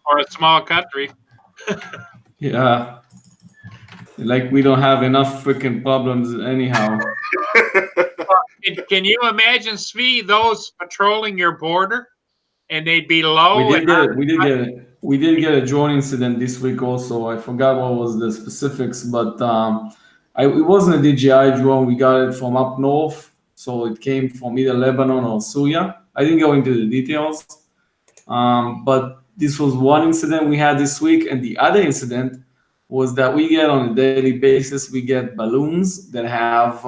Or a small country. Yeah. Like we don't have enough freaking problems anyhow. Can you imagine, Svi, those patrolling your border, and they'd be low? We did get a drone incident this week also. I forgot what was the specifics, but it wasn't a DJI drone. We got it from up north, so it came from either Lebanon or Syria. I didn't go into the details, but this was one incident we had this week, and the other incident was that we get on a daily basis, we get balloons that have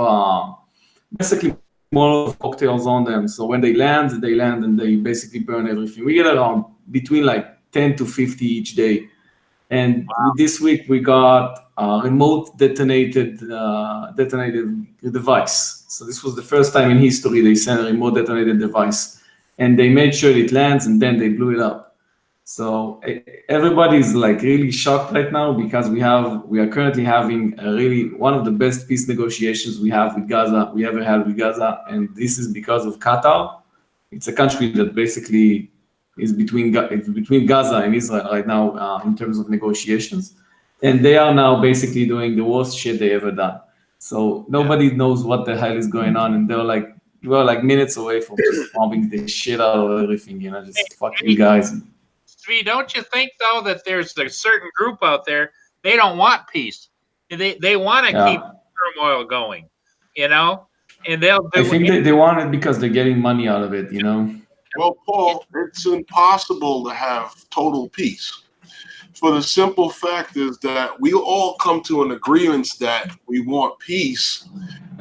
basically Molotov cocktails on them. So when they land and they basically burn everything. We get around between like 10 to 50 each day. And this week we got a remote detonated device. So this was the first time in history they sent a remote detonated device. And they made sure it lands and then they blew it up. So everybody's like really shocked right now because we are currently having one of the best peace negotiations we ever had with Gaza, and this is because of Qatar. It's a country that basically is between Gaza and Israel right now in terms of negotiations, and they are now basically doing the worst shit they ever done. So nobody knows what the hell is going on, and we're like minutes away from just bombing the shit out of everything, just fucking guys. Don't you think though that there's a certain group out there, they don't want peace, they want to keep turmoil going, and they'll do. I think they want it because they're getting money out of it, Well, Paul, it's impossible to have total peace. For the simple fact is that we all come to an agreement that we want peace,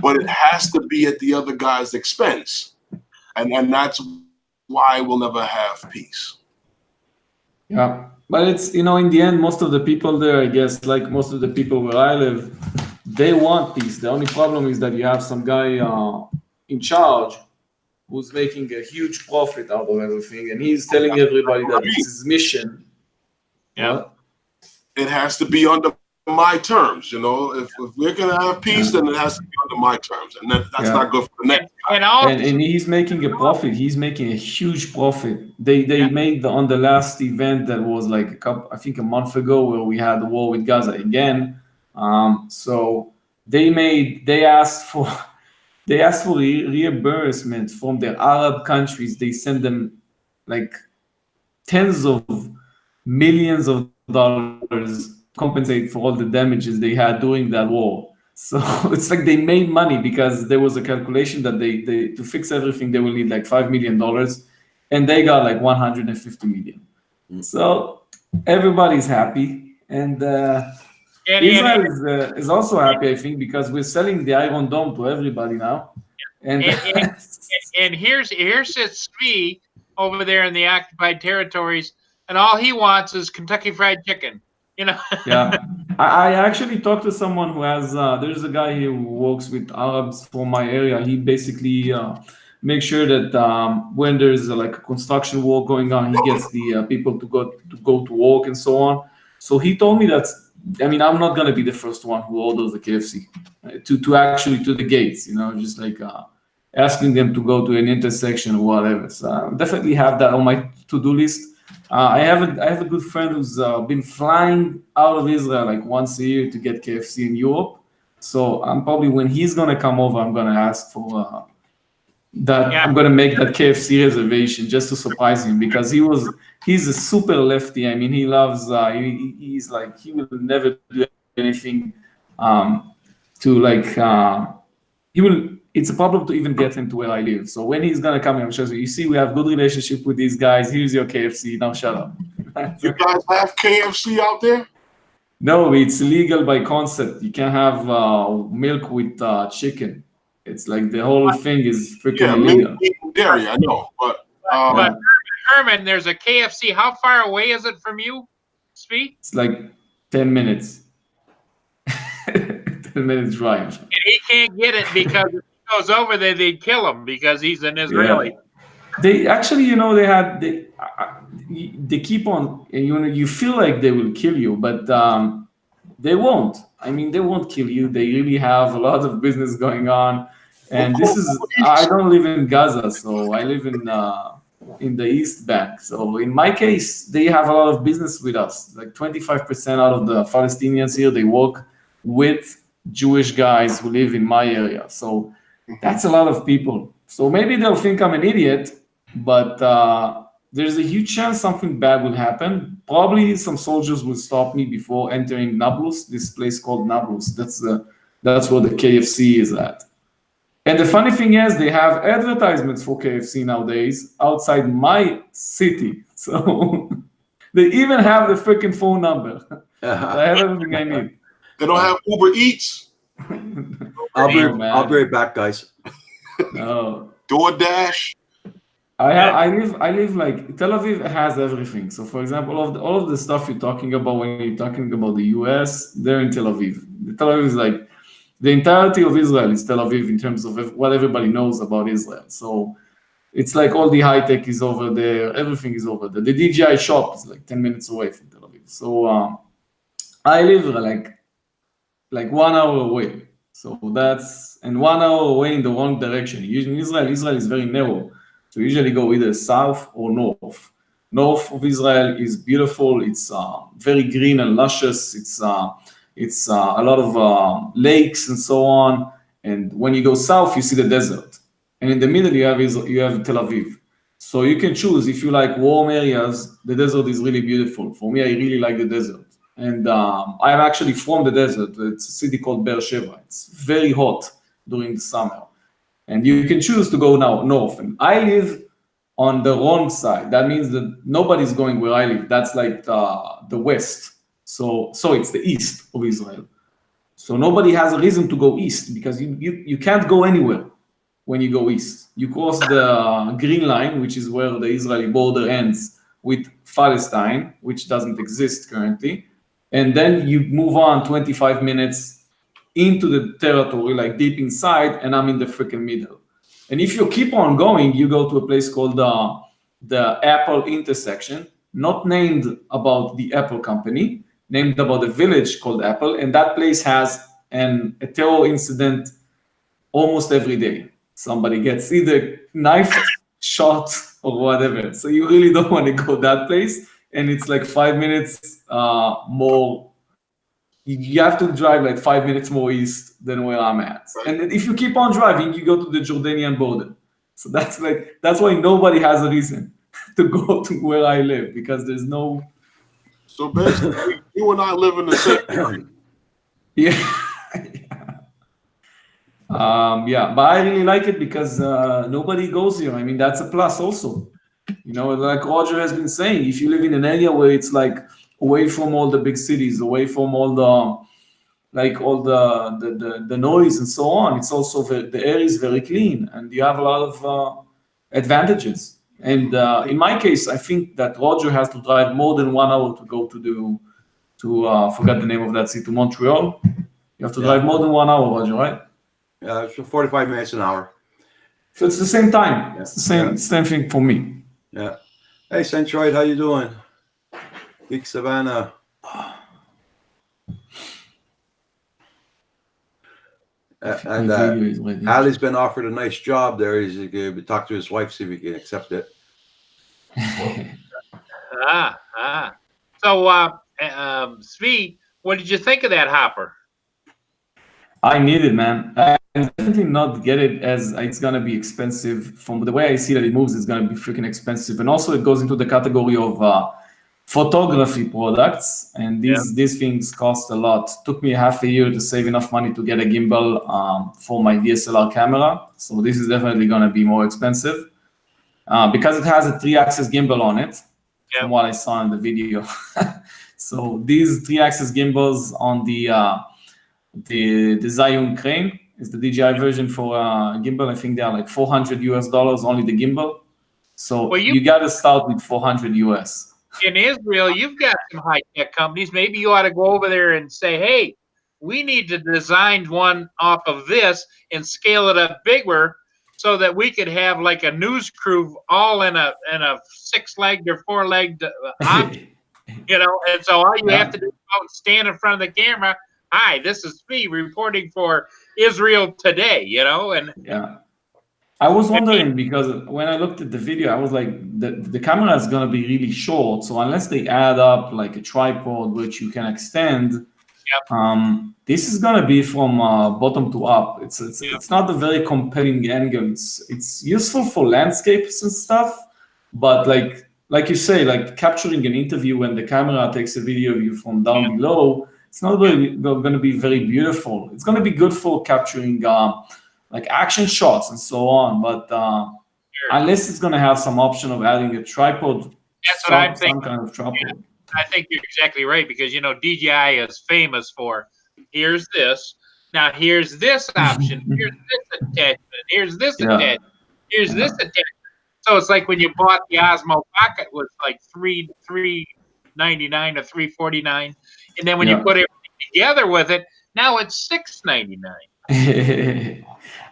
but it has to be at the other guy's expense, and that's why we'll never have peace. Yeah, but it's, in the end, most of the people there, I guess, like most of the people where I live, they want peace. The only problem is that you have some guy in charge who's making a huge profit out of everything, and he's telling everybody that it's his mission. Yeah. It has to be under my terms, If we're gonna have peace, then it has to be under my terms, and that's not good for the next guy. And he's making a profit. He's making a huge profit. They made on the last event that was like a month ago, where we had the war with Gaza again. So they asked for reimbursement from the Arab countries. They sent them like tens of millions of dollars compensate for all the damages they had during that war. So it's like they made money because there was a calculation that they to fix everything they will need like $5 million, and they got like 150 million. So everybody's happy, and Israel is also happy, I think, because we're selling the Iron Dome to everybody now. And here's sits Svi over there in the occupied territories, and all he wants is Kentucky Fried Chicken. Yeah, I actually talked to someone who has. There's a guy here who works with Arabs from my area. He basically makes sure that when there's like a construction work going on, he gets the people to go to work and so on. So he told me that. I mean, I'm not gonna be the first one who orders the KFC to the gates. Just like asking them to go to an intersection or whatever. So I definitely have that on my to-do list. I have a good friend who's been flying out of Israel like once a year to get KFC in Europe. So I'm probably, when he's gonna come over, I'm gonna ask for that. Yeah. I'm gonna make that KFC reservation just to surprise him, because he's a super lefty. I mean, he loves he's like, he will never do anything to like he will. It's a problem to even get him to where I live. So when he's gonna come here, I'm sure, you see, we have good relationship with these guys. Here's your KFC. Now shut up. You guys have KFC out there? No, it's illegal by concept. You can't have milk with chicken. It's like the whole thing is freaking Yeah, illegal. meat and dairy, I know, but But Herman, there's a KFC. How far away is it from you, Speed? It's like 10 minutes. 10 minutes drive. And he can't get it because if he goes over there, they'd kill him because he's an Israeli. They actually, they keep on, you feel like they will kill you, but they won't. I mean, they won't kill you. They really have a lot of business going on. And I don't live in Gaza, so I live in the East Bank. So in my case, they have a lot of business with us. Like 25% out of the Palestinians here, they work with Jewish guys who live in my area. So that's a lot of people. So maybe they'll think I'm an idiot, but there's a huge chance something bad will happen. Probably some soldiers will stop me before entering Nablus, this place called Nablus. That's where the KFC is at. And the funny thing is, they have advertisements for KFC nowadays outside my city. So they even have the freaking phone number. I have everything I need. they don't have Uber Eats, I'll be man. right back, guys. No. DoorDash. I live like Tel Aviv has everything. So for example, all of the stuff you're talking about when you're talking about the US, they're in Tel Aviv. Tel Aviv is like, the entirety of Israel is Tel Aviv in terms of what everybody knows about Israel. So it's like all the high tech is over there, everything is over there. The DJI shop is like 10 minutes away from Tel Aviv. So I live like 1 hour away. So that's, and 1 hour away in the wrong direction. Usually Israel is very narrow. So usually go either south or north. North of Israel is beautiful. It's very green and luscious. It's a lot of lakes and so on. And when you go south, you see the desert. And in the middle, you have Tel Aviv. So you can choose. If you like warm areas, the desert is really beautiful. For me, I really like the desert. And I'm actually from the desert. It's a city called Beersheba. It's very hot during the summer. And you can choose to go now north. And I live on the wrong side. That means that nobody's going where I live. That's like the west. So it's the east of Israel. So nobody has a reason to go east, because you can't go anywhere when you go east. You cross the green line, which is where the Israeli border ends with Palestine, which doesn't exist currently. And then you move on 25 minutes into the territory, like deep inside, and I'm in the freaking middle. And if you keep on going, you go to a place called the Apple intersection, not named about the Apple company, named about a village called Apple, and that place has a terror incident almost every day. Somebody gets either knifed, shot, or whatever. So you really don't want to go that place, and it's like 5 minutes more. You have to drive like 5 minutes more east than where I'm at. And if you keep on driving, you go to the Jordanian border. So that's why nobody has a reason to go to where I live, because there's no. So basically, you and I live in the same area. Yeah. Yeah, but I really like it because nobody goes here. I mean, that's a plus also. Like Roger has been saying, if you live in an area where it's like away from all the big cities, away from all the noise and so on, it's also the air is very clean, and you have a lot of advantages. And in my case, I think that Roger has to drive more than 1 hour to go to forget the name of that city, to Montreal. You have to drive more than 1 hour, Roger, right? Yeah, it's 45 minutes an hour. So it's the same time. Yeah. It's the same thing for me. Yeah. Hey, Centroid, how you doing? Big Savannah. And The video is ready. Ali's been offered a nice job there. He's going to talk to his wife, see if he can accept it. So, Svi, what did you think of that hopper? I need it, man. I definitely not get it as it's gonna be expensive. From the way I see that it moves, it's gonna be freaking expensive. And also, it goes into the category of photography products, and these things cost a lot. It took me half a year to save enough money to get a gimbal for my DSLR camera. So this is definitely gonna be more expensive because it has a 3-axis gimbal on it. From what I saw in the video. So these 3-axis gimbals on the Zhiyun Crane is the DJI version for gimbal. I think they are like $400 only the gimbal. So well, you got to start with 400 US. In Israel, you've got some high-tech companies. Maybe you ought to go over there and say, hey, we need to design one off of this and scale it up bigger so that we could have like a news crew all in a 6-legged or 4-legged object, you know. And so all you have to do is go and stand in front of the camera. Hi, this is me reporting for Israel Today, you know. And I was wondering because when I looked at the video, I was like, the camera is going to be really short. So unless they add up like a tripod which you can extend, this is going to be from bottom to up. It's not a very compelling angle. It's useful for landscapes and stuff, but like you say, like capturing an interview when the camera takes a video of you from down below, it's not really going to be very beautiful. It's going to be good for capturing like action shots and so on, but unless it's going to have some option of adding a tripod, that's what I'm thinking. Some kind of tripod. Yeah. I think you're exactly right because, you know, DJI is famous for here's this. Now, here's this option. Here's this attachment. Here's this attachment. Here's this attachment. So it's like when you bought the Osmo Pocket, it was like $399 or $349. And then when you put everything together with it, now it's $699.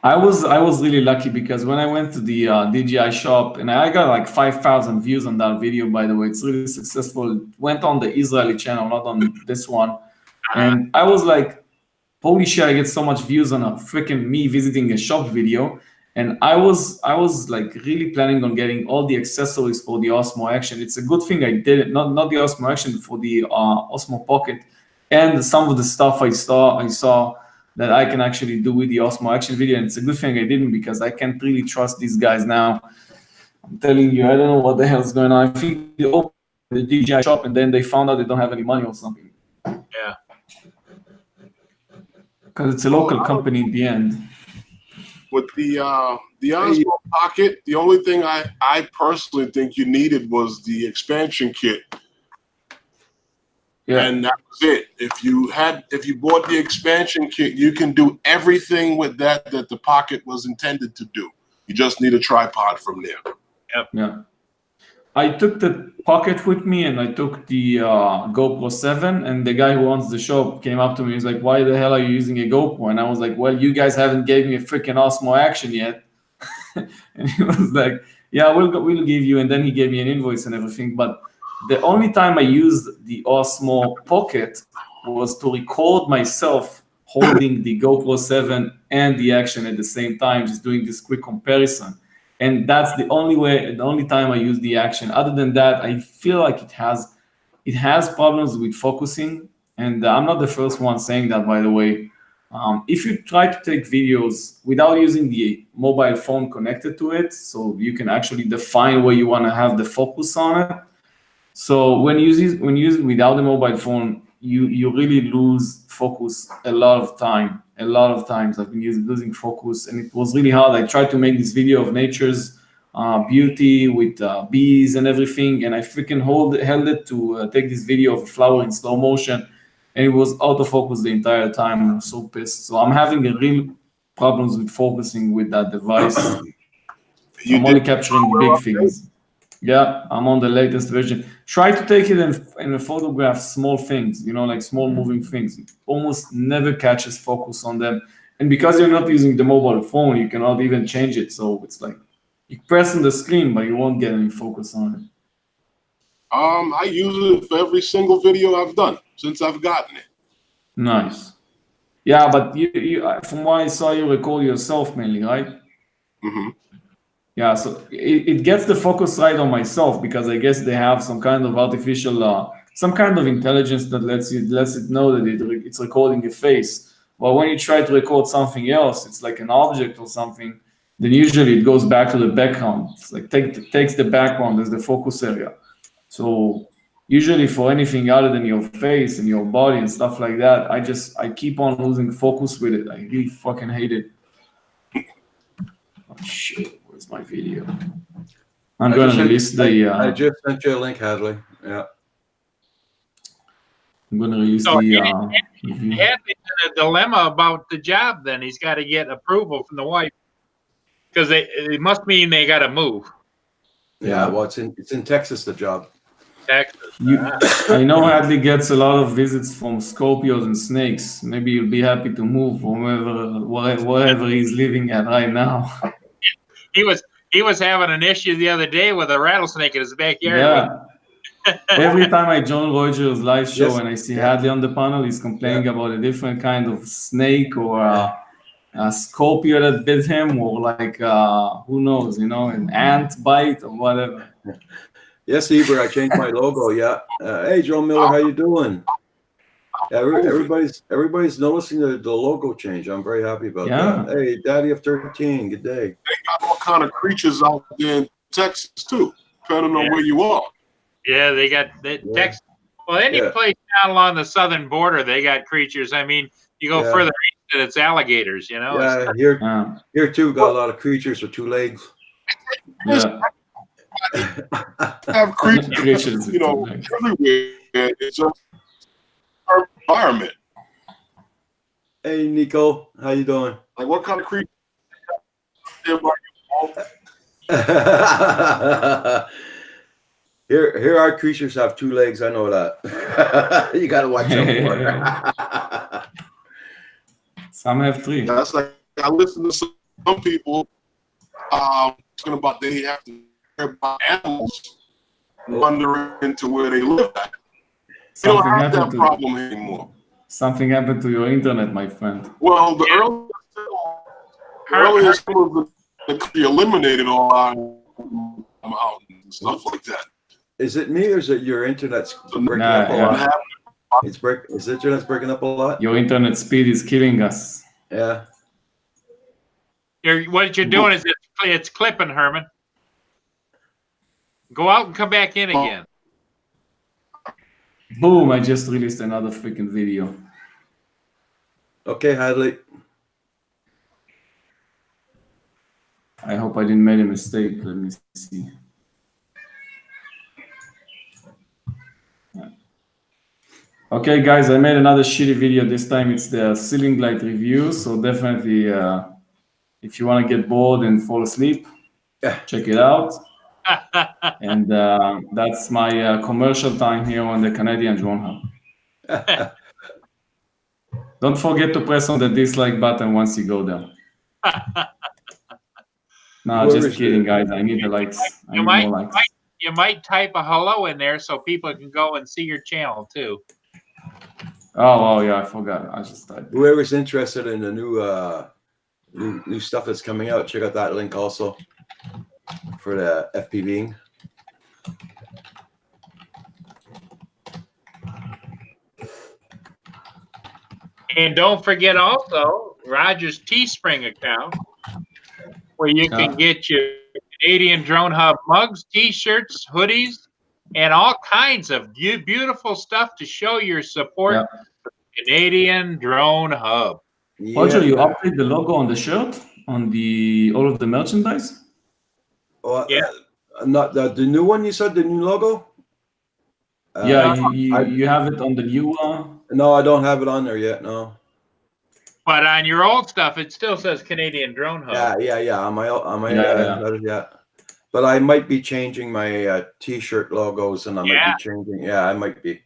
I was really lucky because when I went to the DJI shop, and I got like 5,000 views on that video, by the way. It's really successful. It went on the Israeli channel, not on this one. And I was like, holy shit, I get so much views on a freaking me visiting a shop video. And I was like really planning on getting all the accessories for the Osmo Action. It's a good thing I did it, not the Osmo Action, for the Osmo Pocket, and some of the stuff I saw that I can actually do with the Osmo Action video. And it's a good thing I didn't because I can't really trust these guys now. I'm telling you, I don't know what the hell is going on. I think they opened the DJI shop and then they found out they don't have any money or something. Yeah. Because it's a local company in the end. With the Osmo Pocket, the only thing I personally think you needed was the expansion kit. Yeah. And that was it. If you bought the expansion kit, you can do everything with that the Pocket was intended to do. You just need a tripod from there. Yep. Yeah. I took the Pocket with me and I took the GoPro 7, and the guy who owns the shop came up to me. He's like, why the hell are you using a GoPro? And I was like, well, you guys haven't gave me a freaking Osmo Action yet. And he was like, yeah, we'll give you. And then he gave me an invoice and everything. But the only time I used the Osmo Pocket was to record myself holding the GoPro 7 and the Action at the same time, just doing this quick comparison. And that's the only time I use the Action. Other than that, I feel like it has problems with focusing. And I'm not the first one saying that, by the way. If you try to take videos without using the mobile phone connected to it, so you can actually define where you want to have the focus on it. So when you use it without the mobile phone, you really lose focus a lot of times. I've been losing focus, and it was really hard. I tried to make this video of nature's beauty with bees and everything, and I freaking held it to take this video of a flower in slow motion, and it was out of focus the entire time. I'm so pissed. So I'm having a real problems with focusing with that device. I'm only capturing big things. Yeah, I'm on the latest version. Try to take it and photograph small things, like small moving things. It almost never catches focus on them. And because you're not using the mobile phone, you cannot even change it. So it's like you press on the screen, but you won't get any focus on it. I use it for every single video I've done since I've gotten it. Nice. Yeah, but from what I saw, you record yourself mainly, right? Hmm. Yeah, so it gets the focus right on myself because I guess they have some kind of artificial, some kind of intelligence that lets it know that it's recording your face. But when you try to record something else, it's like an object or something. Then usually it goes back to the background. It's like takes the background as the focus area. So usually for anything other than your face and your body and stuff like that, I keep on losing focus with it. I really fucking hate it. Oh shit, where's my video? I'm going to release I just sent you a link, Hadley. Yeah. I'm going to release So the review. Hadley's in a dilemma about the job. Then he's got to get approval from the wife because it must mean they got to move. Yeah. Well, it's in Texas, the job. Texas. I know Hadley gets a lot of visits from Scorpios and snakes. Maybe you'll be happy to move from wherever he's living at right now. He was having an issue the other day with a rattlesnake in his backyard. Yeah. Every time I join Roger's live show Yes. and I see Hadley on the panel, he's complaining about a different kind of snake or a Scorpio that bit him, or like who knows, an ant bite or whatever. Yes, Eber, I changed my logo. Yeah. Hey, Joe Miller, how you doing? Everybody's noticing the logo change. I'm very happy about that. Hey, Daddy of 13, good day. They got all kind of creatures out there in Texas too, depending on where you are. Yeah, they got Texas. Well, any place down along the southern border, they got creatures. I mean, you go further east, and it's alligators. Yeah, here too got a lot of creatures with 2 legs. Yeah. Have creatures, everywhere. It's just our environment. Hey, Nico, how you doing? Like, what kind of creature? Here our creatures have 2 legs. I know that. You got to watch out for it. Some have 3. That's like, I listen to some people talking about they have to care about animals wandering to where they live at. They don't have that problem anymore. Something happened to your internet, my friend. Well, the earliest that could be eliminated all our mountains and stuff like that. Is it me or is it your internet's breaking up a lot? Is the internet's breaking up a lot? Your internet speed is killing us. Yeah. What you're doing is it's clipping, Herman. Go out and come back in again. Boom, I just released another freaking video. Okay, Hadley. I hope I didn't make a mistake. Let me see. Okay, guys, I made another shitty video. This time it's the ceiling light review. So definitely, if you want to get bored and fall asleep, check it out. And that's my commercial time here on the Canadian Drone Hub. Don't forget to press on the dislike button once you go there. No, just kidding, guys. I need the likes. I need more likes. You might type a hello in there so people can go and see your channel too. Oh, yeah, I forgot. I just typed. Whoever's interested in the new stuff that's coming out, check out that link also for the FPVing. And don't forget also Roger's Teespring account, where you can get your Canadian Drone Hub mugs, T-shirts, hoodies, and all kinds of beautiful stuff to show your support for the Canadian Drone Hub. Roger, you update the logo on the shirt, on all of the merchandise? Not the new one. You said the new logo. You have it on the new one. No, I don't have it on there yet. No. But on your old stuff, it still says Canadian Drone Hub. Yeah. On my But I might be changing my T-shirt logos, and I might be changing. Yeah, I might be.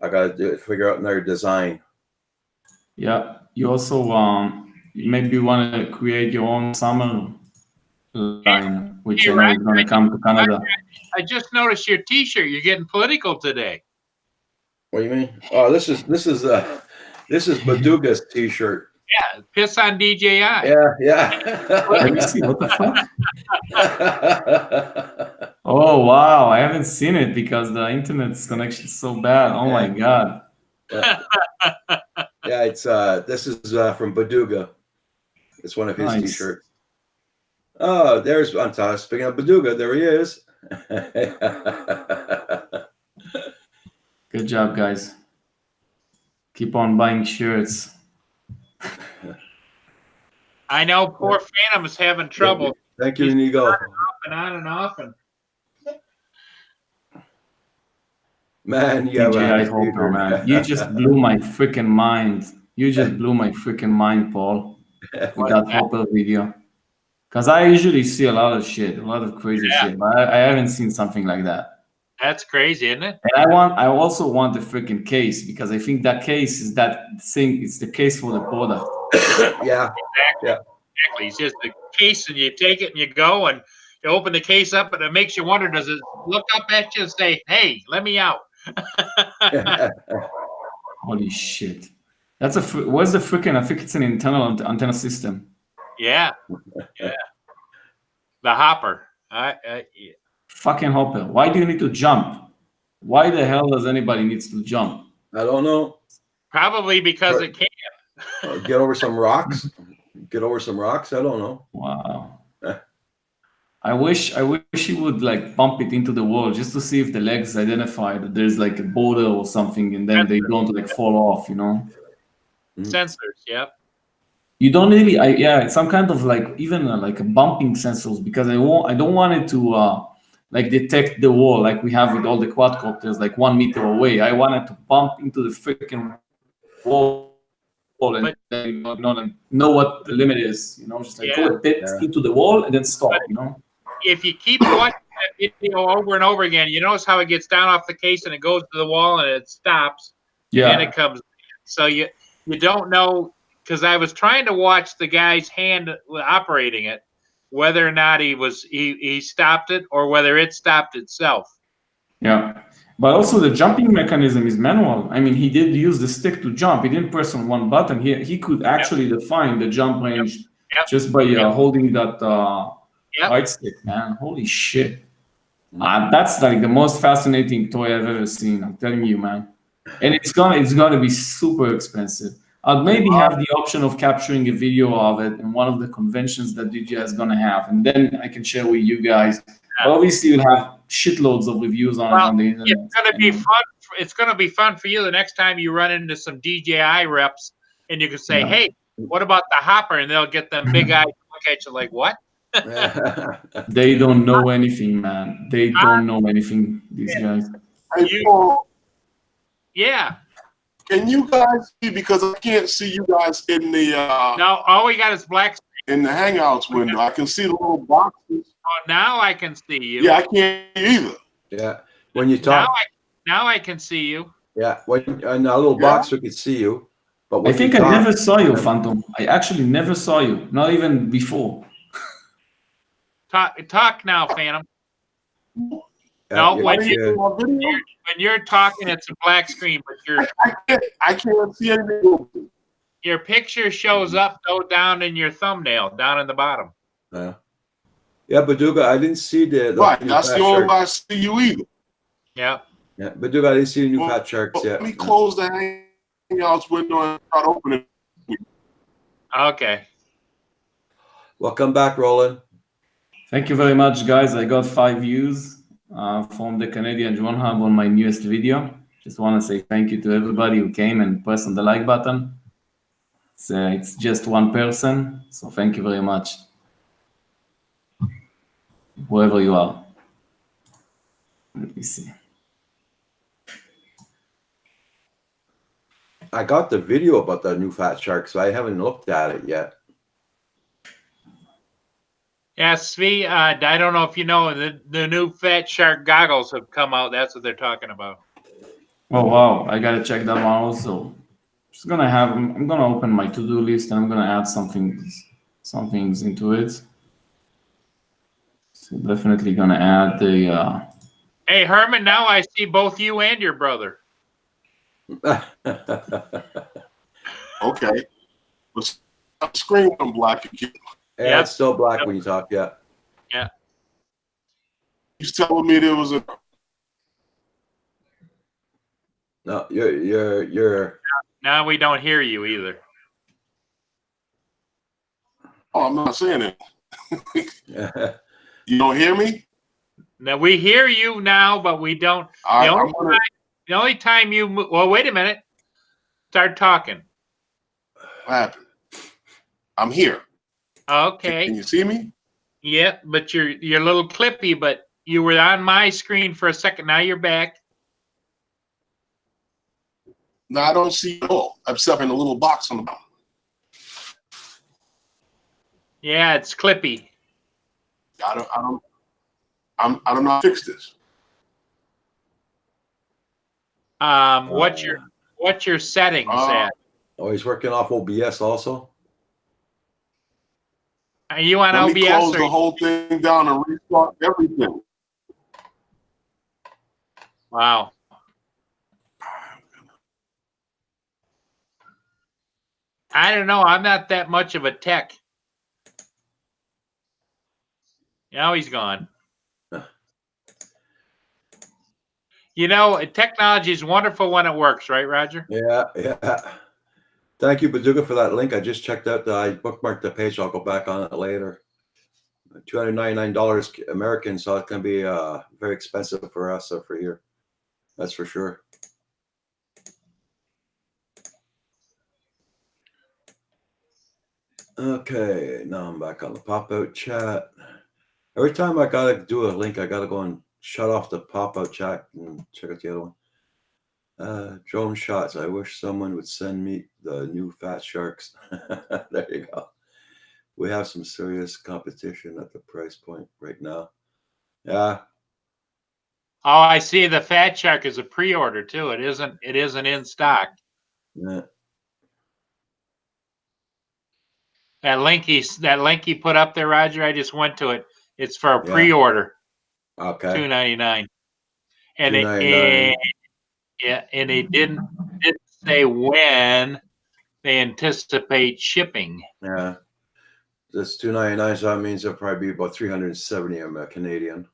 I gotta figure out another design. Yeah, you also maybe want to create your own summer line, which I know is going to come to Canada. I just noticed your T-shirt. You're getting political today. What do you mean? Oh, this is This is Baduga's T-shirt. Yeah, piss on DJI. Let me Yeah. see. What the fuck? Oh wow, I haven't seen it because the internet's connection is so bad. Oh my god. Yeah, it's this is from Baduga. It's one of his Nice. T-shirts. Oh, there's speaking of Baduga, there he is. Good job, guys. Keep on buying shirts. I know poor Phantom's having trouble. Thank you, Inigo. And on and off. And Man, you have DJI a Hopper, man. You just blew my freaking mind. You just blew my freaking mind, Paul, with that Hopper video. Because I usually see a lot of shit, a lot of crazy shit, but I haven't seen something like that. that's crazy, isn't it? And I also want the freaking case because I think that case is that thing. It's the case for the product. Yeah. Exactly. It's just the case, and you take it and you go and you open the case up, and it makes you wonder: does it look up at you and say, "Hey, let me out"? Holy shit! That's what's the freaking? I think it's an internal antenna system. Yeah. The Hopper. Fucking Hopper. Why do you need to jump? Why the hell does anybody needs to jump? I don't know. Probably because it can. Get over some rocks. Get over some rocks. I don't know. Wow. I wish he would like bump it into the wall just to see if the legs identify that there's like a border or something, and then they don't like fall off, you know. Sensors. Yep. You don't really, it's some kind of like even like a bumping sensors because I don't want it to like detect the wall like we have with all the quadcopters like 1 meter away. I want it to bump into the freaking wall and then, know what the limit is, you know, just like go a bit into the wall and then stop, you know. If you keep watching that video over and over again, you notice how it gets down off the case and it goes to the wall and it stops. Yeah. And then it comes. So you don't know. Because I was trying to watch the guy's hand operating it, whether or not he stopped it or whether it stopped itself. Yeah, but also the jumping mechanism is manual. I mean, he did use the stick to jump. He didn't press on one button. He could actually define the jump range just by holding that right stick. Man, holy shit! That's like the most fascinating toy I've ever seen. I'm telling you, man. And it's gonna be super expensive. I'll maybe have the option of capturing a video of it in one of the conventions that DJI is going to have, and then I can share with you guys. But obviously, you'll have shitloads of reviews on the internet. It's going to be fun. It's going to be fun for you the next time you run into some DJI reps, and you can say, "Hey, what about the Hopper?" And they'll get them big eyes look at you like, "What?" They don't know anything, man. They don't know anything. These guys. Yeah. Can you guys see, because I can't see you guys in the no, all we got is black in the Hangouts window. I can see the little boxes. Oh, now I can see you. Yeah, I can't either. Yeah, when you talk. Now I can see you. Yeah, when in a little box we can see you. But I think I never saw you, Phantom. I actually never saw you, not even before. Talk now, Phantom. No, when you're talking, it's a black screen, but I can't see anything. Your picture shows up down in your thumbnail, down in the bottom. Yeah, Baduga, I didn't see the right. That's the only way I see you either. Yeah. Yeah, Baduga, I didn't see the new Fat Sharks yet. Let me close the Hangouts window and try to open it. Okay. Welcome back, Roland. Thank you very much, guys. I got 5 views from the Canadian Drone Hub on my newest video. Just want to say thank you to everybody who came and pressed on the like button. It's just one person, so thank you very much. Whoever you are. Let me see. I got the video about the new Fat Shark, so I haven't looked at it yet. Yeah, Svi, I don't know if you know, the new Fat Shark goggles have come out. That's what they're talking about. Oh, wow. I got to check that one also. I'm going to open my to-do list and I'm going to add some things into it. So definitely going to add the... Hey, Herman, now I see both you and your brother. Okay. But the screen went black again. Yeah, Yep. it's still black when you talk. Yeah. He's telling me there was a. No, you're. Now we don't hear you either. Oh, I'm not saying it. Yeah. You don't hear me? Now we hear you now, but we don't. I, The I'm only gonna. The only time you well, wait a minute. Start talking. What happened? I'm here. Okay. Can you see me? Yeah, but you're a little clippy, but you were on my screen for a second. Now you're back. No, I don't see you at all, except in a little box on the bottom. Yeah, it's clippy. I don't know how to fix this. What's your settings at? Oh, he's working off OBS also. Are you on Let me OBS close the whole thing down and restart everything. Wow. I don't know. I'm not that much of a tech. Now he's gone. You know, technology is wonderful when it works, right, Roger? Yeah. Thank you, Baduga, for that link. I just checked out. I bookmarked the page. I'll go back on it later. $299 American, so it's gonna be very expensive for us for here. That's for sure. Okay, now I'm back on the pop-out chat. Every time I gotta do a link, I gotta go and shut off the pop-out chat and check out the other one. Drone shots. I wish someone would send me the new Fat Sharks. There you go. We have some serious competition at the price point right now. Yeah. Oh, I see. The Fat Shark is a pre-order too. It isn't in stock. Yeah. That link he put up there, Roger. I just went to it. It's for a Yeah. pre-order. Okay. $2.99. And $2.99. and they didn't say when they anticipate shipping. Yeah. That's $2.99, so that means it'll probably be about 370 Canadian.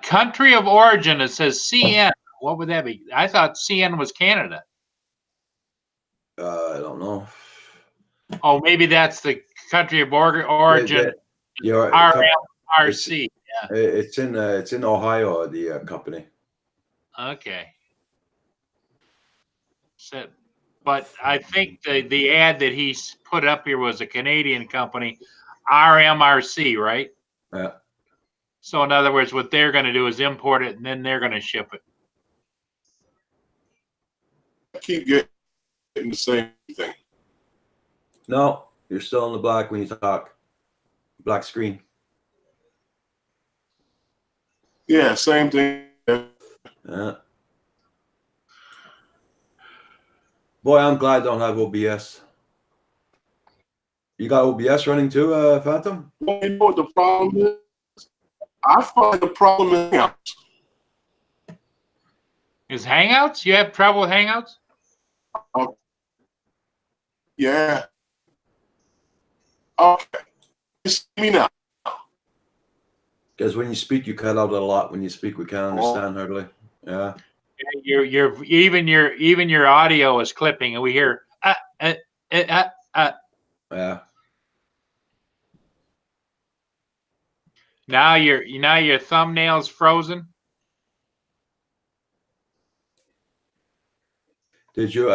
Country of origin, it says CN. What would that be? I thought CN was Canada. I don't know. Oh, maybe that's the country of origin. RMRC. Yeah. It's in Ohio, the company. Okay. So, but I think the ad that he put up here was a Canadian company, RMRC, right? Yeah. So in other words, what they're going to do is import it and then they're going to ship it. I keep getting the same thing. No, you're still in the black when you talk. Black screen. Yeah, same thing. Yeah. Boy, I'm glad I don't have OBS. You got OBS running too, Phantom? Well, you know what the problem is? I find the problem in Hangouts. Is Hangouts? You have trouble with Hangouts? Yeah. Okay. You see me now. Because when you speak, you cut out a lot. When you speak, we can't understand hardly. Yeah. Even your audio is clipping, and we hear Yeah. Now your thumbnail's frozen. Did you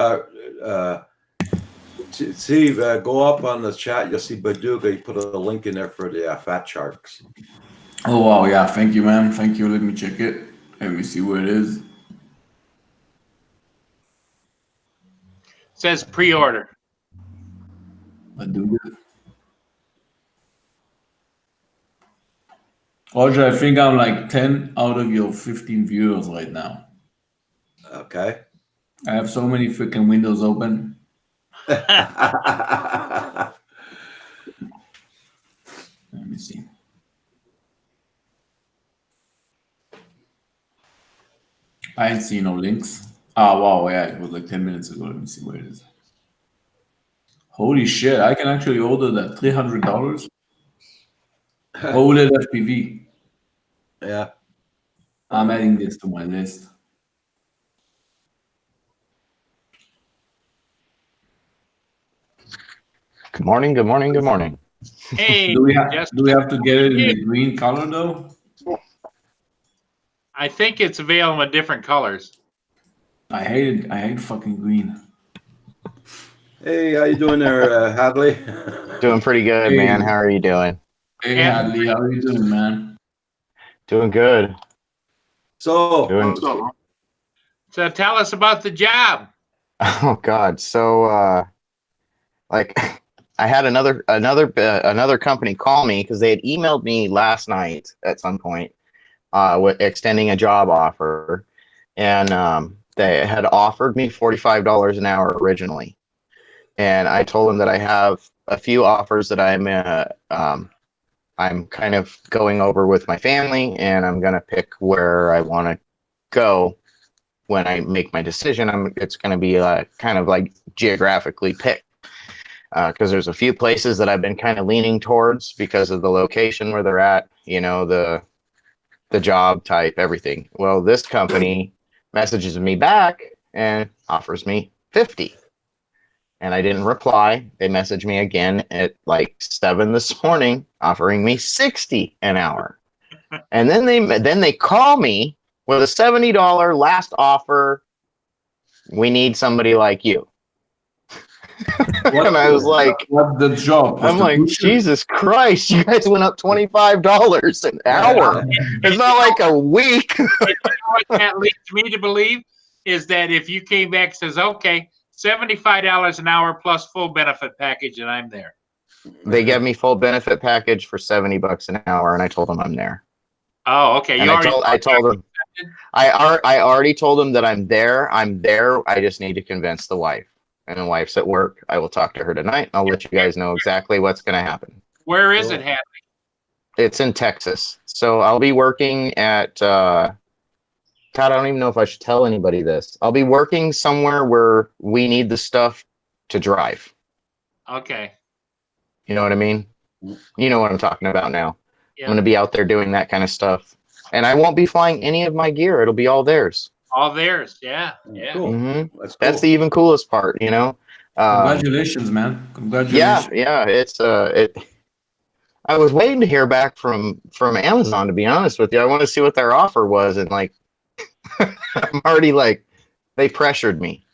Steve, go up on the chat, you'll see Baduga, he put a link in there for the Fat Sharks. Oh wow, yeah, thank you, man. Thank you. Let me check it. Let me see where it is. It says pre-order. Baduga. Roger, I think I'm like 10 out of your 15 viewers right now. Okay. I have so many freaking windows open. Let me see. I ain't see no links. Ah, wow, yeah, it was like 10 minutes ago. Let me see what it is. Holy shit, I can actually order that. $300. OLED FPV. Yeah. I'm adding this to my list. Good morning, good morning, good morning. Hey, Do we have Justin. to get it in the green color though? I think it's available in different colors. I hate fucking green. Hey, how you doing there, Hadley? Doing pretty good, Hey. man. How are you doing? Hey And- Hadley, how are you doing, man? Doing good. So, Doing What's up, man? So tell us about the job. oh god. So like I had another company call me because they had emailed me last night at some point with extending a job offer, and they had offered me $45 an hour originally, and I told them that I have a few offers that I'm kind of going over with my family, and I'm gonna pick where I want to go when I make my decision. It's gonna be kind of like geographically picked because there's a few places that I've been kind of leaning towards because of the location where they're at. You know, the job type, everything. Well, this company messages me back and offers me 50. And I didn't reply. They messaged me again at like 7 this morning, offering me 60 an hour. And then they call me with a $70 last offer. We need somebody like you. And I was like, What the job? I'm like, Jesus Christ, you guys went up $25 an hour. It's not like a week. What that leads me to believe is that if you came back and says, okay, $75 an hour plus full benefit package, and I'm there. They gave me full benefit package for $70 an hour, and I told them I'm there. Oh, okay. And I told them I already told them that I'm there. I'm there. I just need to convince the wife. And the wife's at work. I will talk to her tonight. I'll let you guys know exactly what's going to happen. Where is it happening? It's in Texas. So I'll be working at, God, I don't even know if I should tell anybody this. I'll be working somewhere where we need the stuff to drive. Okay. You know what I mean? You know what I'm talking about now. Yeah. I'm going to be out there doing that kind of stuff. And I won't be flying any of my gear. It'll be all theirs. All theirs. Yeah. Yeah. Cool. Mm-hmm. That's cool. That's the even coolest part, you know? Congratulations, man. Congratulations. Yeah. It's, I was waiting to hear back from Amazon, to be honest with you. I want to see what their offer was. And like, I'm already like, they pressured me.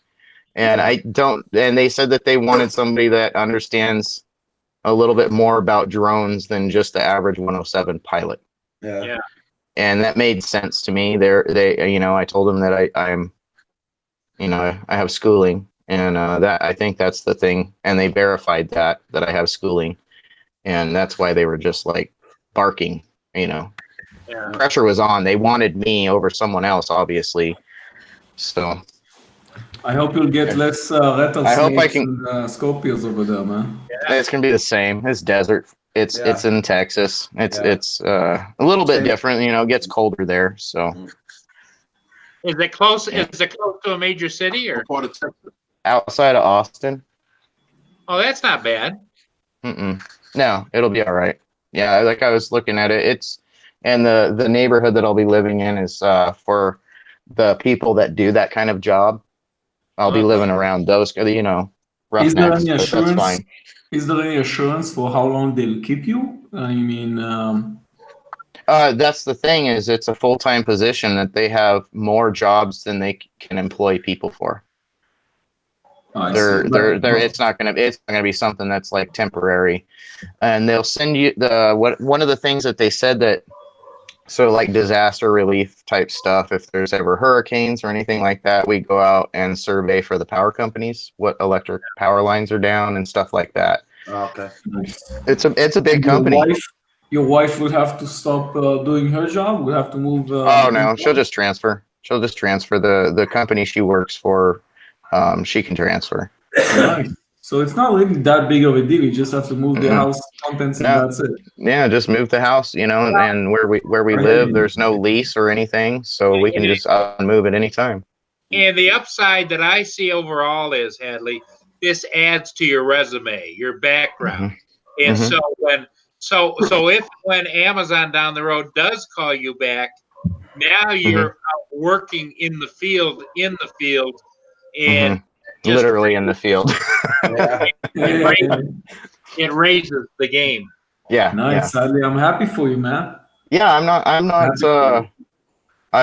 And and they said that they wanted somebody that understands a little bit more about drones than just the average 107 pilot. Yeah. Yeah. And that made sense to me. I told them that I'm, I have schooling, and that I think that's the thing. And they verified that I have schooling, and that's why they were just like barking. Yeah. Pressure was on. They wanted me over someone else, obviously. So I hope you'll get less rattlesnakes I hope I can- and scorpions over there, man. it's gonna be the same. It's desert. It's in Texas. It's a little bit Same. different. It gets colder there. So Is it close? Is it close to a major city or? What part of Texas? outside of Austin. Oh, that's not bad. No, it'll be all right. Yeah, like I was looking at it. And the neighborhood that I'll be living in is for the people that do that kind of job. I'll be living around those, Is there any roughnecks, but that's assurance? fine. Is there any assurance for how long they'll keep you? I mean, That's the thing, is it's a full-time position that they have more jobs than they can employ people for. I see. It's not gonna be something that's like temporary, and they'll send you one of the things that they said that, so like disaster relief type stuff, if there's ever hurricanes or anything like that, we go out and survey for the power companies, what electric power lines are down and stuff like that. Oh, okay. It's a big company. Your wife will have to stop doing her job. We'll have to move. Oh no, she'll just transfer. She'll just transfer the company she works for. She can transfer. Nice. So it's not really that big of a deal. You just have to move the Mhm. house contents, and No. that's it. Yeah, just move the house, and where we live, there's no lease or anything, so we can just move at any time. And the upside that I see overall is, Hadley, this adds to your resume, your background. And so if when Amazon down the road does call you back, now you're out working in the field, and just literally in the field. it raises the game. Yeah. Nice, Sadly, I'm happy for you, man. Yeah, I'm not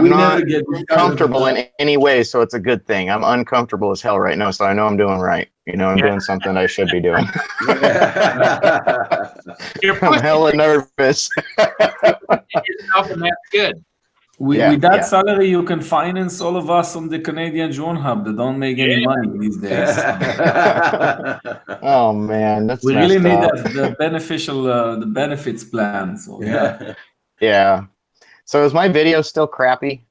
We never get this kind of, comfortable in any way, so it's a good thing. I'm uncomfortable as hell right now, so I know I'm doing right. You know, I'm doing something I should be doing. I'm hella nervous. Yourself, and that's good. With that salary, you can finance all of us on the Canadian Drone Hub that don't make any money these days. Oh man, that's We really messed need up. the beneficial, the benefits plan. So Yeah. So is my video still crappy?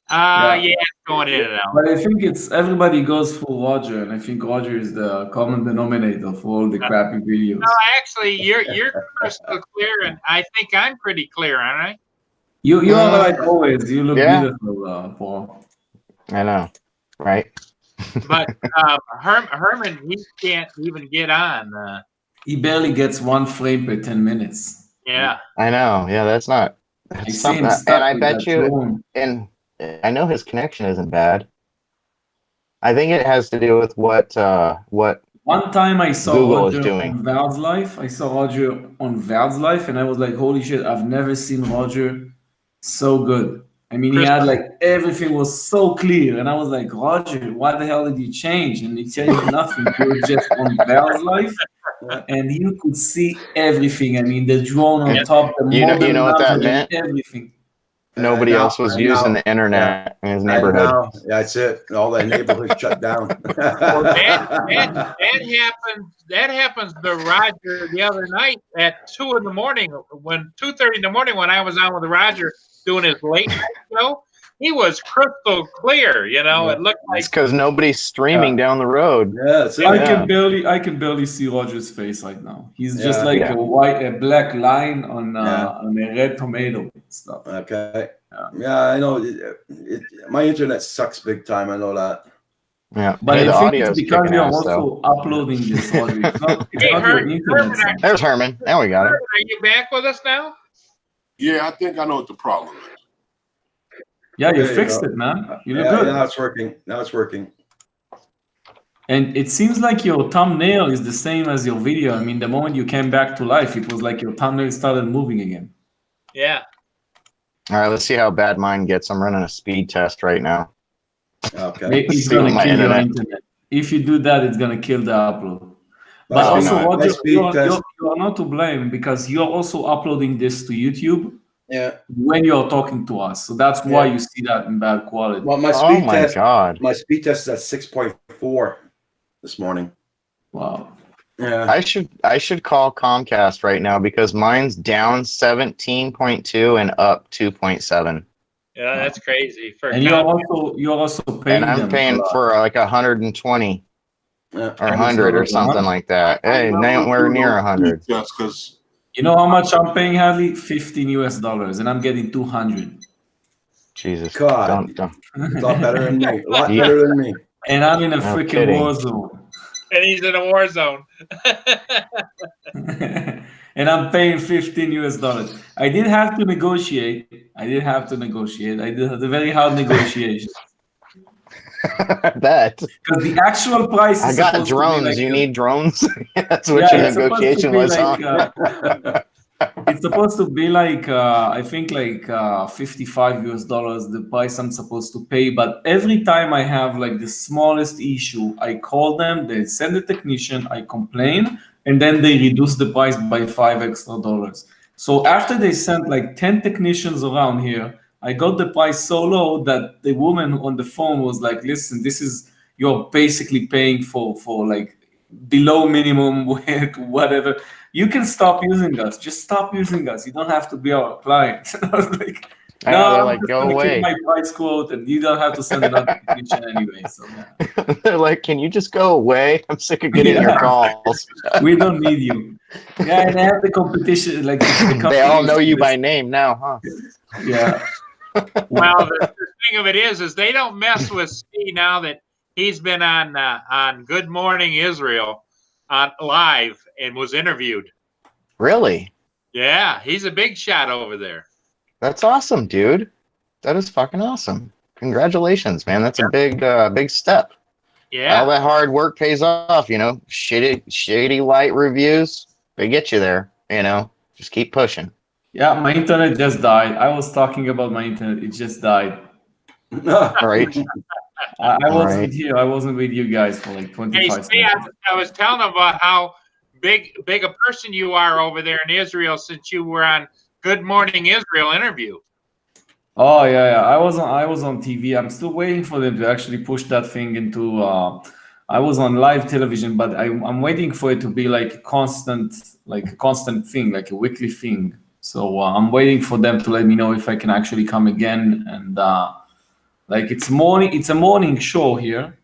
It's going in and out. But I think it's everybody goes for Roger, and I think Roger is the common denominator for all the crappy videos. No, actually, you're crystal clear, and I think I'm pretty clear, aren't I? You are like always. You look beautiful, Paul. I know, right? But Herman, he can't even get on. He barely gets 1 frame per 10 minutes. Yeah. I know. Yeah, that's not. I That's see him something. stuck And I with bet that you, drone. and I know his connection isn't bad. I think it has to do with what One time I saw Google is Roger doing. on Vald's Life. I saw Roger on Vald's Life, and I was like, holy shit, I've never seen Roger so good. I mean, he had like everything was so clear, and I was like, Roger, why the hell did you change? And he changed nothing. You were just on Vald's Life, and you could see everything. I mean, the drone on top, the You model know what that number, meant? everything. Nobody now- else was and using now- the internet in his And neighborhood. now, that's it. All the neighborhoods shut down. Well, that happens to Roger the other night at 2 in the morning, when 2:30 in the morning when I was on with Roger doing his late night show. He was crystal clear, you know. It looked like It's because nobody's streaming down the road. Yeah, that's it. I can barely see Roger's face right now. He's just like Yeah. a black line on a red tomato stuff. Okay. Yeah, I know. My internet sucks big time. I know that. Yeah, But Hey, the I think audio's it's because kicking you're ass, also though. uploading this audio. It's not Hey, your Herman, internet. sound. There's Herman. Now we got him. Are you back with us now? Yeah, I think I know what the problem is. Yeah, you There you fixed go. it, man. You look Yeah, good. now it's working. Now it's working. And it seems like your thumbnail is the same as your video. I mean, the moment you came back to life, it was like your thumbnail started moving again. Yeah. All right, let's see how bad mine gets. I'm running a speed test right now. Okay. Maybe it's See gonna my kill your internet. internet. If you do that, it's gonna kill the upload. But Well, also, no, Roger, my speed test- you are not to blame because you're also uploading this to YouTube Yeah. when you're talking to us. So that's why you see that in bad quality. Well, my Oh speed my test. god! My speed test is at 6.4 this morning. Wow. Yeah. I should call Comcast right now because mine's down 17.2 and up 2.7, Yeah, that's crazy. For And you're also paying and I'm them paying a lot. for like 120 Yeah. or 100 or something like that. Hey, nowhere near 100. Yes, because You know how much I'm paying, Hadley? $15 and I'm getting 200. Jesus, God. don't. It's a lot better than me. A lot Yeah. better than me. And I'm in a No freaking kidding. war zone. and he's in a war zone. And I'm paying $15. I did have to negotiate. I did have a very hard negotiation. I bet. Because the actual price is I got supposed to be drones. like You a- need drones? That's what Yeah, your it's supposed to negotiation be was like, on. it's supposed to be like I think like $55 the price I'm supposed to pay. But every time I have like the smallest issue, I call them, they send a technician, I complain, and then they reduce the price by $5 extra. So after they sent like 10 technicians around here, I got the price so low that the woman on the phone was like, listen, this is, you're basically paying for like below minimum whatever. You can stop using us. Just stop using us. You don't have to be our client. I was like, I know, they're I'm like, just go gonna keep away. my price quote, and you don't have to send another technician anyway. So yeah. They're like, can you just go away? I'm sick of getting your Yeah. calls. We don't need you. Yeah, and I have the competition. Like the They all companies- know you by name now, huh? Yeah. Well, the thing of it is they don't mess with Steve now that he's been on Good Morning Israel live and was interviewed. Really? Yeah, he's a big shot over there. That's awesome, dude. That is fucking awesome. Congratulations, man. That's a big step. Yeah. All that hard work pays off, you know. Shady light reviews, they get you there, you know. Just keep pushing. Yeah, my internet just died. I was talking about my internet. It just died. All right. I wasn't Right. here. I wasn't with you guys for like 25 Hey, seconds. see, I was telling him about how big a person you are over there in Israel since you were on Good Morning Israel interview. Oh yeah. I was on TV. I'm still waiting for them to actually push that thing into. I was on live television, but I'm waiting for it to be like a constant thing, like a weekly thing. So I'm waiting for them to let me know if I can actually come again. And like it's a morning show here.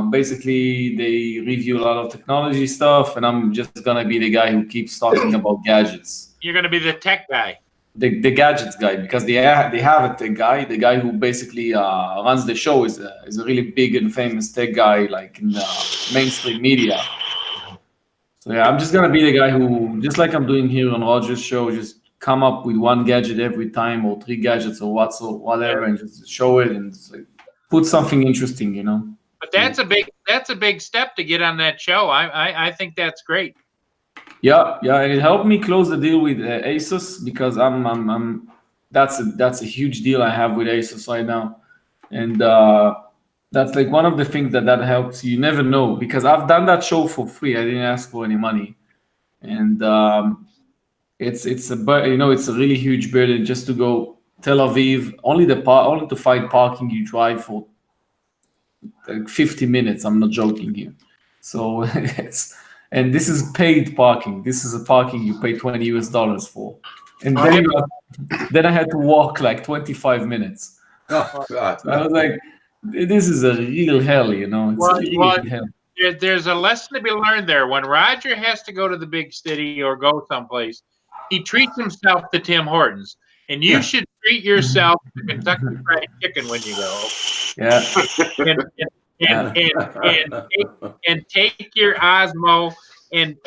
Basically, they review a lot of technology stuff, and I'm just gonna be the guy who keeps talking about gadgets. You're going to be the tech guy. The gadgets guy, because they have a tech guy. The guy who basically runs the show is a really big and famous tech guy, like in the mainstream media. So yeah, I'm just gonna be the guy who, just like I'm doing here on Roger's show, just come up with one gadget every time, or 3 gadgets, or whatever, and just show it and just, like, put something interesting, you know. But that's a big step to get on that show. I think that's great. Yeah, and it helped me close the deal with Asus, because that's a huge deal I have with Asus right now, and that's like one of the things that helps. You never know, because I've done that show for free. I didn't ask for any money, and it's a really huge burden just to go Tel Aviv. Only to find parking, you drive for like 50 minutes. I'm not joking here. So and this is paid parking. This is a parking you pay $20 for. And then I had to walk like 25 minutes. Oh, God. So I was like, this is a real hell, you know. It's hell. There's a lesson to be learned there. When Roger has to go to the big city or go someplace, he treats himself to Tim Hortons. And you should treat yourself to Kentucky Fried Chicken when you go. Yeah. And take your Osmo and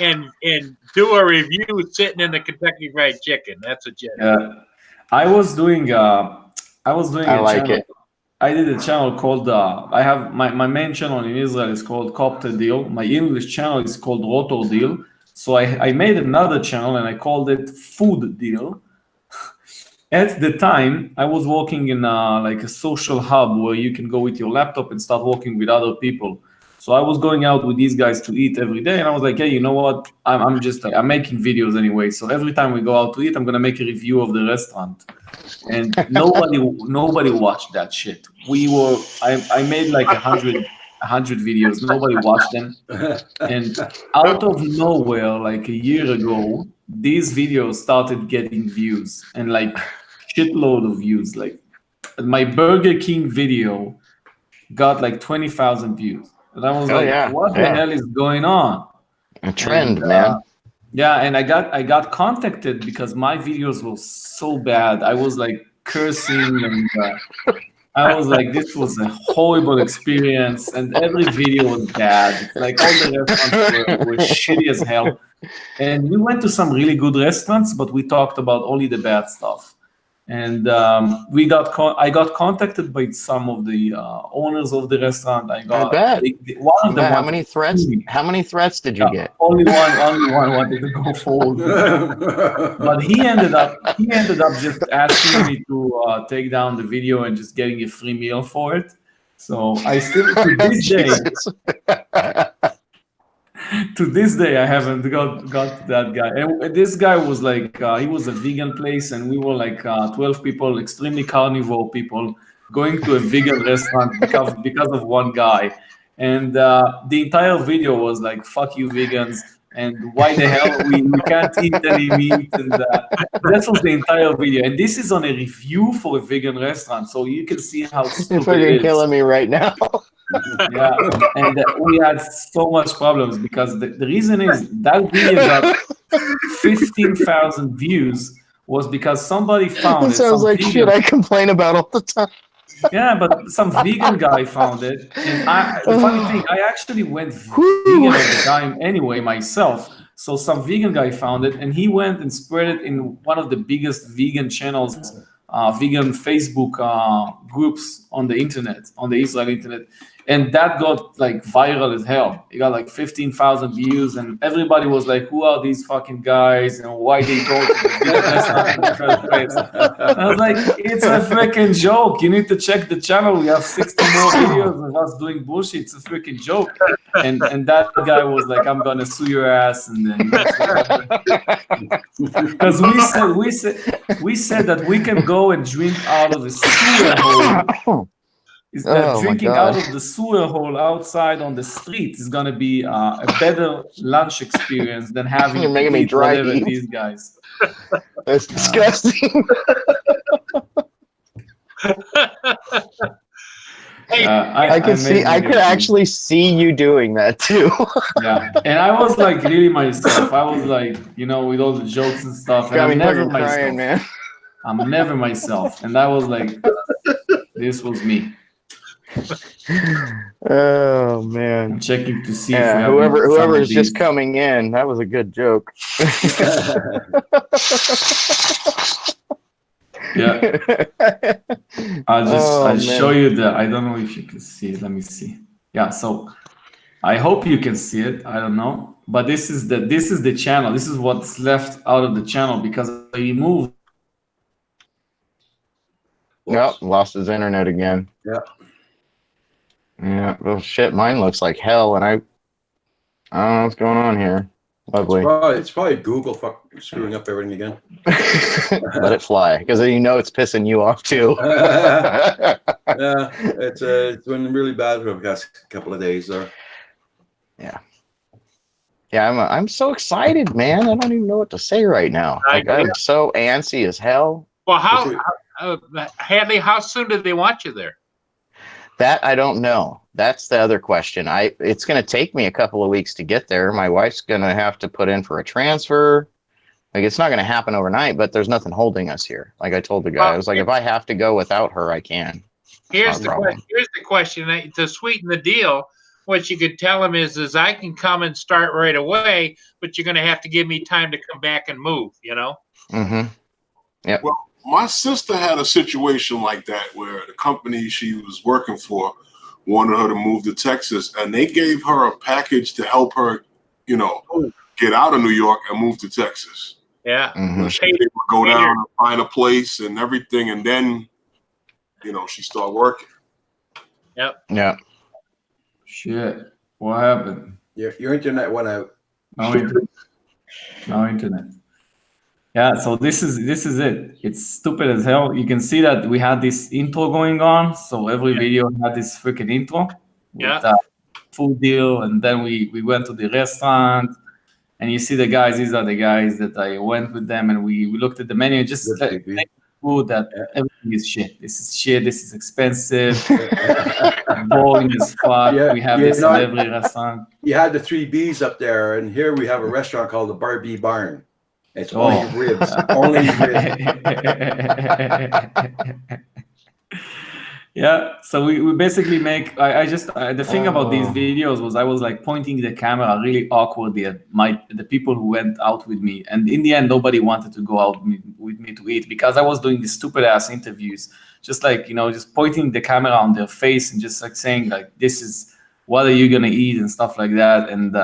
do a review sitting in the Kentucky Fried Chicken. That's a jet. Yeah. I was doing I like channel. it. I did a channel called I have my main channel in Israel is called Copter Deal. My English channel is called Rotor Deal. So I made another channel and I called it Food Deal. At the time, I was working in like a social hub where you can go with your laptop and start working with other people. So I was going out with these guys to eat every day, and I was like, hey, you know what? I'm making videos anyway. So every time we go out to eat, I'm gonna make a review of the restaurant. And nobody watched that shit. I made like 100 videos. Nobody watched them. And out of nowhere, like a year ago, these videos started getting views, and like shitload of views. Like my Burger King video got like 20,000 views. And I was what the hell is going on? A trend, and, man. Yeah, and I got contacted because my videos were so bad. I was like cursing, and I was like, this was a horrible experience, and every video was bad. Like all the restaurants were shitty as hell. And we went to some really good restaurants, but we talked about only the bad stuff. And I got contacted by some of the owners of the restaurant. I bet. One of them. How many threats? How many threats did you get? Only one wanted to go forward. But he ended up just asking me to take down the video and just getting a free meal for it. So I still to this day I haven't got that guy. And this guy was like he was a vegan place, and we were like 12 people, extremely carnivore people, going to a vegan restaurant because of one guy. And the entire video was like, fuck you vegans, and why the hell we can't eat any meat. And that was the entire video. And this is on a review for a vegan restaurant, so you can see how stupid You're killing me right now. Yeah, and we had so much problems because the reason is that video got 15,000 views was because somebody found it. Sounds like shit I complain about all the time. Yeah, but some vegan guy found it. And the funny thing, I actually went vegan at the time anyway myself. So some vegan guy found it, and he went and spread it in one of the biggest vegan channels, vegan Facebook groups on the internet, on the Israel internet. And that got like viral as hell. It got like 15,000 views, and everybody was like, "Who are these fucking guys? And why they go to the vegan restaurant in the first place?" And I was like, "It's a freaking joke. You need to check the channel. We have 60 more videos of us doing bullshit. It's a freaking joke." And that guy was like, "I'm gonna sue your ass." And then because we said that we can go and drink out of the sewer hole. Is that drinking out of the sewer hole outside on the street is going to be a better lunch experience than having You're making me dry whatever eat. these guys. That's disgusting. I could actually see you doing that too. Yeah, and I was like really myself. I was like, with all the jokes and stuff. And I'm never myself. Crying, man. I'm never myself, and I was like, this was me. Oh man! I'm checking to see. Yeah, if whoever is just coming in, that was a good joke. Yeah, I'll show you the. I don't know if you can see it. Let me see. Yeah, so I hope you can see it. I don't know, but this is the channel. This is what's left out of the channel because I removed. Yep, lost his internet again. Yeah. Yeah, well, shit, mine looks like hell, and I don't know what's going on here. Lovely. It's probably Google screwing up everything again. Let it fly, because it's pissing you off too. Yeah, it's been really bad for the past couple of days there. Yeah, I'm so excited, man. I don't even know what to say right now. I'm so antsy as hell. Well, Hadley, how soon did they want you there? That I don't know. That's the other question. It's going to take me a couple of weeks to get there. My wife's going to have to put in for a transfer. Like, it's not going to happen overnight, but there's nothing holding us here. Like I told the guy, I was like, if I have to go without her, I can. Here's the question. To sweeten the deal, what you could tell him is I can come and start right away, but you're going to have to give me time to come back and move, Mm-hmm. Yep. Well, my sister had a situation like that where the company she was working for wanted her to move to Texas, and they gave her a package to help her, get out of New York and move to Texas. Yeah. Mm-hmm. She would go down and find a place and everything, and then, she started working. Yep. Yeah. Shit. What happened? Your internet went out. No internet. Yeah, so this is it. It's stupid as hell. You can see that we had this intro going on. So every video had this freaking intro with food deal, and then we went to the restaurant, and you see the guys. These are the guys that I went with them, and we looked at the menu. Just food that everything is shit. This is shit. This is expensive. Boring as fuck. Yeah, we have this in every restaurant. You had the 3 Bs up there, and here we have a restaurant called the Barbie Barn. It's only ribs. Only ribs. Yeah, so we basically make. The thing about these videos was I was like pointing the camera really awkwardly at the people who went out with me, and in the end nobody wanted to go out with me to eat because I was doing these stupid ass interviews, just like just pointing the camera on their face and just like saying like, this is what are you gonna eat and stuff like that, and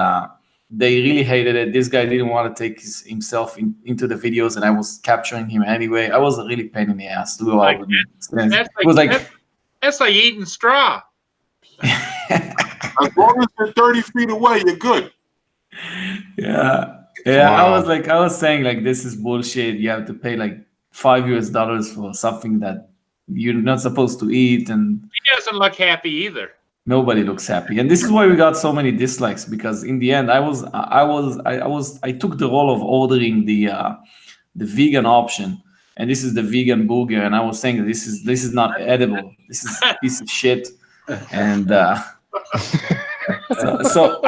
they really hated it. This guy didn't want to take himself into the videos, and I was capturing him anyway. I was a really pain in the ass to go out with me. That's like eating straw. As long as you're 30 feet away, you're good. Yeah. Wow. I was saying like, this is bullshit. You have to pay like $5 for something that you're not supposed to eat, and He doesn't look happy either. nobody looks happy. And this is why we got so many dislikes, because in the end I took the role of ordering the vegan option, and this is the vegan burger, and I was saying that this is not edible. This is a piece of shit. And so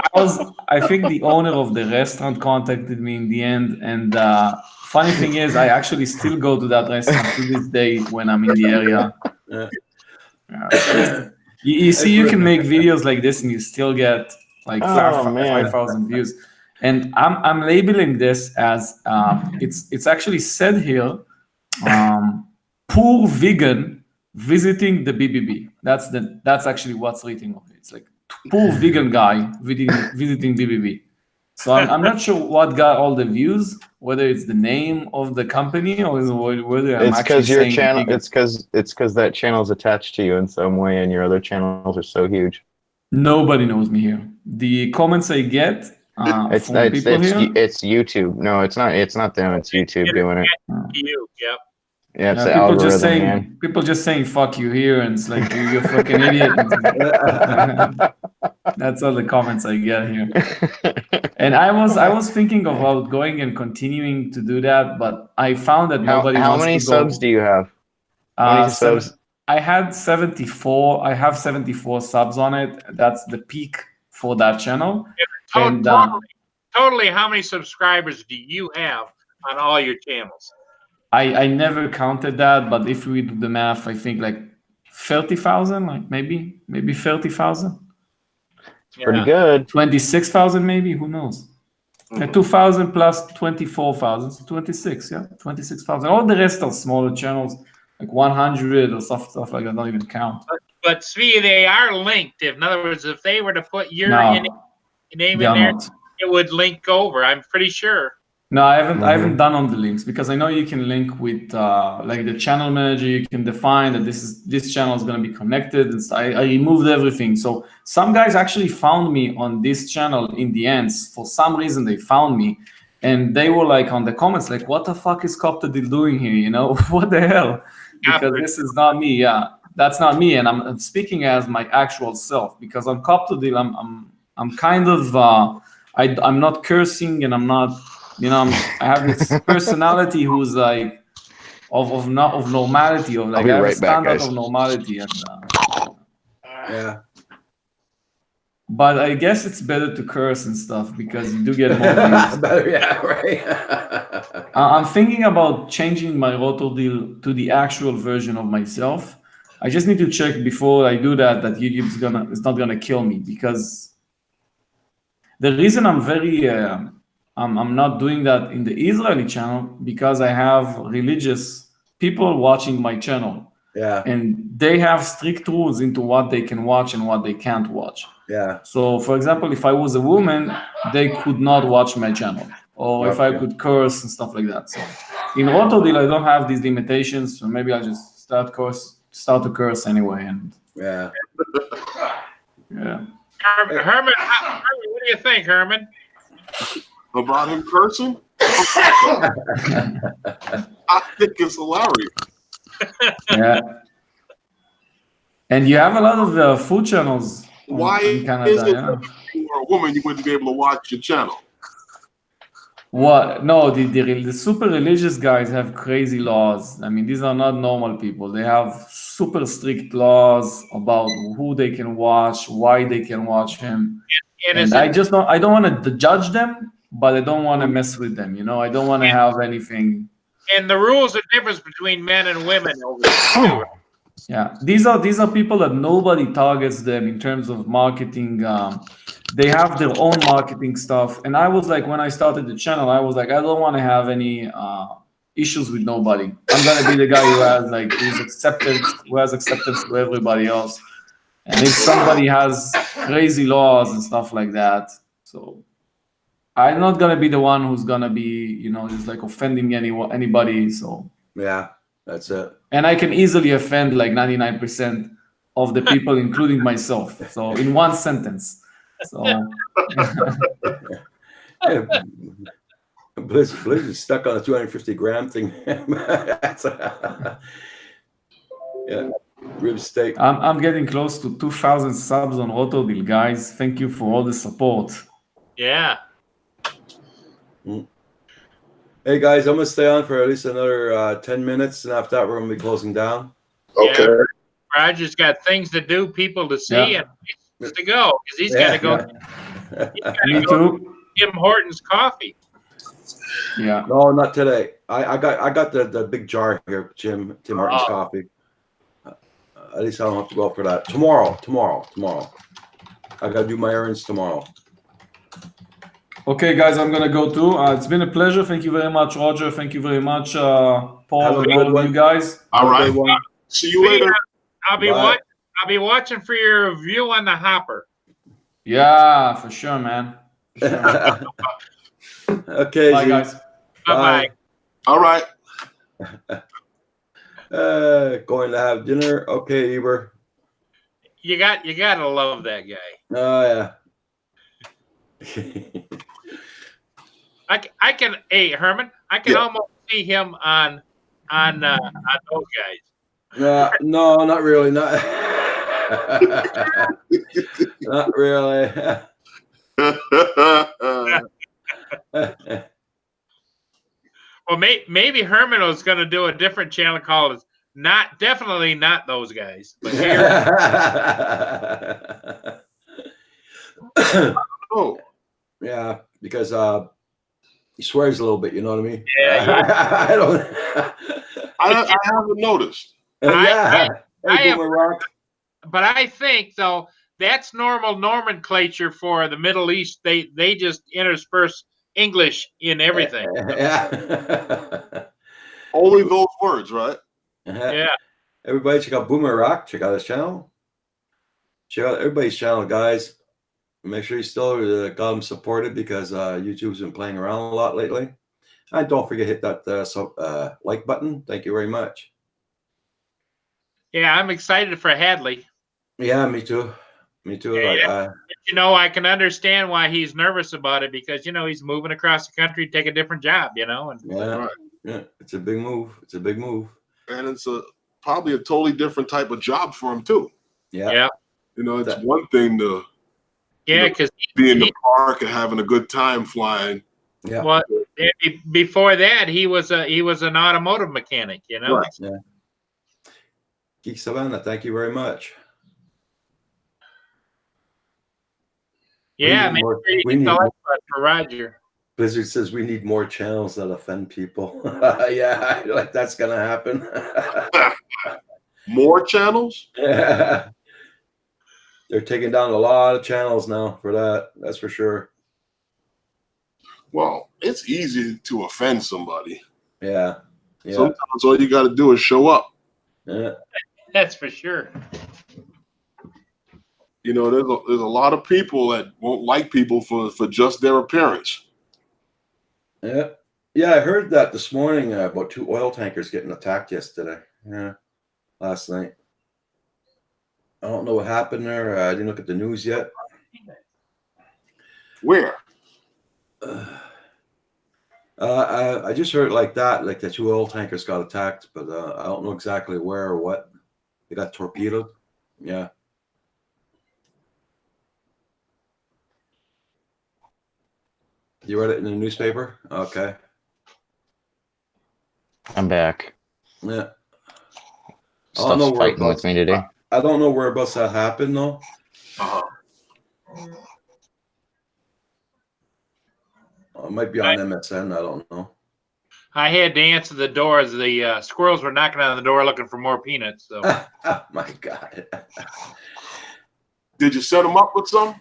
I think the owner of the restaurant contacted me in the end, and funny thing is I actually still go to that restaurant to this day when I'm in the area. Yeah. You see, you can make videos like this and you still get like Oh, man. 5,000 views. And I'm labeling this as it's actually said here, poor vegan visiting the BBB. That's actually what's written on it. It's like poor vegan guy visiting BBB. So I'm not sure what got all the views, whether it's the name of the company or whether I'm It's actually because your saying channel. vegan. It's because that channel's attached to you in some way, and your other channels are so huge. Nobody knows me here. The comments I get It's from people here. it's YouTube. No, it's not. It's not them. It's YouTube doing it. You, yep. Yeah, it's the People algorithm, just saying, man. people just saying "fuck you" here, and it's like you're a fucking idiot. That's all the comments I get here. And I was thinking about going and continuing to do that, but I found that nobody How wants many to go. subs do you have? How many subs? I had 74. I have 74 subs on it. That's the peak for that channel. And Totally, how many subscribers do you have on all your channels? I never counted that, but if we do the math, I think like 30,000, like maybe 30,000. Yeah. Pretty good. 26,000 maybe, who knows? 2,000 plus 24,000, so 26, yeah, 26,000. All the rest are smaller channels, like 100 or stuff like that, don't even count. But Svi, they are linked. In other words, if they were to put your No, name in they are there, not. it would link over. I'm pretty sure. No, I haven't done on the links because I know you can link with like the channel manager. You can define that this channel is going to be connected. And I removed everything. So some guys actually found me on this channel in the ends. For some reason, they found me, and they were like on the comments, like, "What the fuck is Coptodil doing here? You know, what the hell?" Because this is not me. Yeah, that's not me, and I'm speaking as my actual self. Because on Coptodil, I'm kind of I'm not cursing, and I'm not. You know, I have this personality who's like of normality, of like I have a standard of normality, and Yeah. but I guess it's better to curse and stuff because you do get more views. Better, yeah, right. I'm thinking about changing my Rotodil to the actual version of myself. I just need to check before I do that YouTube is not gonna kill me, because the reason I'm very I'm not doing that in the Israeli channel because I have religious people watching my channel. Yeah. And they have strict rules into what they can watch and what they can't watch. Yeah. So, for example, if I was a woman, they could not watch my channel. Or if I could curse and stuff like that. So, in Rotodil, I don't have these limitations. So maybe I'll just start to curse anyway. And yeah. Herman, what do you think, Herman? About him cursing? I think it's hilarious. Yeah. And you have a lot of food channels. Why in Canada, is it yeah. that if you were a woman, you wouldn't be able to watch your channel? What? No, the super religious guys have crazy laws. I mean, these are not normal people. They have super strict laws about who they can watch, why they can watch him. And I don't want to judge them, but I don't want to mess with them. You know, I don't want to have anything. And the rules are different between men and women over there. Yeah, these are people that nobody targets them in terms of marketing. They have their own marketing stuff. And I was like, when I started the channel, I was like, I don't want to have any issues with nobody. I'm gonna be the guy who has acceptance to everybody else. And if somebody has crazy laws and stuff like that, so I'm not gonna be the one who's gonna be, you know, just like offending anybody. So yeah, that's it. And I can easily offend like 99% of the people, including myself. So in one sentence. So Blizz is stuck on a 250 gram thing. Yeah, rib steak. I'm getting close to 2,000 subs on Rotodil, guys. Thank you for all the support. Yeah. Hey guys, I'm gonna stay on for at least another 10 minutes, and after that, we're gonna be closing down. Okay. Yeah. Roger's got things to do, people to see, and places to go because he's got to go. Me too. Tim Hortons coffee. Yeah. No, not today. I got the big jar here, Tim Hortons coffee. At least I don't have to go up for that. Tomorrow. I gotta do my errands tomorrow. Okay, guys, I'm gonna go too. It's been a pleasure. Thank you very much, Roger. Thank you very much, Paul, Have a and good all of one. you guys. All Have a right. good one. See you later. I'll be Bye. I'll be watching for your review on the hopper. Yeah, for sure, man. For sure. Okay. Bye, Z. guys. Bye-bye. All right. Going to have dinner. Okay, Eber. You gotta love that guy. Oh yeah. I can. Hey, Herman, I can Yeah. almost see him on those guys. No, not really. Not, not really. Well, maybe Herman was going to do a different channel called definitely not those guys. But here, Oh, yeah, because he swears a little bit. You know what I mean? Yeah, I don't. I haven't noticed. Yeah. I Hey, have- Boomer Rock. but I think though that's normal nomenclature for the Middle East. They just intersperse English in everything. Yeah. Only those words, right? Yeah. Everybody check out Boomer Rock. Check out his channel. Check out everybody's channel, guys. Make sure you still got them supported because YouTube's been playing around a lot lately. And don't forget to hit that like button. Thank you very much. Yeah, I'm excited for Hadley. Yeah, me too. Me too. Yeah. I can understand why he's nervous about it because he's moving across the country to take a different job. And Yeah, yeah, it's a big move. It's a big move. And it's probably a totally different type of job for him too. Yeah. It's one thing to because be in the park and having a good time flying. Yeah. Well, before that, he was an automotive mechanic. Right. Yeah. Geek Savannah, thank you very much. Yeah, need more- maybe we you need the more- like button for Roger. Blizzard says we need more channels that offend people. Yeah, like that's gonna happen. More channels? Yeah. They're taking down a lot of channels now for that. That's for sure. Well, it's easy to offend somebody. Yeah. Yeah. Sometimes all you got to do is show up. Yeah. That's for sure. There's a lot of people that won't like people for just their appearance. Yeah. Yeah, I heard that this morning about 2 oil tankers getting attacked yesterday. Yeah. Last night. I don't know what happened there. I didn't look at the news yet. Where? I just heard like that, like the 2 oil tankers got attacked, but I don't know exactly where or what. They got torpedoed. Yeah. You read it in the newspaper? Okay. I'm back. Yeah. I don't know Stuff's where fighting with me today. I don't know whereabouts that happened though. Uh-huh. It might be on MSN. I don't know. I had to answer the door as the squirrels were knocking on the door looking for more peanuts. So Oh my God. Did you set them up with some?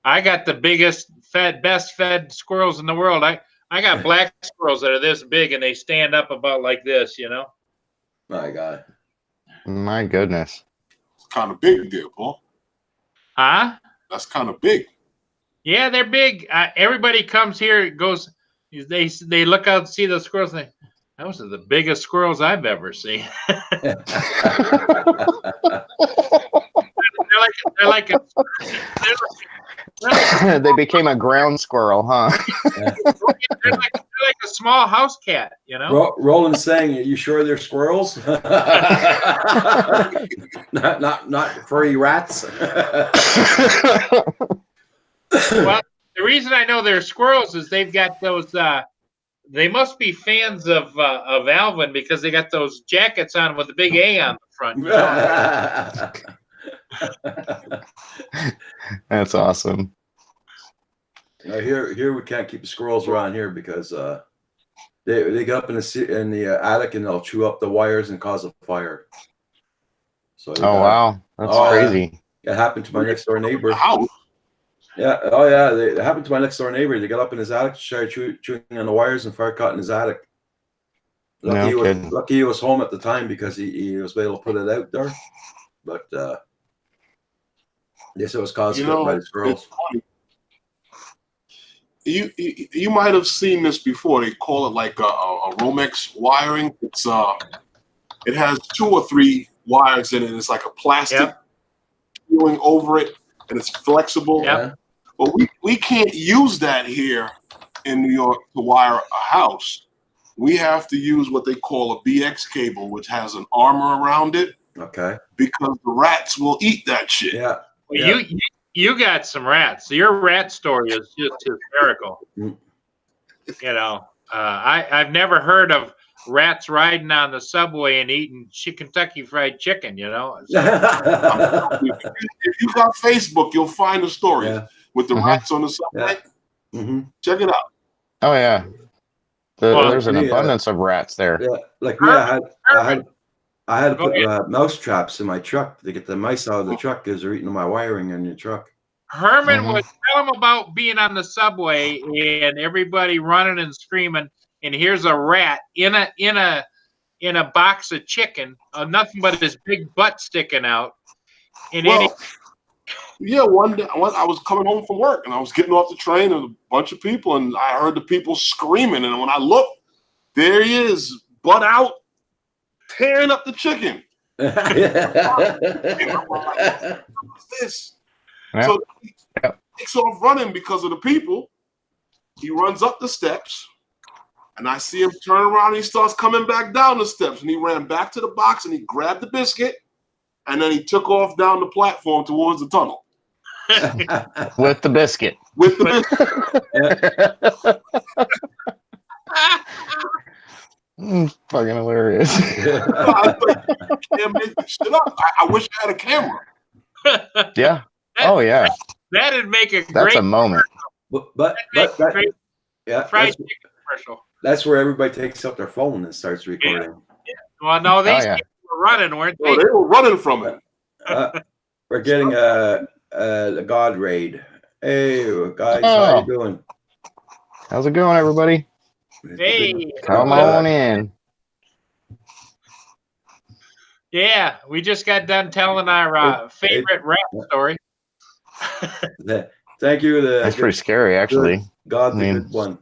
I got the best fed squirrels in the world. I got black squirrels that are this big and they stand up about like this. My God. My goodness. It's kind of big there, Paul. Huh? That's kind of big. Yeah, they're big. Everybody comes here, goes. They look out, see the squirrels. And those are the biggest squirrels I've ever seen. they're like They became a ground squirrel, huh? they're like a small house cat. Roland's saying, "Are you sure they're squirrels? not furry rats." Well, the reason I know they're squirrels is they've got those. They must be fans of Alvin because they got those jackets on with the big A on the front. That's awesome. Here we can't keep the squirrels around here because they get up in the attic and they'll chew up the wires and cause a fire. So they Oh got- wow, that's Oh, yeah. crazy. It happened to my next door neighbor. The house. Yeah. Oh yeah. It happened to my next door neighbor. They got up in his attic, started chewing on the wires, and fire caught in his attic. No kidding. Lucky he was home at the time because he was able to put it out there. But yes, it was caused You know, by the squirrels. You might have seen this before. They call it like a Romex wiring. It's it has 2 or 3 wires in it. And it's like a plastic Yep. going over it, and it's flexible. Yep. Yeah. But we can't use that here in New York to wire a house. We have to use what they call a BX cable, which has an armor around it, Okay. because the rats will eat that shit. Yeah. Well, Yeah. you got some rats. Your rat story is just hysterical. Mm. You know, I've never heard of rats riding on the subway and eating Kentucky Fried Chicken. You know, If you got Facebook, you'll find the story Yeah. with the Mhm. rats on the subway. hmm Check it out. Oh yeah. Well, There's an yeah. abundance of rats there. Yeah. Like me, I had to Go put mouse traps in my truck to get the mice out of the truck because they're eating my wiring in your truck. Herman Mhm. was telling him about being on the subway and everybody running and screaming, and here's a rat in a box of chicken, nothing but his big butt sticking out. And then Well, yeah, one day I was coming home from work and I was getting off the train and a bunch of people, and I heard the people screaming. And when I looked, there he is, butt out, tearing up the chicken. What's this? Yeah. So he Yeah. takes off running because of the people. He runs up the steps, and I see him turn around and he starts coming back down the steps. And he ran back to the box and he grabbed the biscuit, and then he took off down the platform towards the tunnel With the biscuit. with the biscuit. Fucking hilarious. I can't make this shit up. I wish I had a camera. Yeah. Oh yeah. that'd make a That's great a moment. but great yeah, fried that's, chicken commercial. that's where everybody takes up their phone and starts recording. Well, no, these Oh, yeah. people were running, weren't Oh, they? they were running from it. We're getting the God raid. Hey guys, how Oh. you doing? How's it going, everybody? Hey, Come on in. yeah, we just got done telling our favorite rat story. Thank you. That's pretty scary, actually. God, the I mean- good one.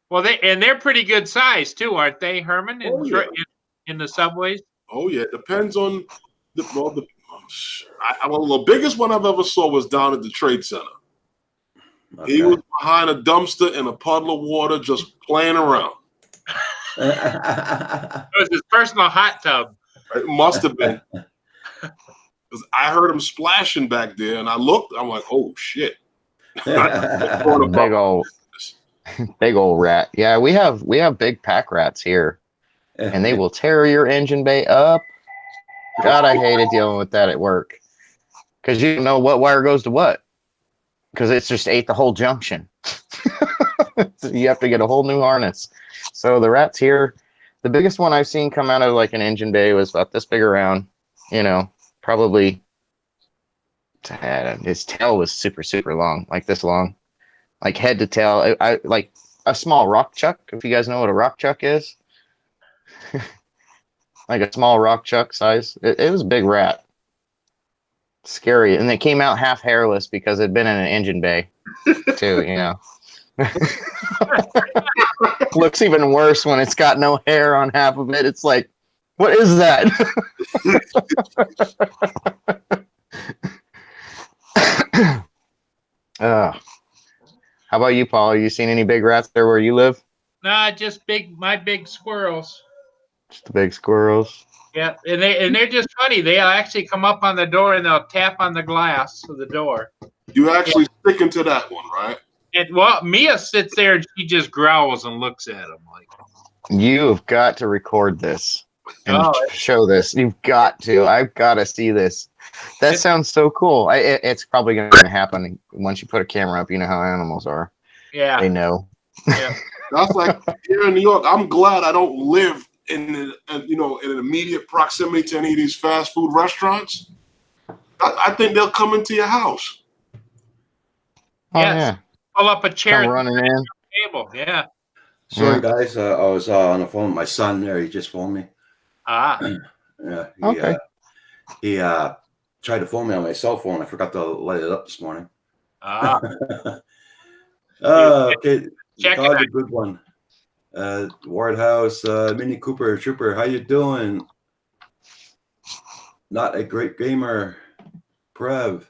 Well, they're pretty good size too, aren't they, Herman? In the subways. Oh yeah, it depends on the biggest one I've ever saw was down at the Trade Center. He was behind a dumpster in a puddle of water, just playing around. It was his personal hot tub. It must have been, because I heard him splashing back there, and I looked. I'm like, oh shit! Big old rat. Yeah, we have big pack rats here, and they will tear your engine bay up. God, I hated dealing with that at work, because you don't know what wire goes to what, because it's just ate the whole junction. So you have to get a whole new harness. So the rats here, the biggest one I've seen come out of like an engine bay was about this big around. You know, probably. His tail was super long, like this long, like head to tail. I like a small rock chuck. If you guys know what a rock chuck is, like a small rock chuck size. It was a big rat. Scary, and they came out half hairless because it'd been in an engine bay, too. You know, looks even worse when it's got no hair on half of it. It's like, what is that? How about you, Paul? Are you seen any big rats there where you live? Nah, just my big squirrels. Just the big squirrels. Yeah, and they're just funny. They'll actually come up on the door and they'll tap on the glass of the door. You actually sticking to that one, right? And well, Mia sits there and she just growls and looks at him like. You've got to record this and Oh, show this. You've got to. I've got to see this. That sounds so cool. It's probably going to happen once you put a camera up. You know how animals are. Yeah. They know. Yeah. That's like here in New York. I'm glad I don't live in an immediate proximity to any of these fast food restaurants, I think they'll come into your house. Oh Yes. yeah, Pull up a chair come at running in. the table. Yeah. Sorry, Yeah. guys. I was on the phone with my son there. He just phoned me. Ah. Yeah. Okay. He tried to phone me on my cell phone. I forgot to light it up this morning. Ah. Okay. Check Todd, it a good one. Ward House, Mini Cooper, Trooper, how you doing? Not a great gamer. Prev.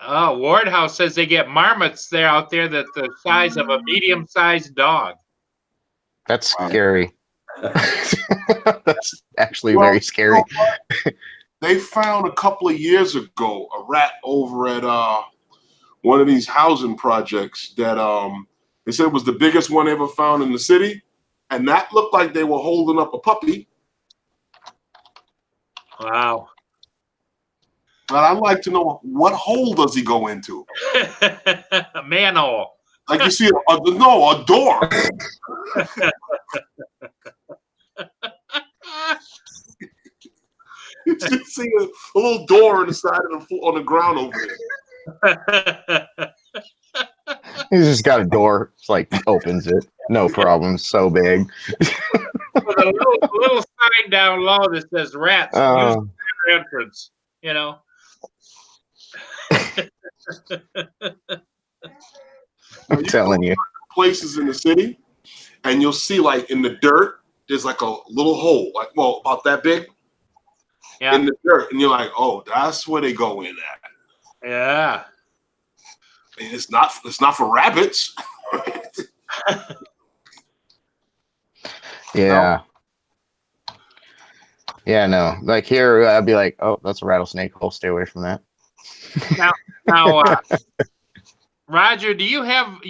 Oh, Wardhouse says they get marmots there out there that the size of a medium-sized dog. That's scary. That's actually very scary. They found a couple of years ago a rat over at one of these housing projects that they said was the biggest one ever found in the city, and that looked like they were holding up a puppy. Wow. But I'd like to know, what hole does he go into? A manhole. Like you see, a door. You just see a little door on the side of on the ground over there. He's just got a door. It's like opens it. No problem. So big. With a little sign down low that says rats. Use the entrance. You know. I'm telling you. Places in the city, and you'll see like in the dirt, there's like a little hole, like about that big, in the dirt, and you're like, oh, that's where they go in at. Yeah. And it's not for rabbits. Yeah. Yeah, no. Like here, I'd be like, oh, that's a rattlesnake hole. Stay away from that. Now, Roger, do you have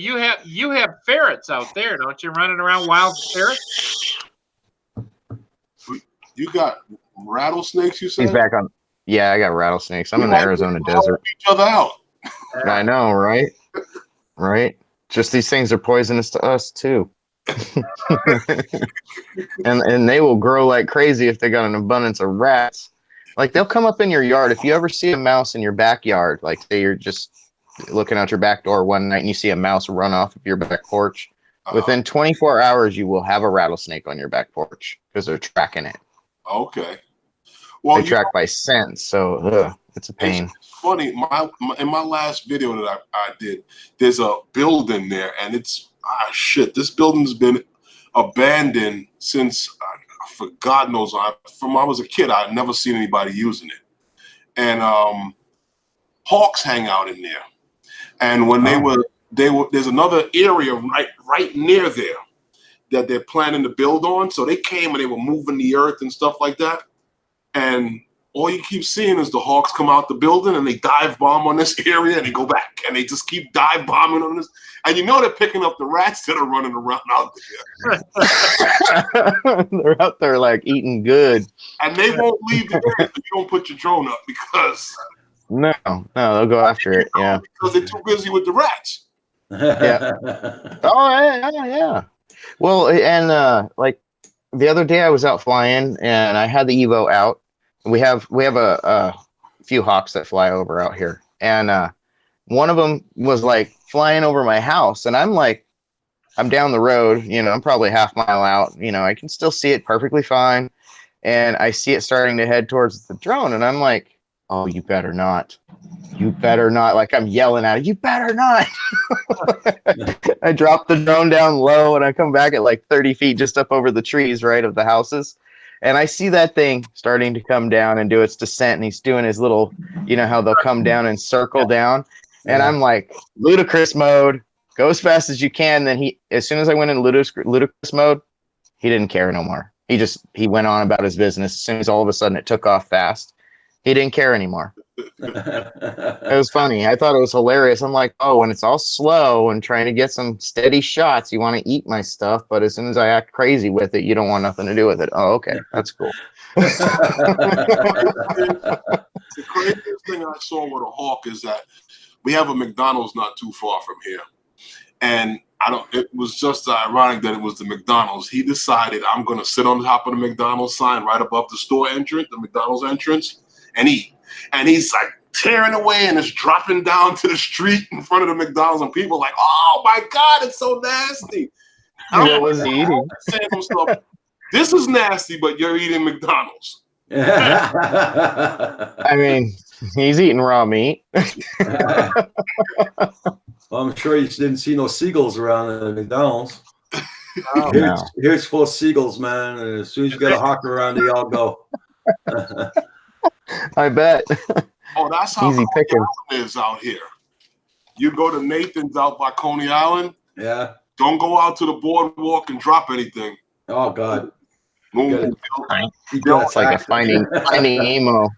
ferrets out there? Don't you running around wild ferrets? You got rattlesnakes, you said? He's back on. Yeah, I got rattlesnakes. I'm in the Arizona desert. Each other out. I know, right? Right? Just these things are poisonous to us too. and they will grow like crazy if they got an abundance of rats. Like they'll come up in your yard. If you ever see a mouse in your backyard, like say you're just looking out your back door one night and you see a mouse run off of your back porch, within 24 hours you will have a rattlesnake on your back porch because they're tracking it. Okay. Well, they track by scent, so it's a pain. It's funny. In my last video that I did, there's a building there, and it's this building's been abandoned since for God knows from I was a kid. I'd never seen anybody using it, and hawks hang out in there. And when they were there's another area right near there that they're planning to build on. So they came and they were moving the earth and stuff like that. And all you keep seeing is the hawks come out the building and they dive bomb on this area and they go back and they just keep dive bombing on this. And you know they're picking up the rats that are running around out there. They're out there like eating good. And they won't leave the area if you don't put your drone up because no, they'll go after it. Yeah, because they're too busy with the rats. Yeah. Oh yeah. Well, and like the other day I was out flying and I had the Evo out. We have a few hawks that fly over out here, and one of them was like flying over my house, and I'm down the road, I'm probably half mile out, I can still see it perfectly fine, and I see it starting to head towards the drone, and I'm like, oh, you better not, like I'm yelling at it, you better not. I drop the drone down low, and I come back at like 30 feet just up over the trees right of the houses. And I see that thing starting to come down and do its descent, and he's doing his little, how they'll come down and circle down. And I'm like, ludicrous mode, go as fast as you can. Then as soon as I went in ludicrous mode, he didn't care no more. He went on about his business. As soon as all of a sudden it took off fast, he didn't care anymore. It was funny. I thought it was hilarious. I'm like, oh, when it's all slow and trying to get some steady shots, you want to eat my stuff. But as soon as I act crazy with it, you don't want nothing to do with it. Oh, okay. That's cool. The craziest thing I saw with a hawk is that we have a McDonald's not too far from here. And It was just ironic that it was the McDonald's. He decided I'm going to sit on top of the McDonald's sign right above the store entrance, the McDonald's entrance, and eat. And he's like tearing away and it's dropping down to the street in front of the McDonald's, and people like, oh my God, it's so nasty. What was he eating? Saying to himself, this is nasty, but you're eating McDonald's. I mean, he's eating raw meat. Well, I'm sure you didn't see no seagulls around at McDonald's. Oh, no. Here's full of seagulls, man. And as soon as you get a hawk around, they all go. I bet. Oh, that's how Easy Coney picking. Island is out here. You go to Nathan's out by Coney Island. Yeah. Don't go out to the boardwalk and drop anything. Oh God. Boom. Good. That's like a finding Emo.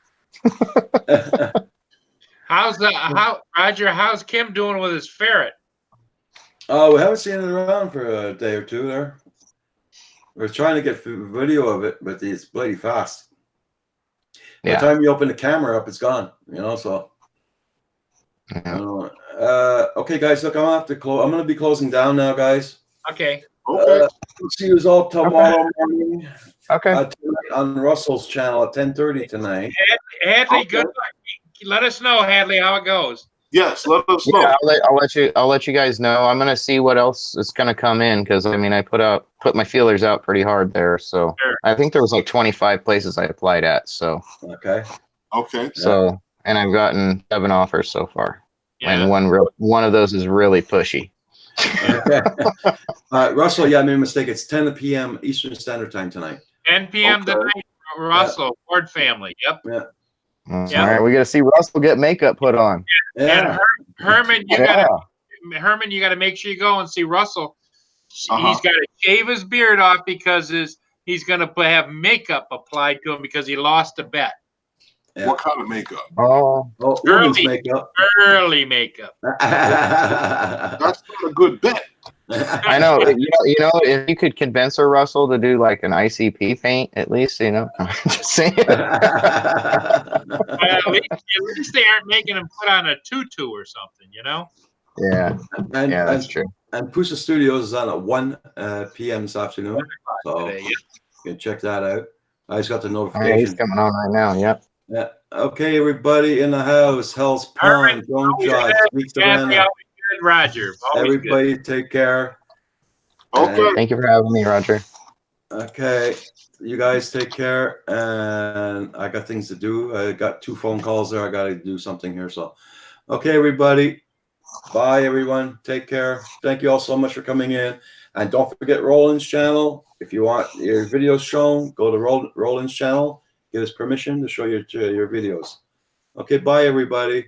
Roger? How's Kim doing with his ferret? Oh, we haven't seen it around for a day or two there. We're trying to get video of it, but it's bloody fast. By Yeah. the time you open the camera up, it's gone. You know, so. Yeah. Okay, guys, look, I'm gonna have to close. I'm gonna be closing down now, guys. Okay. Okay. We'll see you all tomorrow morning Okay. tonight on Russell's channel at 10:30 tonight. Hadley, Okay. good luck. Let us know, Hadley, how it goes. Yes, let us know. Yeah, I'll let you guys know. I'm gonna see what else is gonna come in because I mean I put my feelers out pretty hard there. So Sure. I think there was like 25 places I applied at. So Okay. Okay. and I've gotten 7 offers so far, Yeah. and one of those is really pushy. Okay. Russell, yeah, I made a mistake. It's 10 p.m. Eastern Standard Time tonight. 10 p.m. Okay. tonight, Russell, Ford family. Yep. Yeah. Yeah. All right, we got to see Russell get makeup put on. Yeah. Herman, you Yeah. gotta make sure you go and see Russell. Uh-huh. He's got to shave his beard off because he's gonna have makeup applied to him because he lost a bet. Yeah. What kind of makeup? Oh, Oh, women's Early. makeup. Early makeup. That's not a good bet. I know. You know, if you could convince her, Russell, to do like an ICP paint, at least, you know. I'm just saying. At least they aren't making him put on a tutu or something, you know. Yeah, and, yeah, that's and, true. and Pusa Studios is on at 1 p.m. this afternoon. So Today, you can check that out. I just got the All right, he's notification. coming on right now. Yep. Yeah. Okay, everybody in the house. Hell's All right. Pond, Joan Judge, Sweet Kathy, Savannah. always good, Roger. Always good. Everybody take care. Okay. Thank you for having me, Roger. Okay. You guys take care. And I got things to do. I got 2 phone calls there. I got to do something here. So, okay, everybody. Bye, everyone. Take care. Thank you all so much for coming in. And don't forget Roland's channel. If you want your videos shown, go to Roland's channel. Get his permission to show your videos. Okay, bye, everybody.